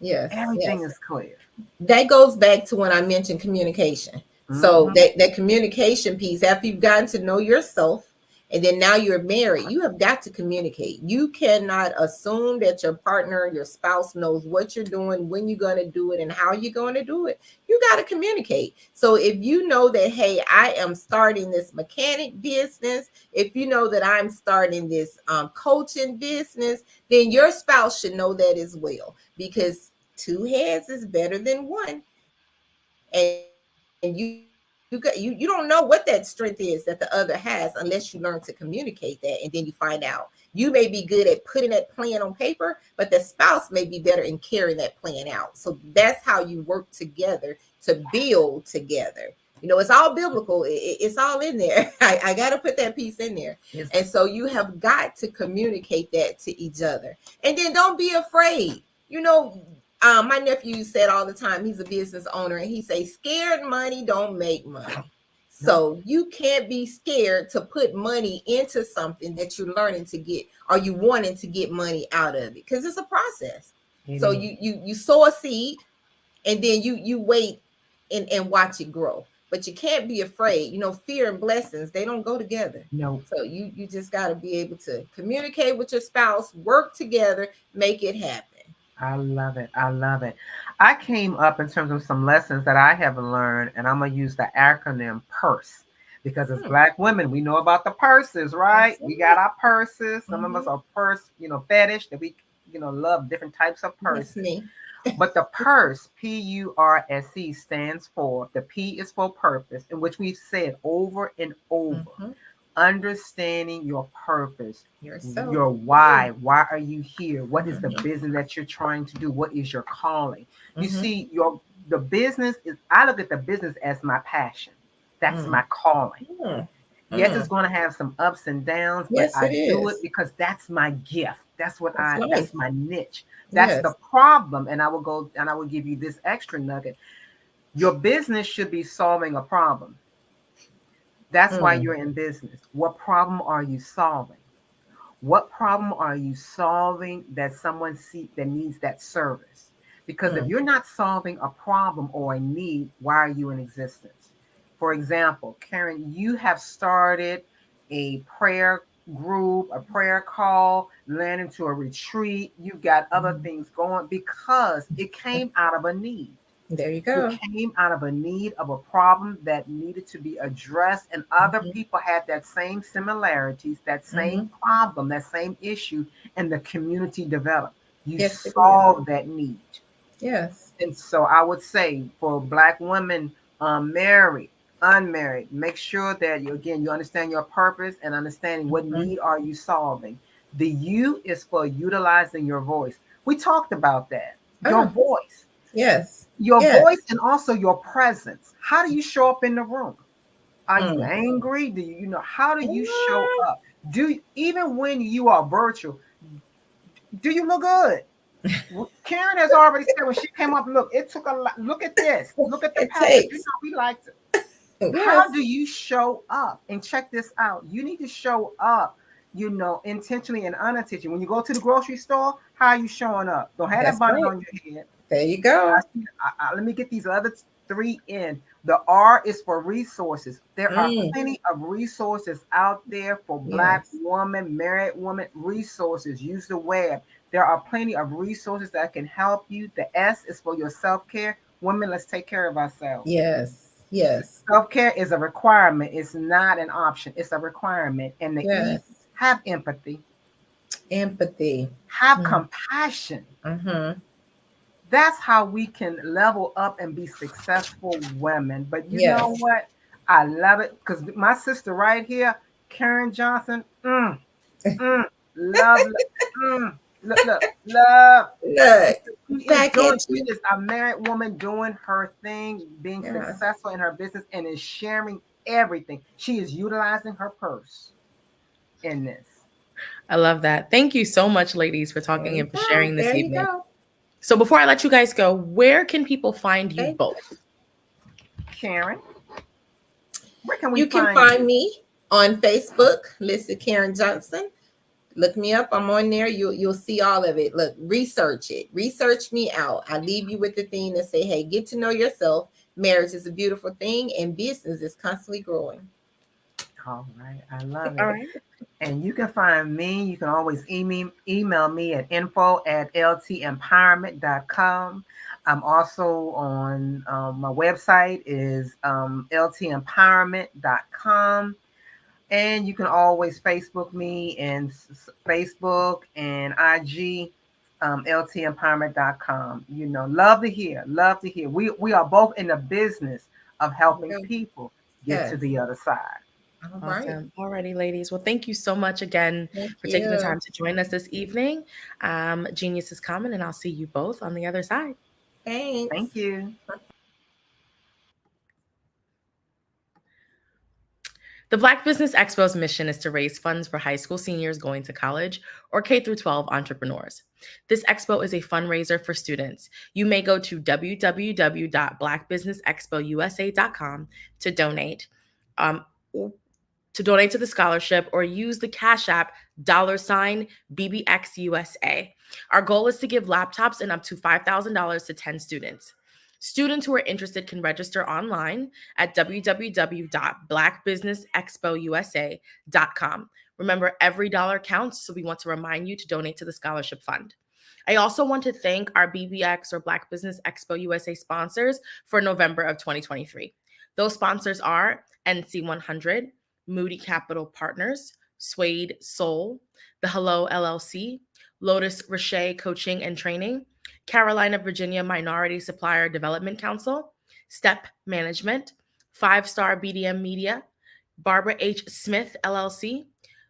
Yes. Everything is clear. That goes back to when I mentioned communication. So that communication piece, after you've gotten to know yourself, and then now you're married, you have got to communicate. You cannot assume that your partner, your spouse knows what you're doing, when you're going to do it, and how you're going to do it. You got to communicate. So if you know that, hey, I am starting this mechanic business, if you know that I'm starting this coaching business, then your spouse should know that as well, because two heads is better than one. And you don't know what that strength is that the other has unless you learn to communicate that, and then you find out. You may be good at putting that plan on paper, but the spouse may be better in carrying that plan out. So that's how you work together to build together. It's all biblical. It's all in there. I got to put that piece in there. Yes. And so you have got to communicate that to each other. And then don't be afraid. My nephew said all the time, he's a business owner, and he says, scared money don't make money. So you can't be scared to put money into something that you're learning to get, or you wanting to get money out of it, because it's a process. So you sow a seed, and then you wait and watch it grow. But you can't be afraid. Fear and blessings, they don't go together. No. So you just got to be able to communicate with your spouse, work together, make it happen. I love it. I love it. I came up in terms of some lessons that I have learned, and I'm going to use the acronym PURSE, because as Black women, we know about the purses, right? We got our purses. Some of us are purse, fetish, that we, love different types of purses. That's me. But the PURSE, PURSE, stands for, the P is for purpose, in which we've said over and over. Understanding your purpose, your why. Why are you here? What is the business that you're trying to do? What is your calling? You see, the business is, I look at the business as my passion. That's my calling. Yes, it's going to have some ups and downs, but I do it because that's my gift. That's what that's my niche. That's the problem. And I will give you this extra nugget. Your business should be solving a problem. That's why you're in business. What problem are you solving? What problem are you solving that someone that needs that service? Because if you're not solving a problem or a need, why are you in existence? For example, Karen, you have started a prayer group, a prayer call, landing to a retreat. You've got other things going because it came out of a need. There you go. Who came out of a need of a problem that needed to be addressed, and other people had that same similarities, that same problem, that same issue, and the community developed. You solved that need. Yes. And so I would say for Black women, married, unmarried, make sure that you understand your purpose and understanding what need are you solving. The U is for utilizing your voice. We talked about that. Your voice. Yes. Your voice and also your presence. How do you show up in the room? Are you angry? Do you how do you show up? Even when you are virtual, do you look good? Karen has already said when she came up, look, it took a lot. Look at this. Look at the package. We liked it. How do you show up? And check this out. You need to show up, intentionally and unintentionally. When you go to the grocery store, how are you showing up? Don't have that bonnet on your head. There you go. Let me get these other 3 in. The R is for resources. There are plenty of resources out there for Black women, married women, resources. Use the web. There are plenty of resources that can help you. The S is for your self-care. Women, let's take care of ourselves. Yes. Yes. Self-care is a requirement. It's not an option. It's a requirement. And the E, have empathy. Empathy. Have compassion. That's how we can level up and be successful women. But you know what? I love it because my sister right here, Karen Johnson, love. Love. She is a married woman doing her thing, being successful in her business, and is sharing everything. She is utilizing her purse in this. I love that. Thank you so much, ladies, for talking and for sharing this evening. So before I let you guys go, where can people find you both? Karen, where can we You can find me on Facebook, Lisa Karen Johnson. Look me up. I'm on there. You'll see all of it. Look, research it. Research me out. I leave you with the thing to say, hey, get to know yourself. Marriage is a beautiful thing, and business is constantly growing. All right. I love it. All right. And you can find me. You can always email me at info@ltempowerment.com. I'm also on my website is ltempowerment.com. And you can always Facebook me and Facebook and IG, ltempowerment.com. Love to hear. We are both in the business of helping people get to the other side. Awesome. Alrighty, ladies. Well, thank you so much again for taking the time to join us this evening. Genius is coming, and I'll see you both on the other side. Thanks. Thank you. The Black Business Expo's mission is to raise funds for high school seniors going to college or K-12 entrepreneurs. This expo is a fundraiser for students. You may go to www.blackbusinessexpousa.com to donate. To donate to the scholarship or use the Cash App $BBXUSA. Our goal is to give laptops and up to $5,000 to 10 students. Students who are interested can register online at www.blackbusinessexpousa.com. Remember, every dollar counts, so we want to remind you to donate to the scholarship fund. I also want to thank our BBX or Black Business Expo USA sponsors for November of 2023. Those sponsors are NC100, Moody Capital Partners, Suede Soul, The Hello LLC, Lotus Roche Coaching and Training, Carolina, Virginia Minority Supplier Development Council, Step Management, 5-Star BDM Media, Barbara H. Smith LLC,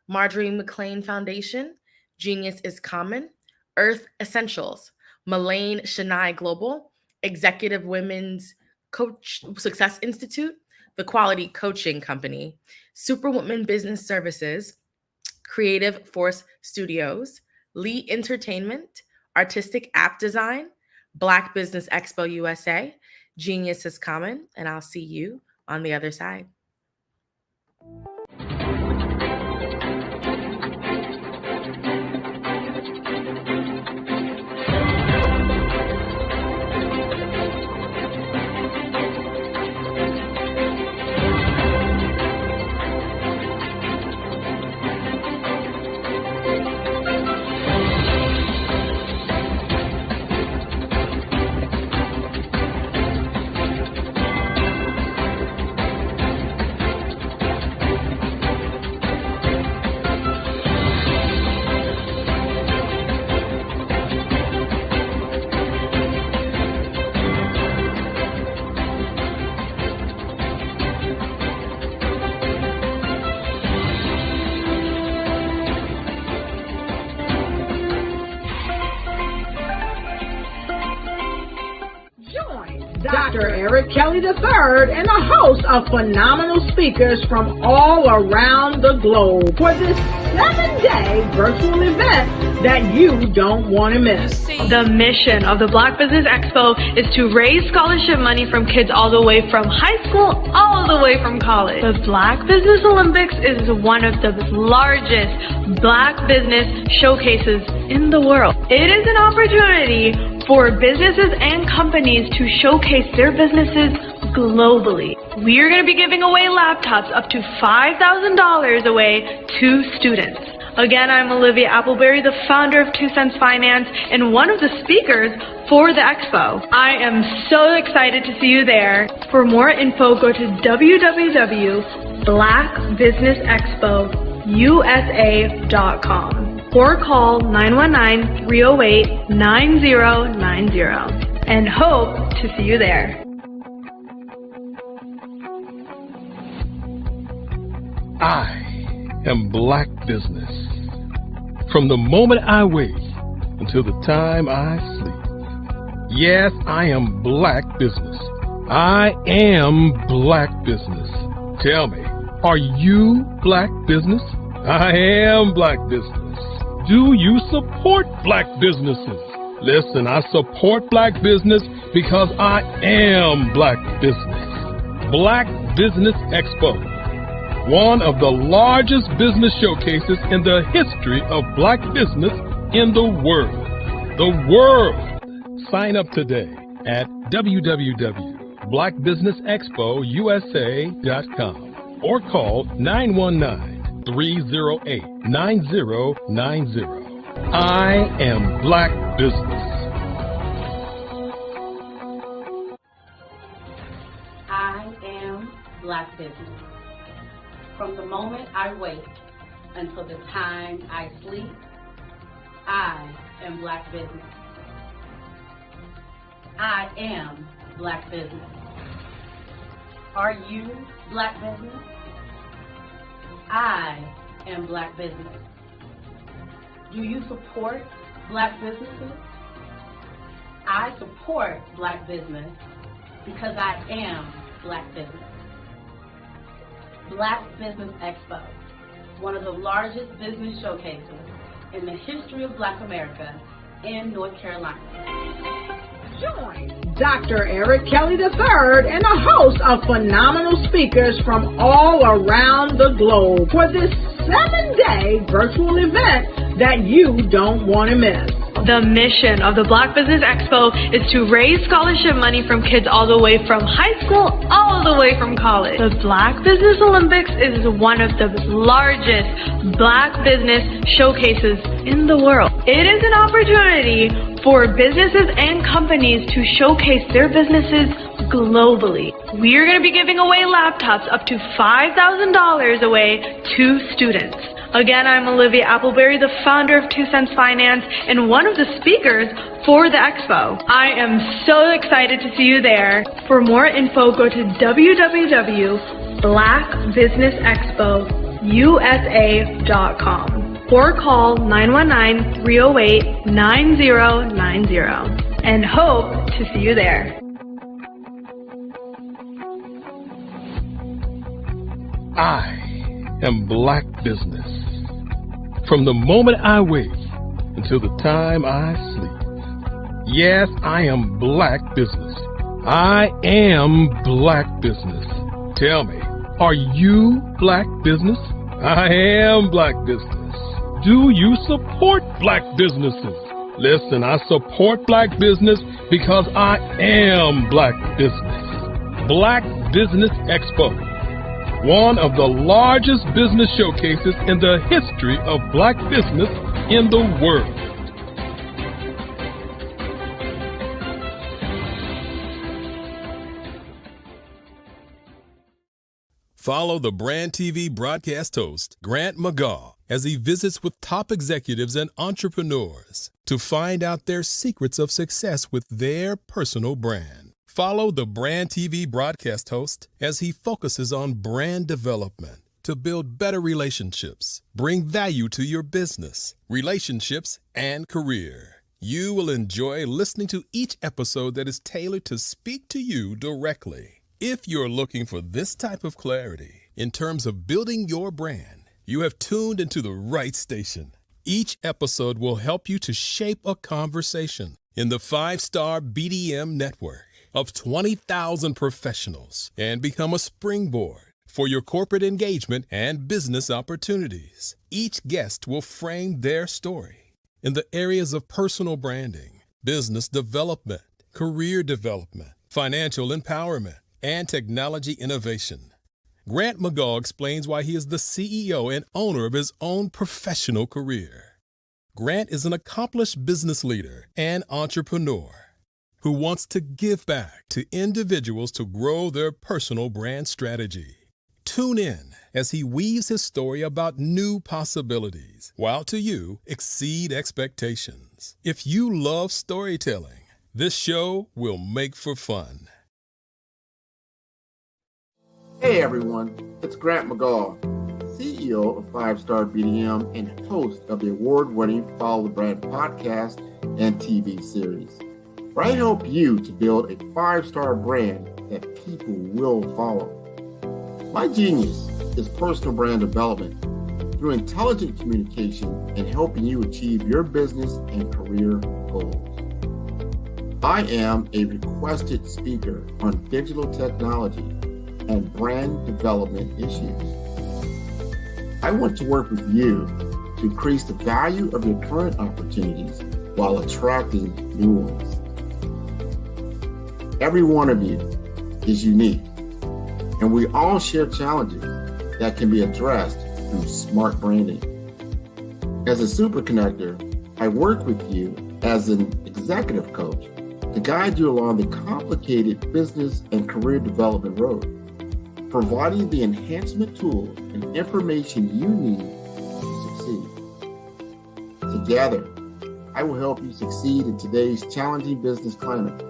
Marjorie McLean Foundation, Genius is Common, Earth Essentials, Mullane Shania Global, Executive Women's Coach Success Institute, The Quality Coaching Company, Superwoman Business Services, Creative Force Studios, Lee Entertainment, Artistic App Design, Black Business Expo USA, Genius is Common, and I'll see you on the other side. Dr. Eric Kelly III and a host of phenomenal speakers from all around the globe for this 7-day virtual event that you don't want to miss. The mission of the Black Business Expo is to raise scholarship money from kids all the way from high school all the way from college. The Black Business Olympics is one of the largest Black business showcases in the world. It is an opportunity for businesses and companies to showcase their businesses globally. We are going to be giving away laptops up to $5,000 away to students. Again, I'm Olivia Appleberry, the founder of 2 Cents Finance and one of the speakers for the expo. I am so excited to see you there. For more info, go to www.blackbusinessexpousa.com or call 919-308-9090 and hope to see you there. I am Black business. From the moment I wake until the time I sleep. Yes, I am Black business. I am Black business. Tell me, are you Black business? I am Black business. Do you support Black businesses? Listen, I support Black business because I am Black business. Black Business Expo, one of the largest business showcases in the history of Black business in the world. The world! Sign up today at www.blackbusinessexpousa.com or call 919-308-9090. I am Black business. I am Black business. From the moment I wake until the time I sleep, I am Black business. I am Black business. Are you Black business? I am Black business. Do you support Black businesses? I support Black business because I am Black business. Black Business Expo, one of the largest business showcases in the history of Black America in North Carolina. Join Dr. Eric Kelly III and a host of phenomenal speakers from all around the globe for this 7-day virtual event that you don't want to miss. The mission of the Black Business Expo is to raise scholarship money from kids all the way from high school all the way from college. The Black Business Olympics is one of the largest Black business showcases in the world. It is an opportunity for businesses and companies to showcase their businesses globally. We are going to be giving away laptops up to $5,000 away to students. Again, I'm Olivia Appleberry, the founder of 2 Cents Finance and one of the speakers for the expo. I am so excited to see you there. For more info, go to www.blackbusinessexpousa.com or call 919-308-9090 and hope to see you there. I am Black business. From the moment I wake until the time I sleep. Yes, I am Black business. I am Black business. Tell me, are you Black business? I am Black business. Do you support Black businesses? Listen, I support Black business because I am Black business. Black Business Expo, one of the largest business showcases in the history of Black business in the world. Follow the Brand TV broadcast host, Grant McGaw, as he visits with top executives and entrepreneurs to find out their secrets of success with their personal brand. Follow the Brand TV broadcast host as he focuses on brand development to build better relationships, bring value to your business, relationships, and career. You will enjoy listening to each episode that is tailored to speak to you directly. If you're looking for this type of clarity in terms of building your brand, you have tuned into the right station. Each episode will help you to shape a conversation in the 5-star BDM network of 20,000 professionals and become a springboard for your corporate engagement and business opportunities. Each guest will frame their story in the areas of personal branding, business development, career development, financial empowerment, and technology innovation. Grant McGaugh explains why he is the CEO and owner of his own professional career. Grant is an accomplished business leader and entrepreneur who wants to give back to individuals to grow their personal brand strategy. Tune in as he weaves his story about new possibilities, while to you exceed expectations. If you love storytelling, this show will make for fun. Hey everyone, it's Grant McGaugh, CEO of 5-Star BDM and host of the award-winning Follow the Brand podcast and TV series, where I help you to build a 5-star brand that people will follow. My genius is personal brand development through intelligent communication and helping you achieve your business and career goals. I am a requested speaker on digital technology and brand development issues. I want to work with you to increase the value of your current opportunities while attracting new ones. Every one of you is unique, and we all share challenges that can be addressed through smart branding. As a super connector, I work with you as an executive coach to guide you along the complicated business and career development road, providing the enhancement tools and information you need to succeed. Together, I will help you succeed in today's challenging business climate.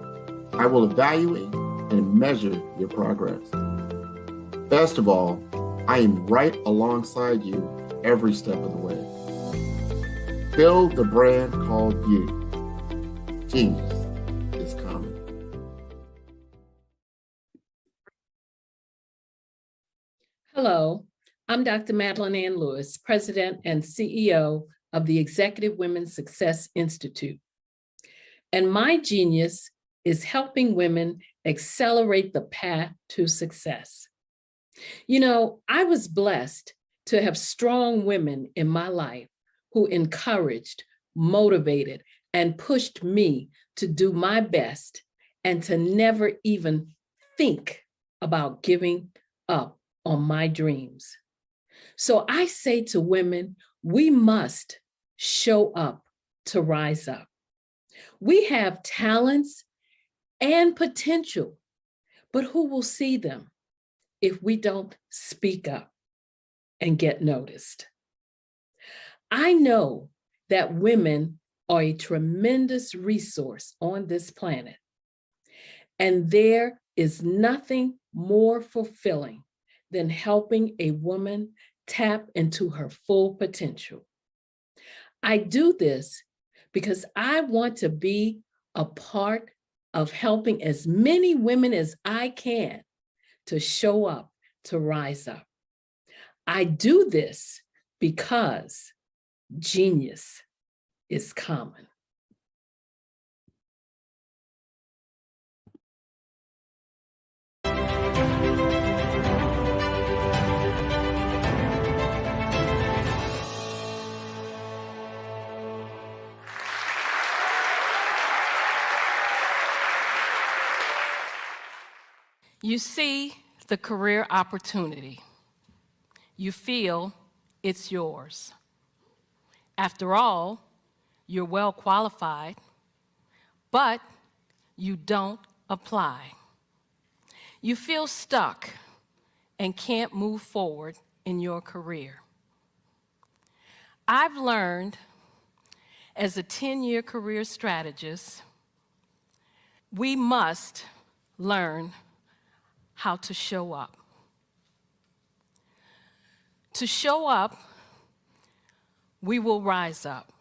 I will evaluate and measure your progress. Best of all, I am right alongside you every step of the way. Build the brand called you. Genius is coming. Hello, I'm Dr. Madeline Ann Lewis, President and CEO of the Executive Women's Success Institute. And my genius is helping women accelerate the path to success. You know, I was blessed to have strong women in my life who encouraged, motivated, and pushed me to do my best and to never even think about giving up on my dreams. So I say to women, we must show up to rise up. We have talents and potential, but who will see them if we don't speak up and get noticed? I know that women are a tremendous resource on this planet, and there is nothing more fulfilling than helping a woman tap into her full potential. I do this because I want to be a part of helping as many women as I can to show up, to rise up. I do this because genius is common. You see the career opportunity. You feel it's yours. After all, you're well qualified, but you don't apply. You feel stuck and can't move forward in your career. I've learned as a 10-year career strategist, we must learn how to show up. To show up, we will rise up.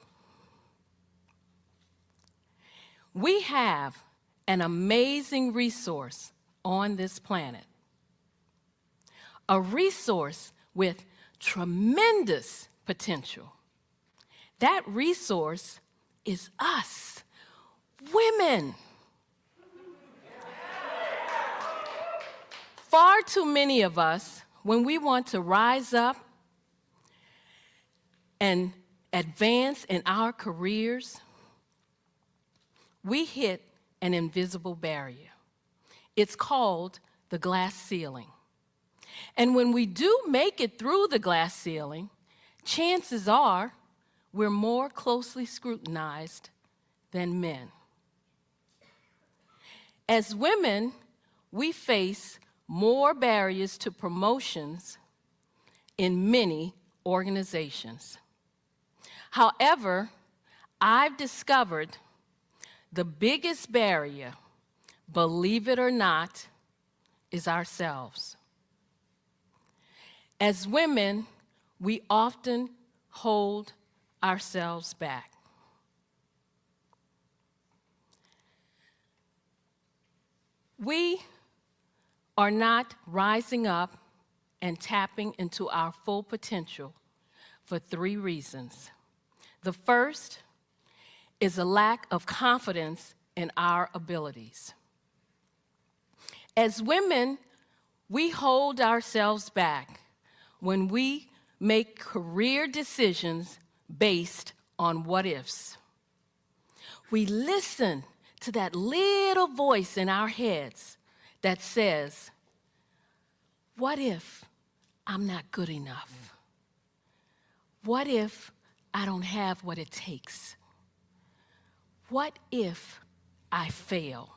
We have an amazing resource on this planet, a resource with tremendous potential. That resource is us, women. Far too many of us, when we want to rise up and advance in our careers, we hit an invisible barrier. It's called the glass ceiling. And when we do make it through the glass ceiling, chances are we're more closely scrutinized than men. As women, we face more barriers to promotions in many organizations. However, I've discovered the biggest barrier, believe it or not, is ourselves. As women, we often hold ourselves back. We are not rising up and tapping into our full potential for 3 reasons. The first is a lack of confidence in our abilities. As women, we hold ourselves back when we make career decisions based on what-ifs. We listen to that little voice in our heads that says, what if I'm not good enough? What if I don't have what it takes? What if I fail?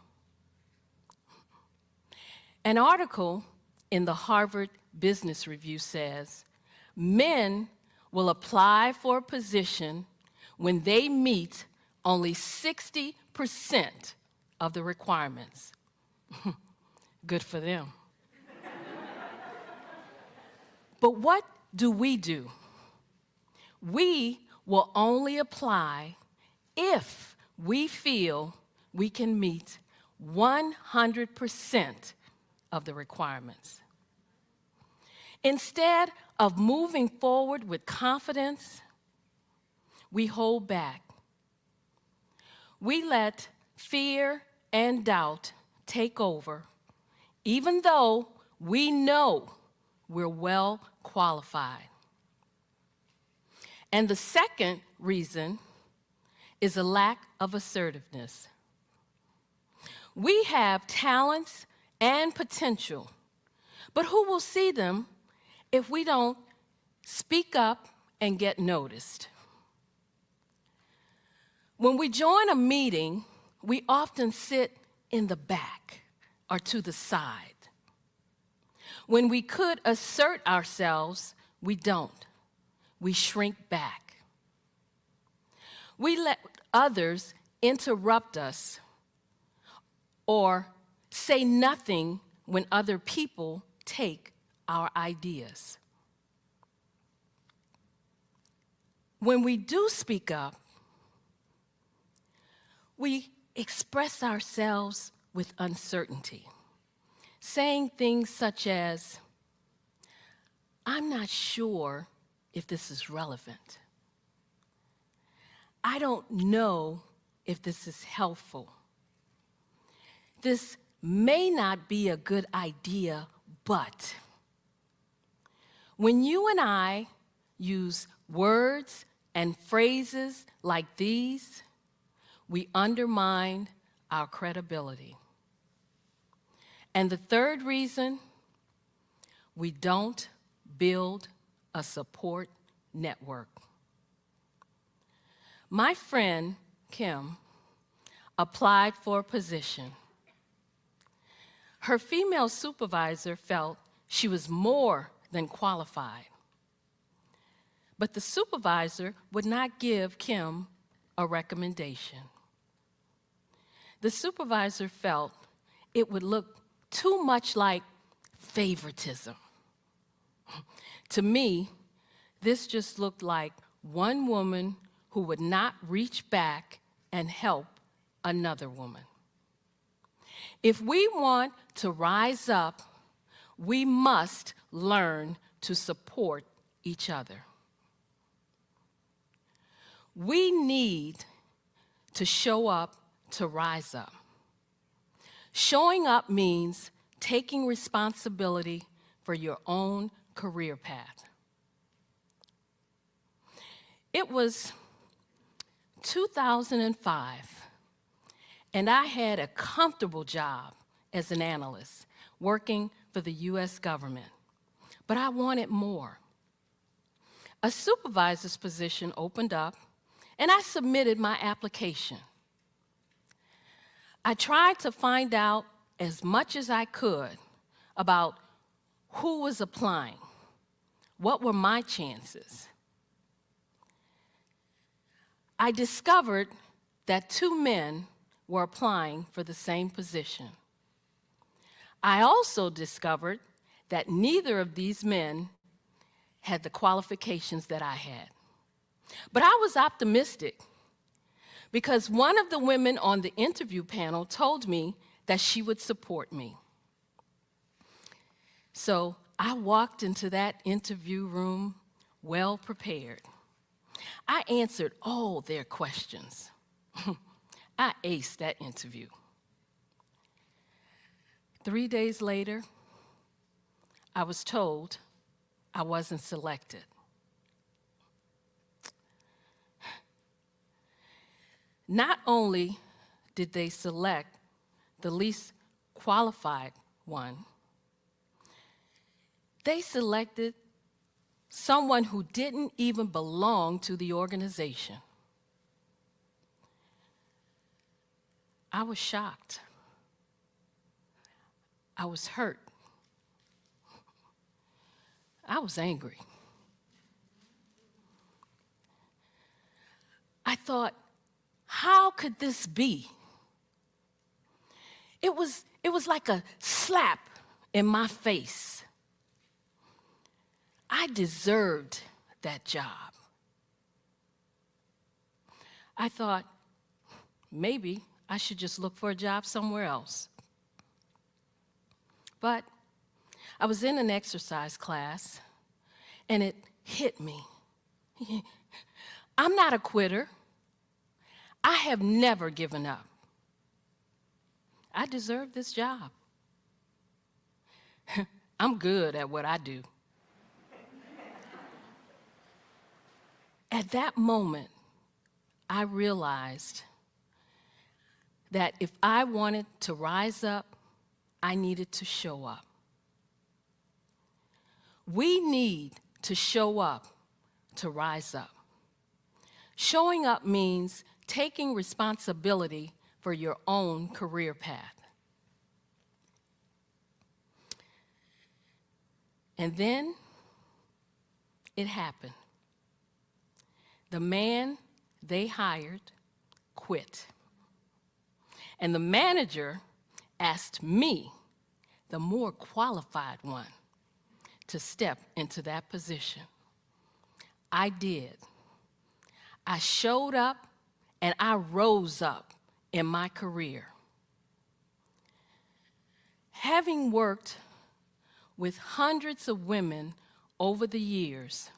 An article in the Harvard Business Review says, men will apply for a position when they meet only 60% of the requirements. Good for them. But what do? We will only apply if we feel we can meet 100% of the requirements. Instead of moving forward with confidence, we hold back. We let fear and doubt take over, even though we know we're well qualified. And the second reason is a lack of assertiveness. We have talents and potential, but who will see them if we don't speak up and get noticed? When we join a meeting, we often sit in the back or to the side. When we could assert ourselves, we don't. We shrink back. We let others interrupt us or say nothing when other people take our ideas. When we do speak up, we express ourselves with uncertainty, saying things such as, I'm not sure if this is relevant. I don't know if this is helpful. This may not be a good idea, but when you and I use words and phrases like these, we undermine our credibility. And the third reason, we don't build a support network. My friend, Kim, applied for a position. Her female supervisor felt she was more than qualified. But the supervisor would not give Kim a recommendation. The supervisor felt it would look too much like favoritism. To me, this just looked like one woman who would not reach back and help another woman. If we want to rise up, we must learn to support each other. We need to show up to rise up. Showing up means taking responsibility for your own career path. It was 2005, and I had a comfortable job as an analyst working for the US government, but I wanted more. A supervisor's position opened up, and I submitted my application. I tried to find out as much as I could about who was applying, what were my chances. I discovered that 2 men were applying for the same position. I also discovered that neither of these men had the qualifications that I had. But I was optimistic because one of the women on the interview panel told me that she would support me. So I walked into that interview room well prepared. I answered all their questions. I aced that interview. 3 days later, I was told I wasn't selected. Not only did they select the least qualified one, they selected someone who didn't even belong to the organization. I was shocked. I was hurt. I was angry. I thought, how could this be? It was like a slap in my face. I deserved that job. I thought, maybe I should just look for a job somewhere else. But I was in an exercise class, and it hit me. I'm not a quitter. I have never given up. I deserve this job. I'm good at what I do. At that moment, I realized that if I wanted to rise up, I needed to show up. We need to show up to rise up. Showing up means taking responsibility for your own career path. And then it happened. The man they hired quit. And the manager asked me, the more qualified one, to step into that position. I did. I showed up and I rose up in my career. Having worked with hundreds of women over the years,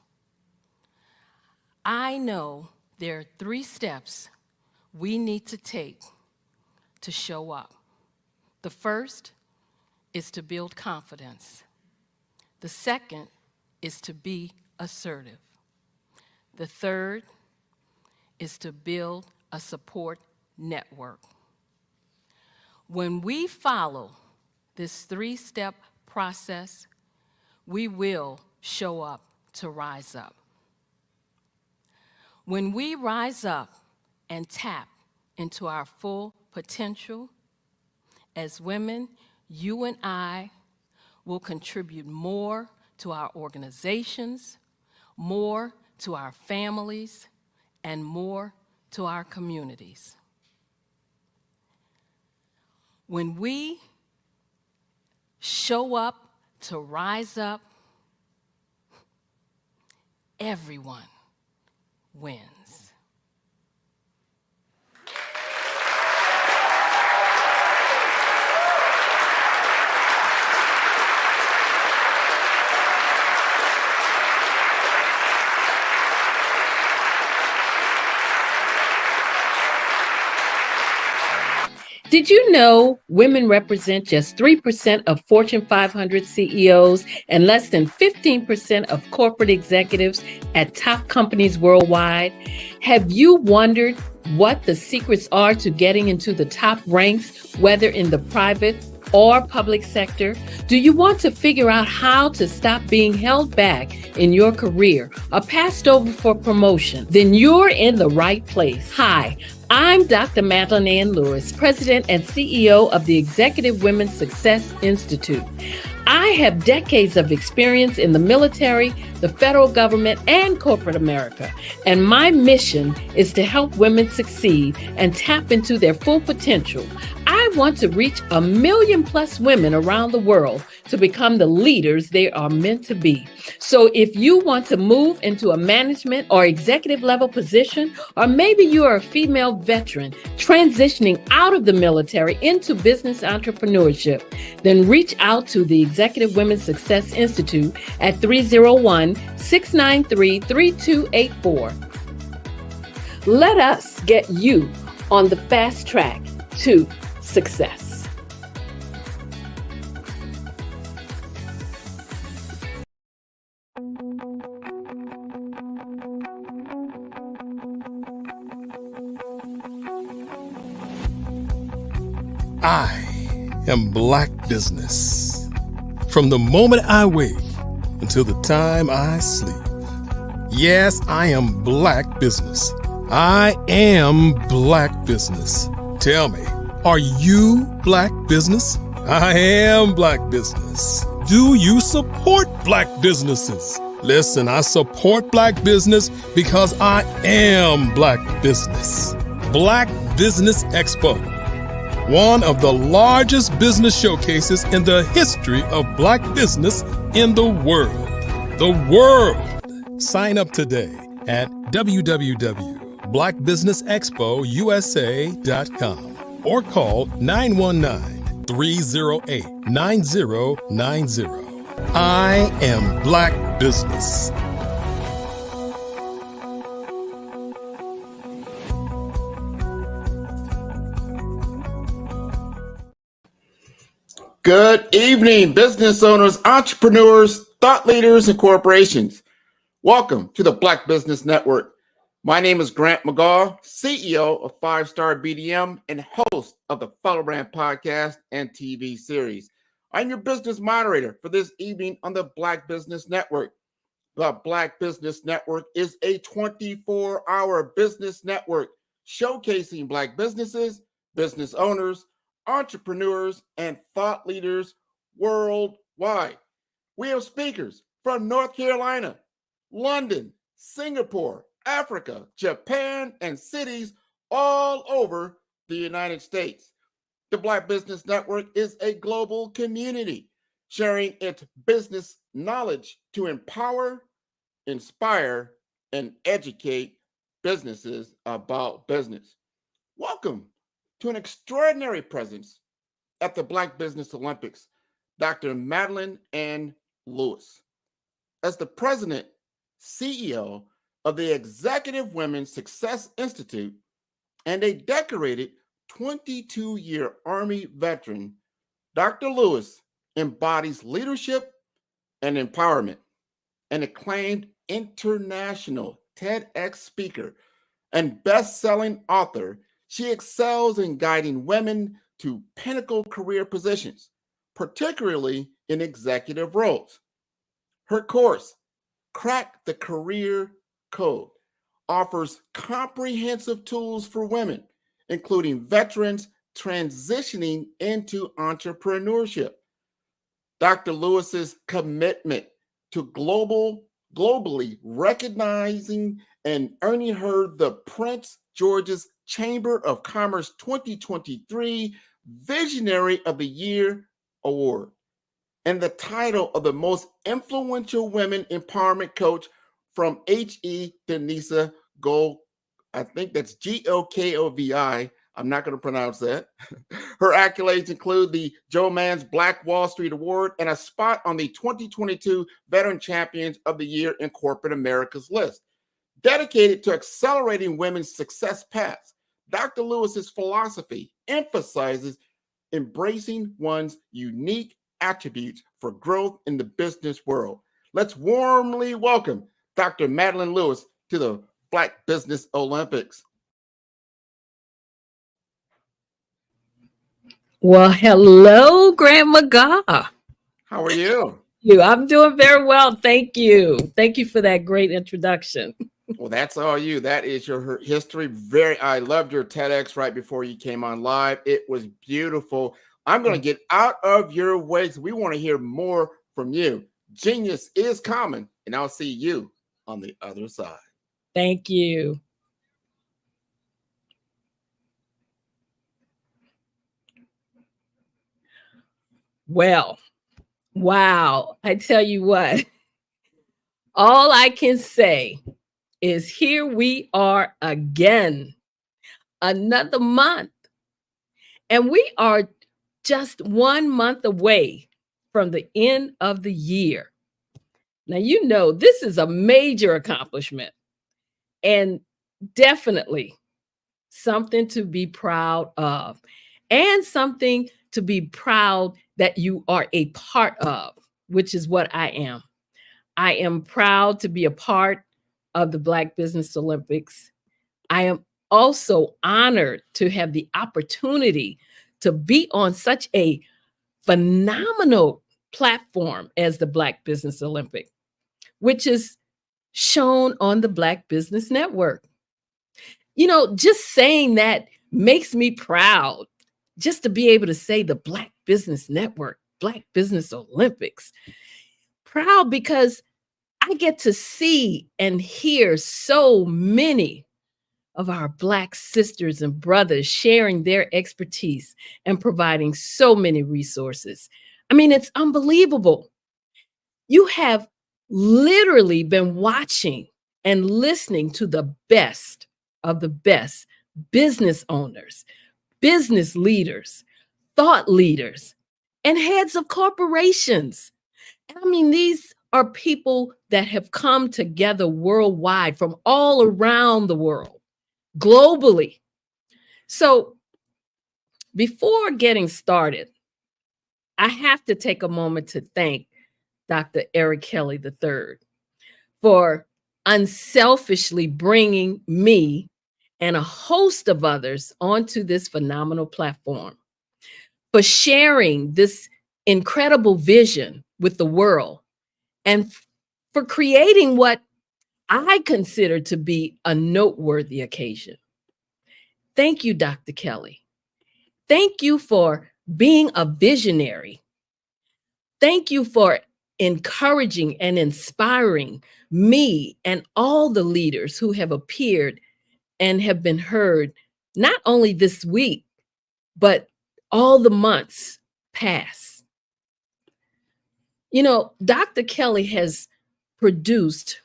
I know there are 3 steps we need to take to show up. The first is to build confidence. The second is to be assertive. The third is to build a support network. When we follow this 3-step process, we will show up to rise up. When we rise up and tap into our full potential, as women, you and I will contribute more to our organizations, more to our families, and more to our communities. When we show up to rise up, everyone wins. Did you know women represent just 3% of Fortune 500 CEOs and less than 15% of corporate executives at top companies worldwide? Have you wondered what the secrets are to getting into the top ranks, whether in the private or public sector? Do you want to figure out how to stop being held back in your career or passed over for promotion? Then you're in the right place. Hi, I'm Dr. Madeline Ann Lewis, President and CEO of the Executive Women's Success Institute. I have decades of experience in the military, the federal government, and corporate America, and my mission is to help women succeed and tap into their full potential. I want to reach 1 million plus women around the world to become the leaders they are meant to be. So if you want to move into a management or executive level position, or maybe you are a female veteran transitioning out of the military into business entrepreneurship, then reach out to the Executive Women's Success Institute at 301-693-3284. Let us get you on the fast track to success. I am Black business. From the moment I wake until the time I sleep. Yes, I am Black business. I am Black business. Tell me, are you Black business? I am Black business. Do you support Black businesses? Listen, I support Black business because I am Black business. Black Business Expo, one of the largest business showcases in the history of Black business in the world. The world! Sign up today at www.blackbusinessexpousa.com or call 919-308-9090. I am Black business. Good evening, business owners, entrepreneurs, thought leaders, and corporations. Welcome to the Black Business Network. My name is Grant McGaw, CEO of 5-Star BDM and host of the Follow Brand podcast and TV series. I'm your business moderator for this evening on the Black Business Network. The Black Business Network is a 24-hour business network showcasing Black businesses, business owners, entrepreneurs, and thought leaders worldwide. We have speakers from North Carolina, London, Singapore, Africa, Japan, and cities all over the United States. The Black Business Network is a global community sharing its business knowledge to empower, inspire, and educate businesses about business. Welcome to an extraordinary presence at the Black Business Olympics, Dr. Madeline Ann Lewis. As the president, CEO of the Executive Women's Success Institute and a decorated 22-year Army veteran, Dr. Lewis embodies leadership and empowerment. An acclaimed international TEDx speaker and best-selling author, she excels in guiding women to pinnacle career positions, particularly in executive roles. Her course, Crack the Career Code, offers comprehensive tools for women, including veterans transitioning into entrepreneurship. Dr. Lewis's commitment to globally recognizing and earning her the Prince George's Chamber of Commerce 2023 Visionary of the Year Award and the title of the most influential women empowerment coach from H.E. Denisa Gold. I think that's Gokovi. I'm not going to pronounce that. Her accolades include the Joe Mann's Black Wall Street Award and a spot on the 2022 Veteran Champions of the Year in Corporate America's list. Dedicated to accelerating women's success paths, Dr. Lewis's philosophy emphasizes embracing one's unique attributes for growth in the business world. Let's warmly welcome Dr. Madeline Lewis to the Black Business Olympics. Well, hello, Grandma Gaw. How are you? I'm doing very well. Thank you. Thank you for that great introduction. Well, that's all you. That is your history. I loved your TEDx right before you came on live. It was beautiful. I'm going to get out of your way because we want to hear more from you. Genius is common, and I'll see you on the other side. Thank you. Well, wow. I tell you what, all I can say is here we are again, another month. And we are just 1 month away from the end of the year. Now, you know, this is a major accomplishment and definitely something to be proud of and something to be proud that you are a part of, which is what I am. I am proud to be a part of the Black Business Olympics. I am also honored to have the opportunity to be on such a phenomenal platform as the Black Business Olympic, which is shown on the Black Business Network. You know, just saying that makes me proud, just to be able to say the Black Business Network, Black Business Olympics. Proud because I get to see and hear so many of our Black sisters and brothers sharing their expertise and providing so many resources. I mean, it's unbelievable. You have literally been watching and listening to the best of the best business owners, business leaders, thought leaders, and heads of corporations. I mean, these are people that have come together worldwide from all around the world, globally. So before getting started, I have to take a moment to thank Dr. Eric Kelly III for unselfishly bringing me and a host of others onto this phenomenal platform, for sharing this incredible vision with the world, and for creating what I consider to be a noteworthy occasion. Thank you, Dr. Kelly. Thank you for being a visionary. Thank you for encouraging and inspiring me and all the leaders who have appeared and have been heard, not only this week, but all the months past. You know, Dr. Kelly has produced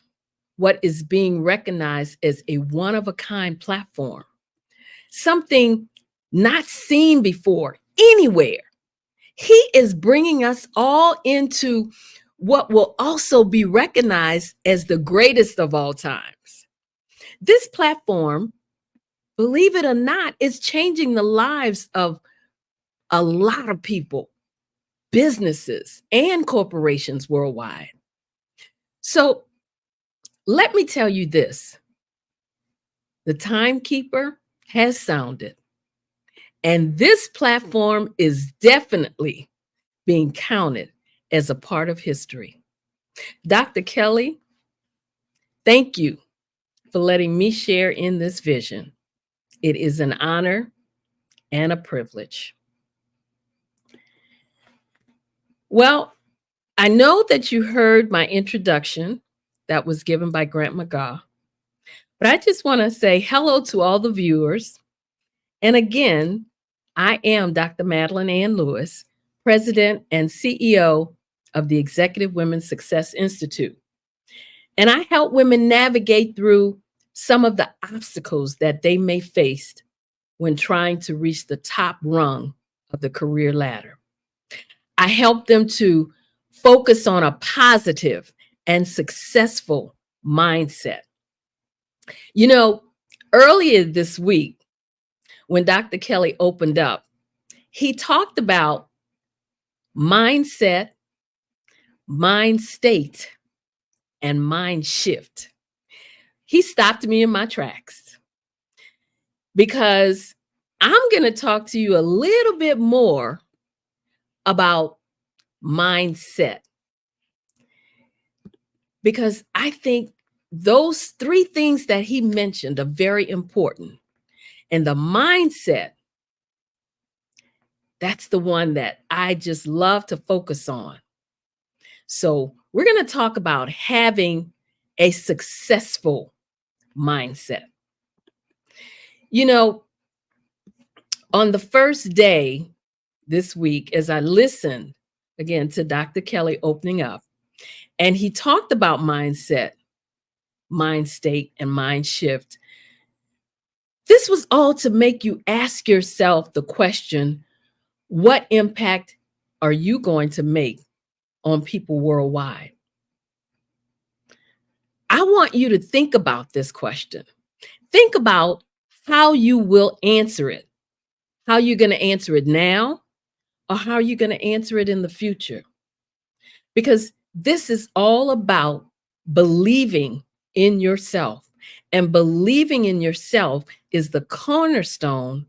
what is being recognized as a one-of-a-kind platform, something not seen before anywhere. He is bringing us all into what will also be recognized as the greatest of all times. This platform, believe it or not, is changing the lives of a lot of people, businesses, and corporations worldwide. So let me tell you this. The timekeeper has sounded, and this platform is definitely being counted as a part of history. Dr. Kelly, thank you for letting me share in this vision. It is an honor and a privilege. Well, I know that you heard my introduction that was given by Grant McGaw, but I just want to say hello to all the viewers. And again, I am Dr. Madeline Ann Lewis, President and CEO of the Executive Women's Success Institute. And I help women navigate through some of the obstacles that they may face when trying to reach the top rung of the career ladder. I help them to focus on a positive and successful mindset. You know, earlier this week, when Dr. Kelly opened up, he talked about mindset, mind state, and mind shift. He stopped me in my tracks because I'm going to talk to you a little bit more about mindset, because I think those three things that he mentioned are very important. And the mindset, that's the one that I just love to focus on. So we're going to talk about having a successful mindset. You know, on the first day this week, as I listened again to Dr. Kelly opening up, and he talked about mindset, mind state, and mind shift, this was all to make you ask yourself the question, what impact are you going to make on people worldwide? I want you to think about this question. Think about how you will answer it. How you're going to answer it now, or how you're going to answer it in the future. Because this is all about believing in yourself. And believing in yourself is the cornerstone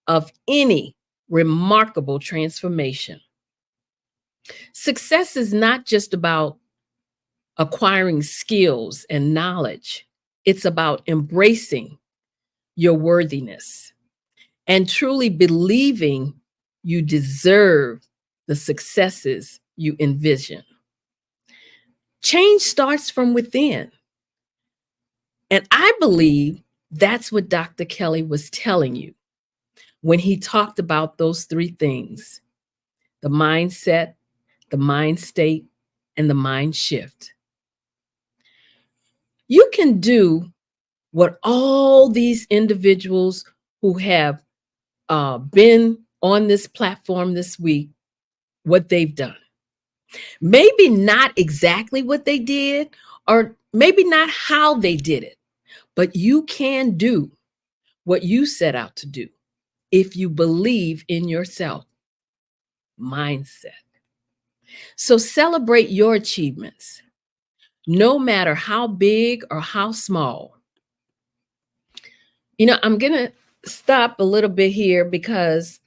of any remarkable transformation. Success is not just about acquiring skills and knowledge. It's about embracing your worthiness and truly believing you deserve the successes you envision. Change starts from within. And I believe that's what Dr. Kelly was telling you when he talked about those three things: the mindset, the mind state, and the mind shift. You can do what all these individuals who have been on this platform this week, what they've done. Maybe not exactly what they did, or maybe not how they did it, but you can do what you set out to do if you believe in yourself. Mindset. So celebrate your achievements, no matter how big or how small. You know, I'm going to stop a little bit here because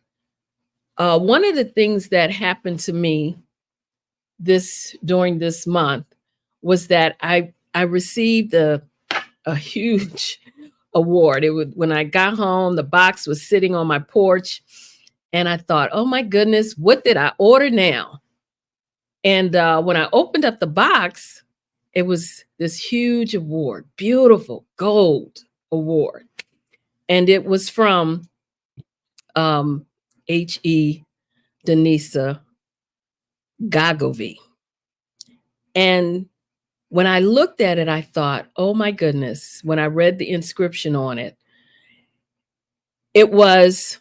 one of the things that happened to me during this month was that I received a huge award. It was when I got home, the box was sitting on my porch, and I thought, oh my goodness, what did I order now? And when I opened up the box, it was this huge award, beautiful gold award. And it was from H.E. Denisa Gagovi. And when I looked at it, I thought, oh my goodness, when I read the inscription on it, it was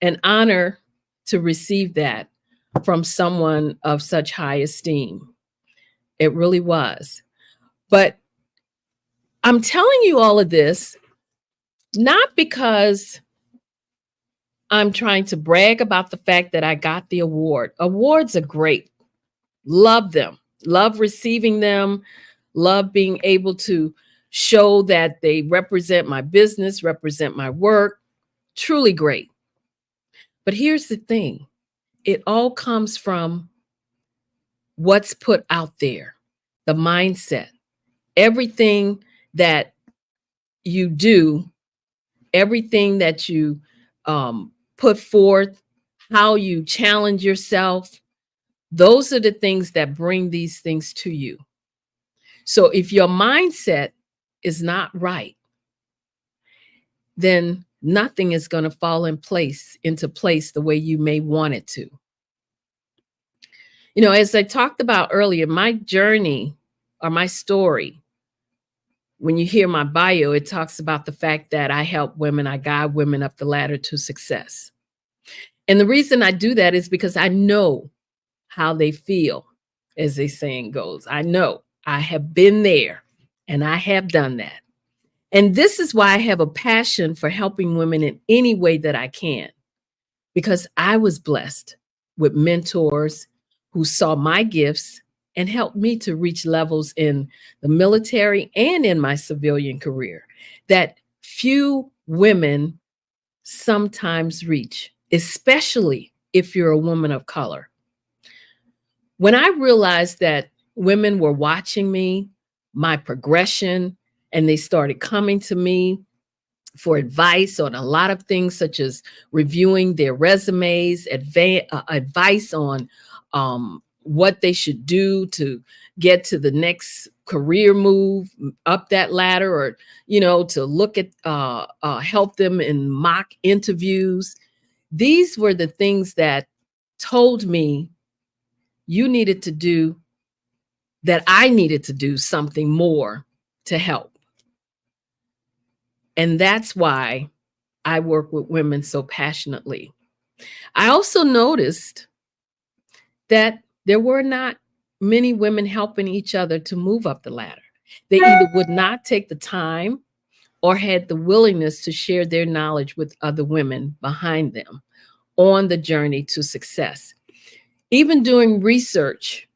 an honor to receive that from someone of such high esteem. It really was. But I'm telling you all of this, not because I'm trying to brag about the fact that I got the award. Awards are great. Love them. Love receiving them. Love being able to show that they represent my business, represent my work. Truly great. But here's the thing. It all comes from what's put out there, the mindset. Everything that you do, everything that you put forth, how you challenge yourself, those are the things that bring these things to you. So if your mindset is not right, then nothing is going to fall into place the way you may want it to. You know, as I talked about earlier, my journey or my story, when you hear my bio, it talks about the fact that I help women, I guide women up the ladder to success. And the reason I do that is because I know how they feel, as the saying goes. I know I have been there and I have done that. And this is why I have a passion for helping women in any way that I can, because I was blessed with mentors who saw my gifts and helped me to reach levels in the military and in my civilian career that few women sometimes reach, especially if you're a woman of color. When I realized that women were watching me, my progression, and they started coming to me for advice on a lot of things, such as reviewing their resumes, advice on what they should do to get to the next career move up that ladder, or, you know, to look at, help them in mock interviews. These were the things that told me you needed to do, that I needed to do something more to help. And that's why I work with women so passionately. I also noticed that there were not many women helping each other to move up the ladder. They either would not take the time or had the willingness to share their knowledge with other women behind them on the journey to success. Even doing research,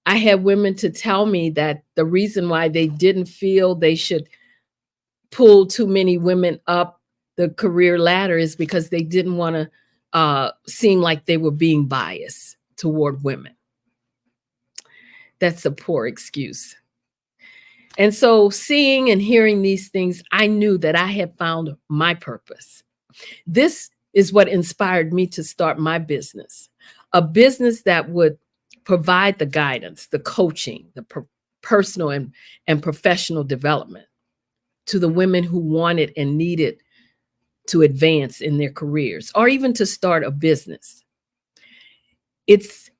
I had women to tell me that the reason why they didn't feel they should pull too many women up the career ladder is because they didn't want to seem like they were being biased toward women. That's a poor excuse. And so seeing and hearing these things, I knew that I had found my purpose. This is what inspired me to start my business, a business that would provide the guidance, the coaching, the personal and professional development to the women who wanted and needed to advance in their careers, or even to start a business. It's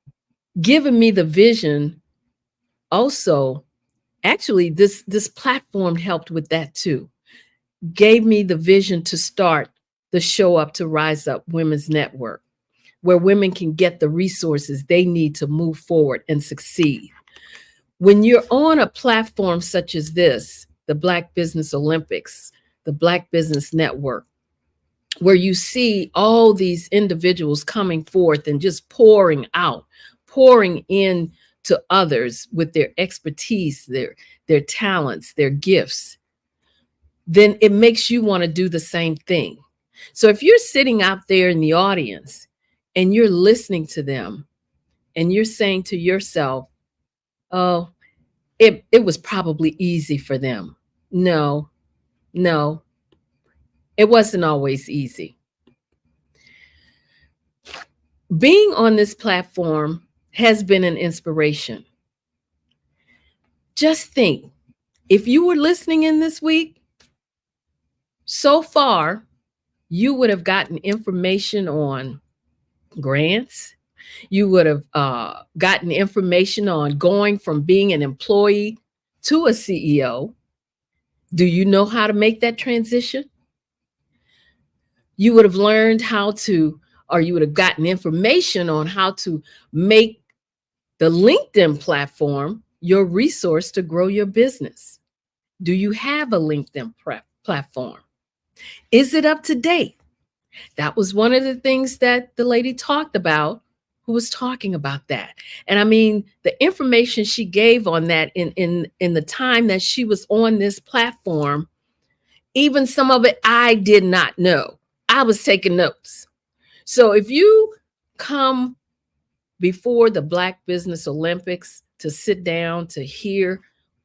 given me the vision. Also, actually, this platform helped with that too. Gave me the vision to start the Show Up to Rise Up Women's Network, where women can get the resources they need to move forward and succeed. When you're on a platform such as this, the Black Business Olympics, the Black Business Network, where you see all these individuals coming forth and just pouring out, pouring in to others with their expertise, their talents, their gifts, then it makes you want to do the same thing. So if you're sitting out there in the audience and you're listening to them and you're saying to yourself, oh, it was probably easy for them. No, it wasn't always easy. Being on this platform has been an inspiration. Just think, if you were listening in this week, so far, you would have gotten information on grants. You would have gotten information on going from being an employee to a CEO. Do you know how to make that transition? You would have learned how to, or you would have gotten information on how to make the LinkedIn platform your resource to grow your business. Do you have a LinkedIn platform? Is it up to date? That was one of the things that the lady talked about who was talking about that. And I mean, the information she gave on that in the time that she was on this platform, even some of it I did not know. I was taking notes. So if you come before the Black Business Olympics to sit down to hear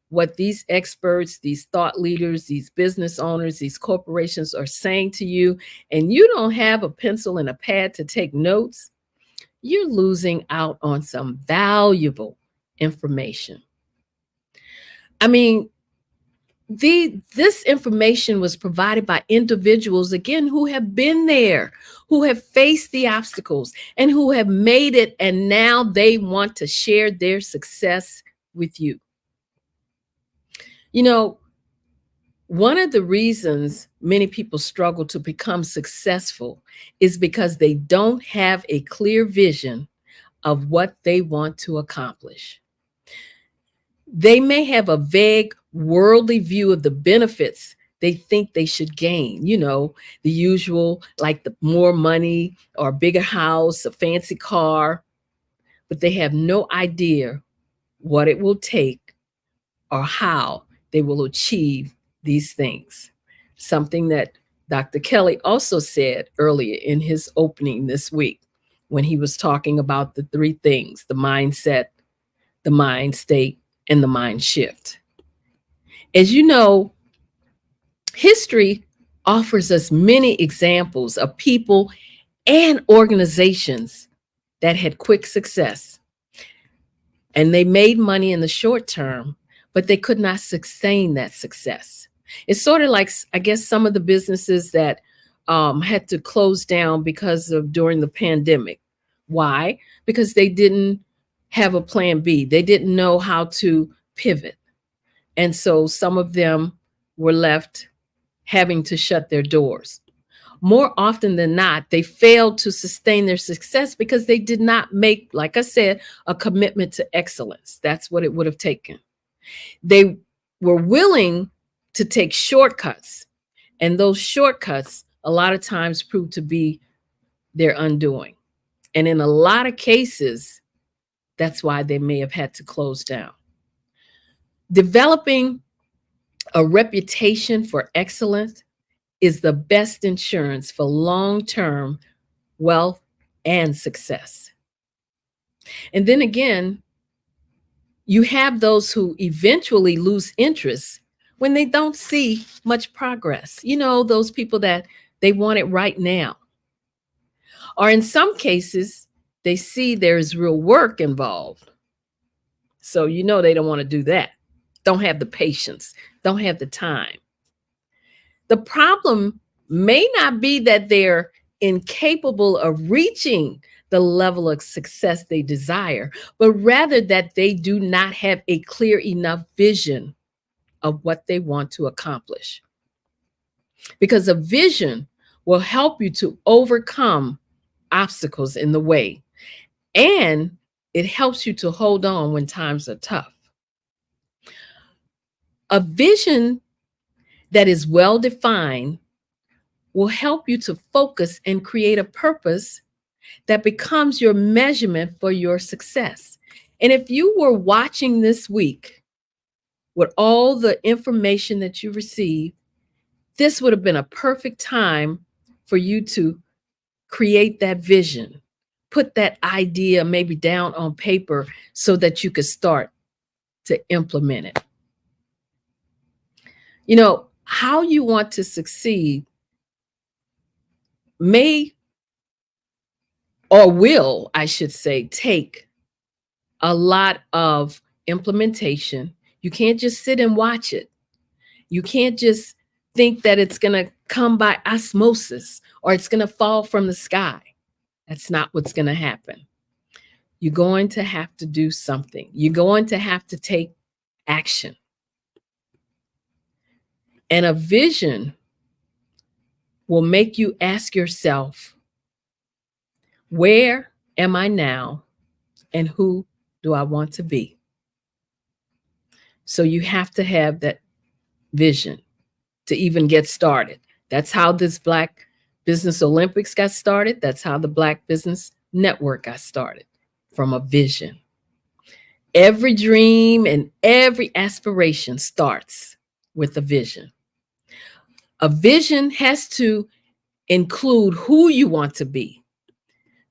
what these experts, these thought leaders, these business owners, these corporations are saying to you, and you don't have a pencil and a pad to take notes, you're losing out on some valuable information. I mean, this information was provided by individuals, again, who have been there, who have faced the obstacles, and who have made it, and now they want to share their success with you. You know, one of the reasons many people struggle to become successful is because they don't have a clear vision of what they want to accomplish. They may have a vague worldly view of the benefits they think they should gain, the usual, like the more money or a bigger house, a fancy car, but they have no idea what it will take or how they will achieve these things. Something that Dr. Kelly also said earlier in his opening this week when he was talking about the three things: the mindset, the mind state, and the mind shift. As you know, history offers us many examples of people and organizations that had quick success, and they made money in the short term, but they could not sustain that success. It's sort of like, I guess, some of the businesses that had to close down because of during the pandemic. Why? Because they didn't have a plan B. They didn't know how to pivot. And so some of them were left having to shut their doors. More often than not, they failed to sustain their success because they did not make, like I said, a commitment to excellence. That's what it would have taken. They were willing to take shortcuts, and those shortcuts a lot of times prove to be their undoing. And in a lot of cases, that's why they may have had to close down. Developing a reputation for excellence is the best insurance for long-term wealth and success. And then again, you have those who eventually lose interest when they don't see much progress. Those people that they want it right now. Or in some cases, they see there's real work involved. So they don't want to do that. Don't have the patience, don't have the time. The problem may not be that they're incapable of reaching the level of success they desire, but rather that they do not have a clear enough vision of what they want to accomplish. Because a vision will help you to overcome obstacles in the way, and it helps you to hold on when times are tough. A vision that is well defined will help you to focus and create a purpose that becomes your measurement for your success. And if you were watching this week with all the information that you received, this would have been a perfect time for you to create that vision, put that idea maybe down on paper so that you could start to implement it. How you want to succeed may, or will, I should say, take a lot of implementation. You can't just sit and watch it. You can't just think that it's going to come by osmosis or it's going to fall from the sky. That's not what's going to happen. You're going to have to do something. You're going to have to take action. And a vision will make you ask yourself, where am I now and who do I want to be? So you have to have that vision to even get started. That's how this Black Business Olympics got started. That's how the Black Business Network got started, from a vision. Every dream and every aspiration starts with a vision. A vision has to include who you want to be,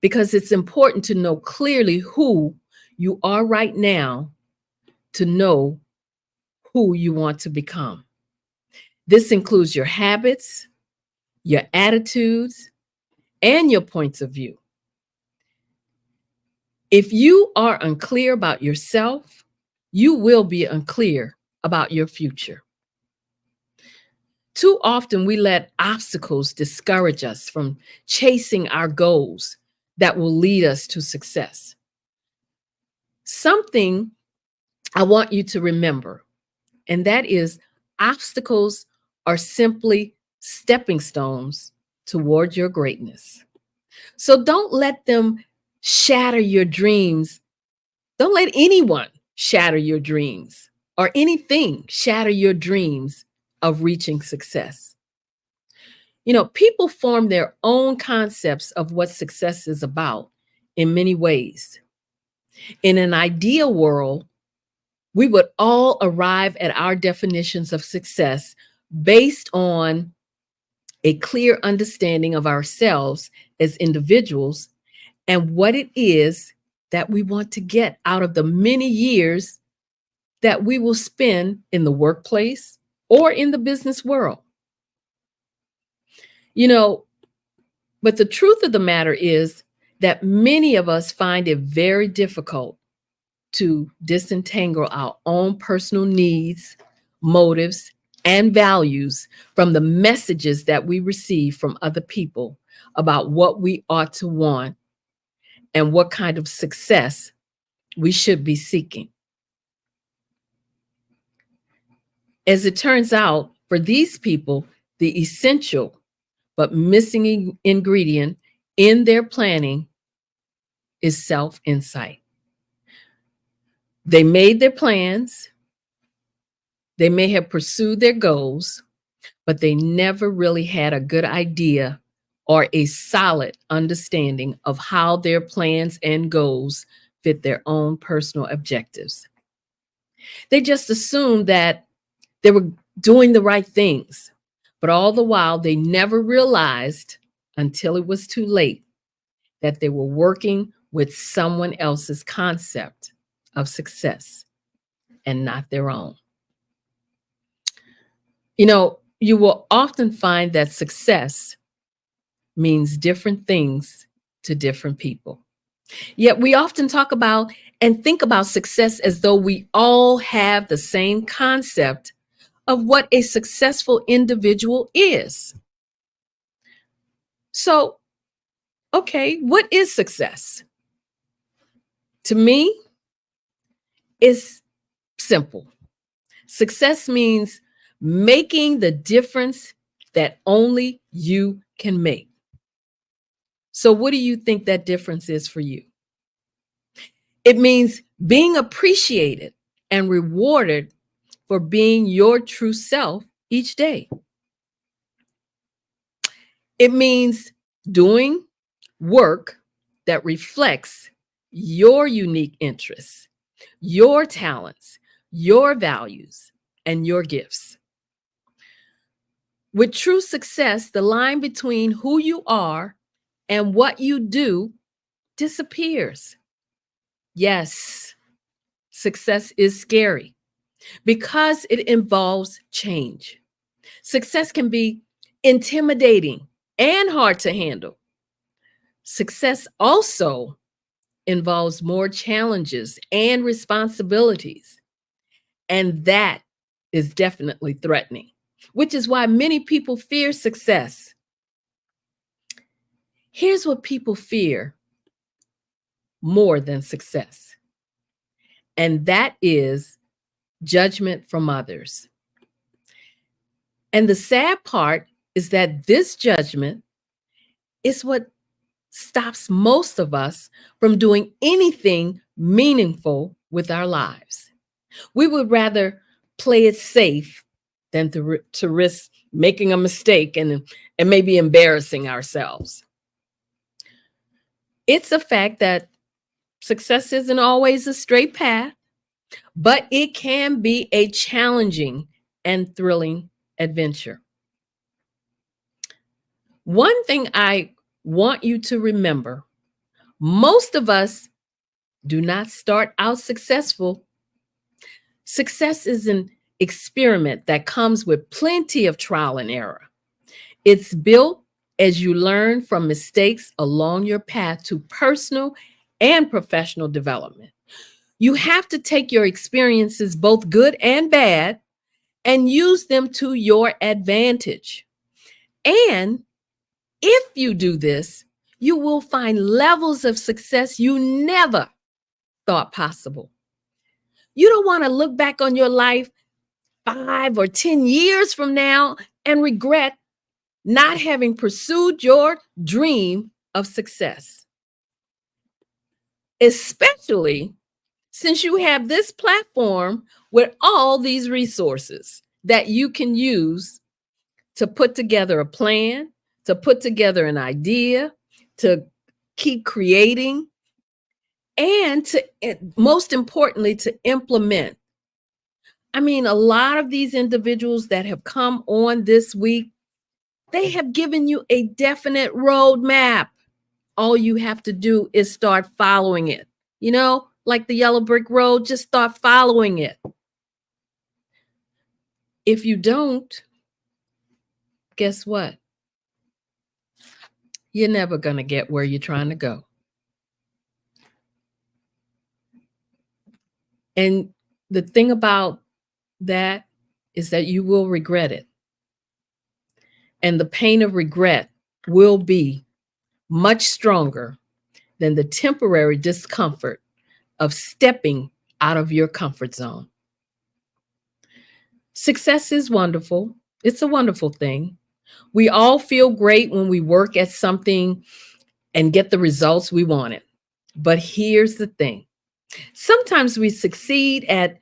because it's important to know clearly who you are right now to know who you want to become. This includes your habits, your attitudes, and your points of view. If you are unclear about yourself, you will be unclear about your future. Too often we let obstacles discourage us from chasing our goals that will lead us to success. Something I want you to remember, and that is obstacles are simply stepping stones toward your greatness. So don't let them shatter your dreams. Don't let anyone shatter your dreams or anything shatter your dreams of reaching success. You know, people form their own concepts of what success is about in many ways. In an ideal world, we would all arrive at our definitions of success based on a clear understanding of ourselves as individuals and what it is that we want to get out of the many years that we will spend in the workplace or in the business world. You know, but the truth of the matter is that many of us find it very difficult to disentangle our own personal needs, motives, and values from the messages that we receive from other people about what we ought to want and what kind of success we should be seeking. As it turns out, for these people, the essential but missing ingredient in their planning is self-insight. They made their plans, they may have pursued their goals, but they never really had a good idea or a solid understanding of how their plans and goals fit their own personal objectives. They just assumed that they were doing the right things, but all the while they never realized until it was too late that they were working with someone else's concept of success and not their own. You know, you will often find that success means different things to different people. Yet we often talk about and think about success as though we all have the same concept of what a successful individual is. So, okay, what is success? To me, it's simple. Success means making the difference that only you can make. So what do you think that difference is for you? It means being appreciated and rewarded for being your true self each day. It means doing work that reflects your unique interests, your talents, your values, and your gifts. With true success, the line between who you are and what you do disappears. Yes, success is scary because it involves change. Success can be intimidating and hard to handle. Success also involves more challenges and responsibilities, and that is definitely threatening, which is why many people fear success. Here's what people fear more than success, and that is judgment from others. And the sad part is that this judgment is what stops most of us from doing anything meaningful with our lives. We would rather play it safe than to risk making a mistake and maybe embarrassing ourselves. It's a fact that success isn't always a straight path, but it can be a challenging and thrilling adventure. One thing I want you to remember, most of us do not start out successful. Success is an experiment that comes with plenty of trial and error. It's built as you learn from mistakes along your path to personal and professional development. You have to take your experiences, both good and bad, and use them to your advantage. And if you do this, you will find levels of success you never thought possible. You don't want to look back on your life 5 or 10 years from now and regret not having pursued your dream of success. Especially since you have this platform with all these resources that you can use to put together a plan, to put together an idea, to keep creating, and to, most importantly, to implement. I mean, a lot of these individuals that have come on this week, they have given you a definite roadmap. All you have to do is start following it. You know, like the yellow brick road, just start following it. If you don't, guess what? You're never going to get where you're trying to go. And the thing about that is that you will regret it. And the pain of regret will be much stronger than the temporary discomfort of stepping out of your comfort zone. Success is wonderful. It's a wonderful thing. We all feel great when we work at something and get the results we wanted. But here's the thing. Sometimes we succeed at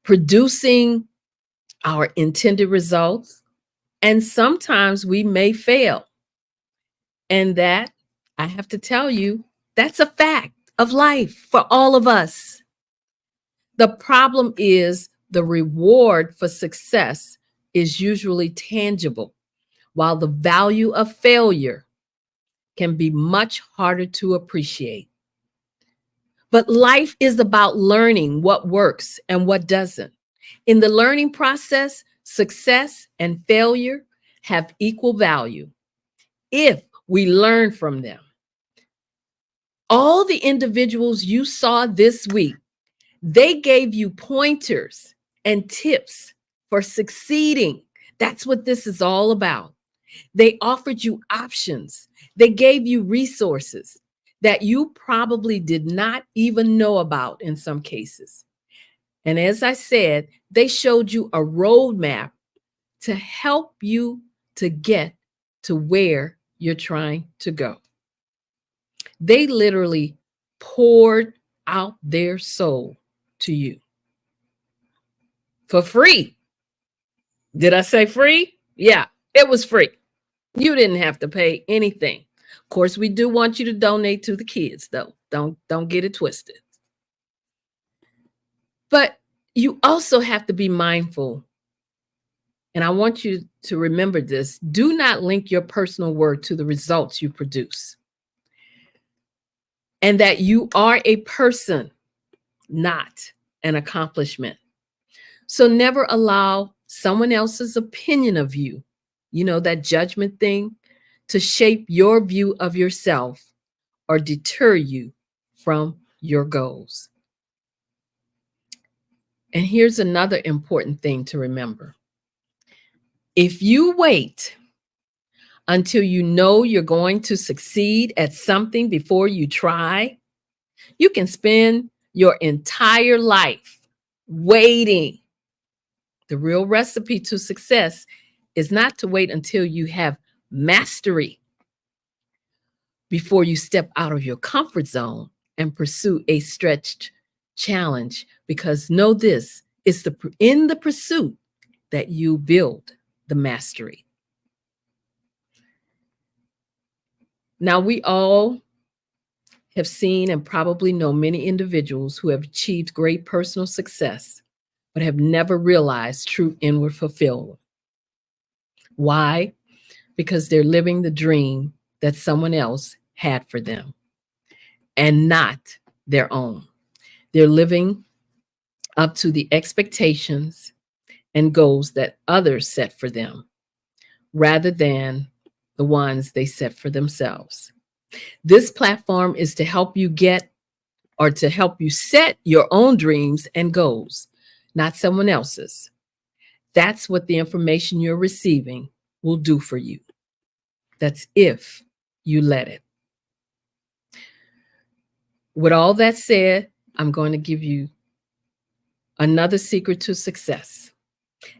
producing our intended results, and sometimes we may fail. And that, I have to tell you, that's a fact of life for all of us. The problem is the reward for success is usually tangible, while the value of failure can be much harder to appreciate. But life is about learning what works and what doesn't. In the learning process, success and failure have equal value if we learn from them. All the individuals you saw this week, they gave you pointers and tips for succeeding. That's what this is all about. They offered you options. They gave you resources that you probably did not even know about in some cases. And as I said, they showed you a roadmap to help you to get to where you're trying to go. They literally poured out their soul to you for free. Did I say free? Yeah, it was free. You didn't have to pay anything. Of course, we do want you to donate to the kids, though. Don't get it twisted. But you also have to be mindful. And I want you to remember this. Do not link your personal worth to the results you produce. And that you are a person, not an accomplishment. So never allow someone else's opinion of you, you know, that judgment thing, to shape your view of yourself or deter you from your goals. And here's another important thing to remember. If you wait until you know you're going to succeed at something before you try, you can spend your entire life waiting. The real recipe to success is not to wait until you have mastery before you step out of your comfort zone and pursue a stretched challenge, because know this, it's in the pursuit that you build the mastery. Now, we all have seen and probably know many individuals who have achieved great personal success, but have never realized true inward fulfillment. Why? Because they're living the dream that someone else had for them and not their own. They're living up to the expectations and goals that others set for them, rather than the ones they set for themselves. This platform is to help you get, or to help you set your own dreams and goals, not someone else's. That's what the information you're receiving will do for you. That's if you let it. With all that said, I'm going to give you another secret to success,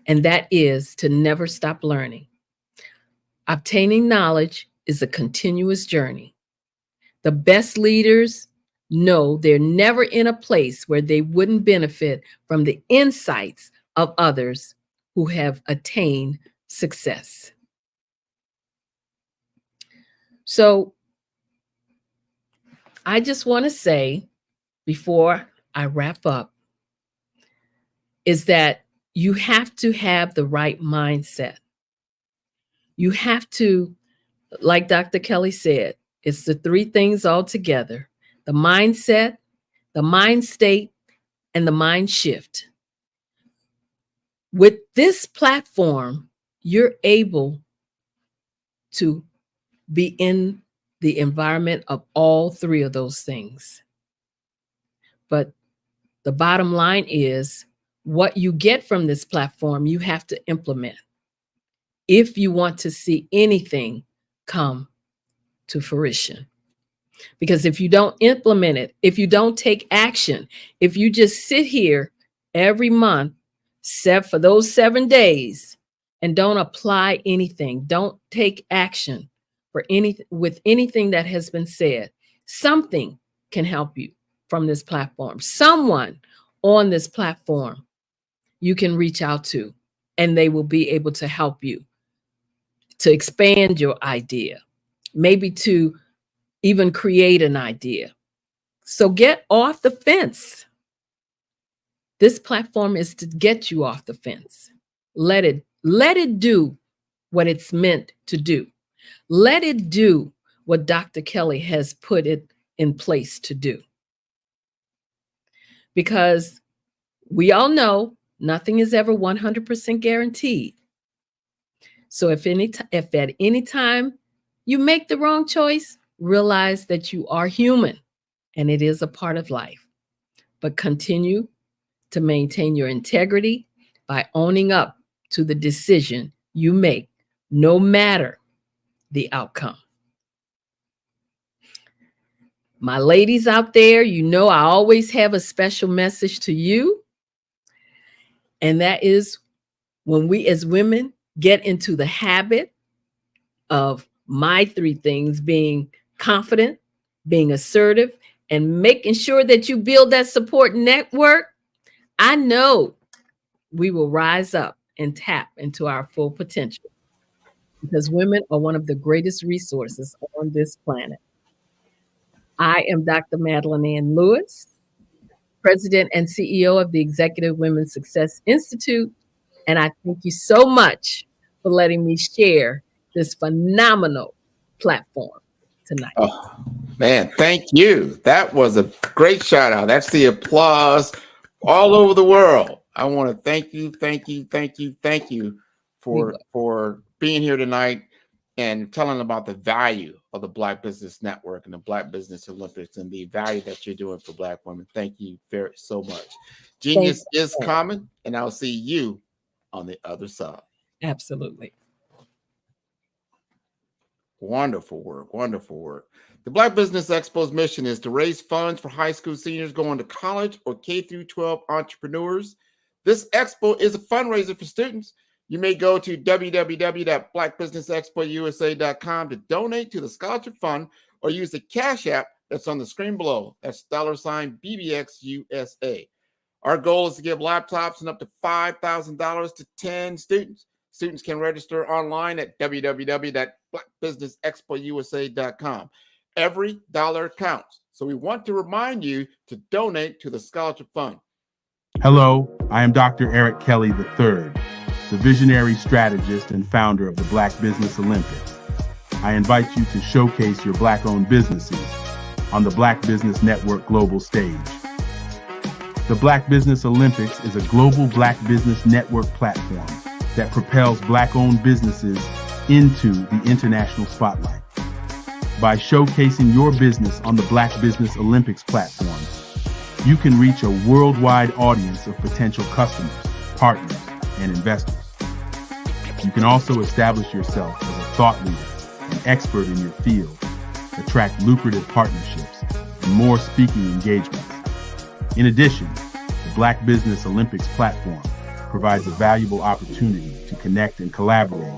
and that is to never stop learning. Obtaining knowledge is a continuous journey. The best leaders know they're never in a place where they wouldn't benefit from the insights of others who have attained success. So I just want to say, before I wrap up, is that you have to have the right mindset. You have to, like Dr. Kelly said, it's the three things all together: the mindset, the mind state, and the mind shift. With this platform, you're able to be in the environment of all three of those things. But the bottom line is, what you get from this platform, you have to implement if you want to see anything come to fruition. Because if you don't implement it, if you don't take action, if you just sit here every month, for those 7 days, and don't apply anything, don't take action with anything that has been said, something can help you from this platform. Someone on this platform you can reach out to, and they will be able to help you to expand your idea, maybe to even create an idea. So get off the fence. This platform is to get you off the fence. Let it do what it's meant to do. Let it do what Dr. Kelly has put it in place to do. Because we all know nothing is ever 100% guaranteed. So if at any time you make the wrong choice, realize that you are human and it is a part of life. But continue to maintain your integrity by owning up to the decision you make, no matter the outcome. My ladies out there, you know I always have a special message to you. And that is, when we as women get into the habit of my three things, being confident, being assertive, and making sure that you build that support network, I know we will rise up and tap into our full potential, because women are one of the greatest resources on this planet. I am Dr. Madeline Ann Lewis, President and CEO of the Executive Women's Success Institute, and I thank you so much for letting me share this phenomenal platform tonight. Oh, man, thank you. That was a great shout out. That's the applause all over the world. I want to thank you for being here tonight and telling about the value of the Black Business Network and the Black Business Olympics and the value that you're doing for Black women. Thank you so much. Genius is common, and I'll see you on the other side. Absolutely. Wonderful work, wonderful work. The Black Business Expo's mission is to raise funds for high school seniors going to college or K-12 entrepreneurs. This expo is a fundraiser for students. You may go to www.blackbusinessexpousa.com to donate to the scholarship fund, or use the Cash App that's on the screen below. That's $BBXUSA. Our goal is to give laptops and up to $5,000 to 10 students. Students can register online at www.blackbusinessexpousa.com. Every dollar counts. So we want to remind you to donate to the scholarship fund. Hello, I am Dr. Eric Kelly III, the visionary strategist and founder of the Black Business Olympics. I invite you to showcase your Black-owned businesses on the Black Business Network global stage. The Black Business Olympics is a global Black Business Network platform that propels Black-owned businesses into the international spotlight. By showcasing your business on the Black Business Olympics platform, you can reach a worldwide audience of potential customers, partners, and investors. You can also establish yourself as a thought leader and expert in your field, attract lucrative partnerships, and more speaking engagements. In addition, the Black Business Olympics platform provides a valuable opportunity to connect and collaborate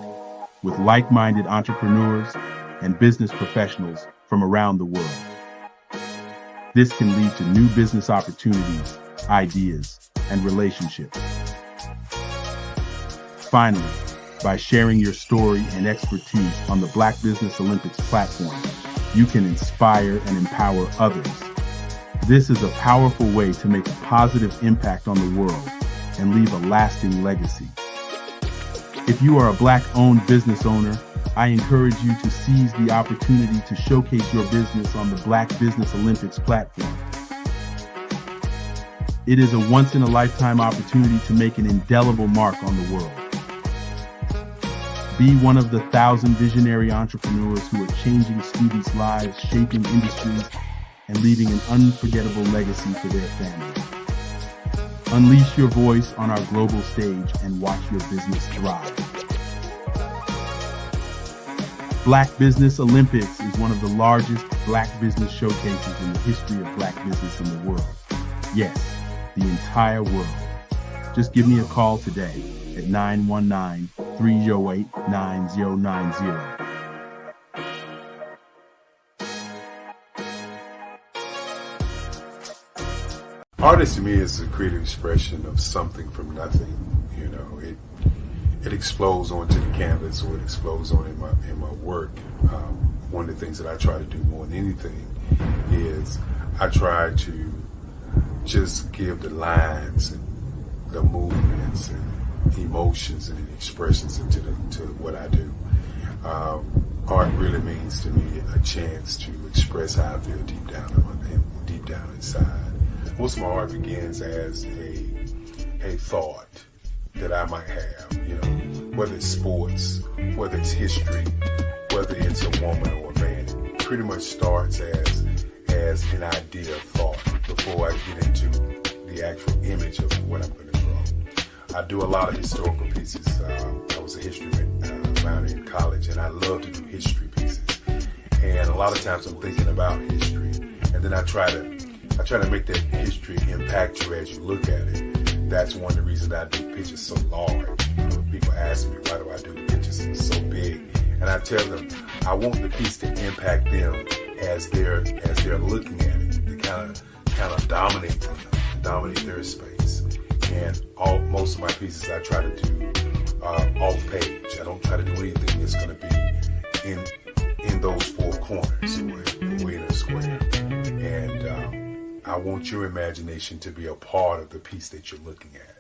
with like-minded entrepreneurs and business professionals from around the world. This can lead to new business opportunities, ideas, and relationships. Finally, by sharing your story and expertise on the Black Business Olympics platform, you can inspire and empower others. This is a powerful way to make a positive impact on the world and leave a lasting legacy. If you are a Black-owned business owner, I encourage you to seize the opportunity to showcase your business on the Black Business Olympics platform. It is a once-in-a-lifetime opportunity to make an indelible mark on the world. Be one of the 1,000 visionary entrepreneurs who are changing students' lives, shaping industries, and leaving an unforgettable legacy for their families. Unleash your voice on our global stage and watch your business thrive. Black Business Olympics is one of the largest Black business showcases in the history of Black business in the world. Yes, the entire world. Just give me a call today at 919-308-9090. Artist to me is a creative expression of something from nothing. You know, it explodes onto the canvas, or it explodes on in my work. One of the things that I try to do more than anything is I try to just give the lines and the movements and emotions and expressions into to what I do. Art really means to me a chance to express how I feel deep down inside. Most of my art begins as a thought that I might have, you know, whether it's sports, whether it's history, whether it's a woman or a man. It pretty much starts as an idea of thought before I get into the actual image of what I'm going to draw. I do a lot of historical pieces. I was a history minor in college, and I love to do history pieces. And a lot of times I'm thinking about history, and then I try to make that history impact you as you look at it. That's one of the reasons I do pictures so large. People ask me, why do I do the pictures so big? And I tell them, I want the piece to impact them as they're looking at it, to kind of dominate them, dominate their space. And most of my pieces I try to do off page. I don't try to do anything that's going to be in those four corners or in a square. And I want your imagination to be a part of the piece that you're looking at.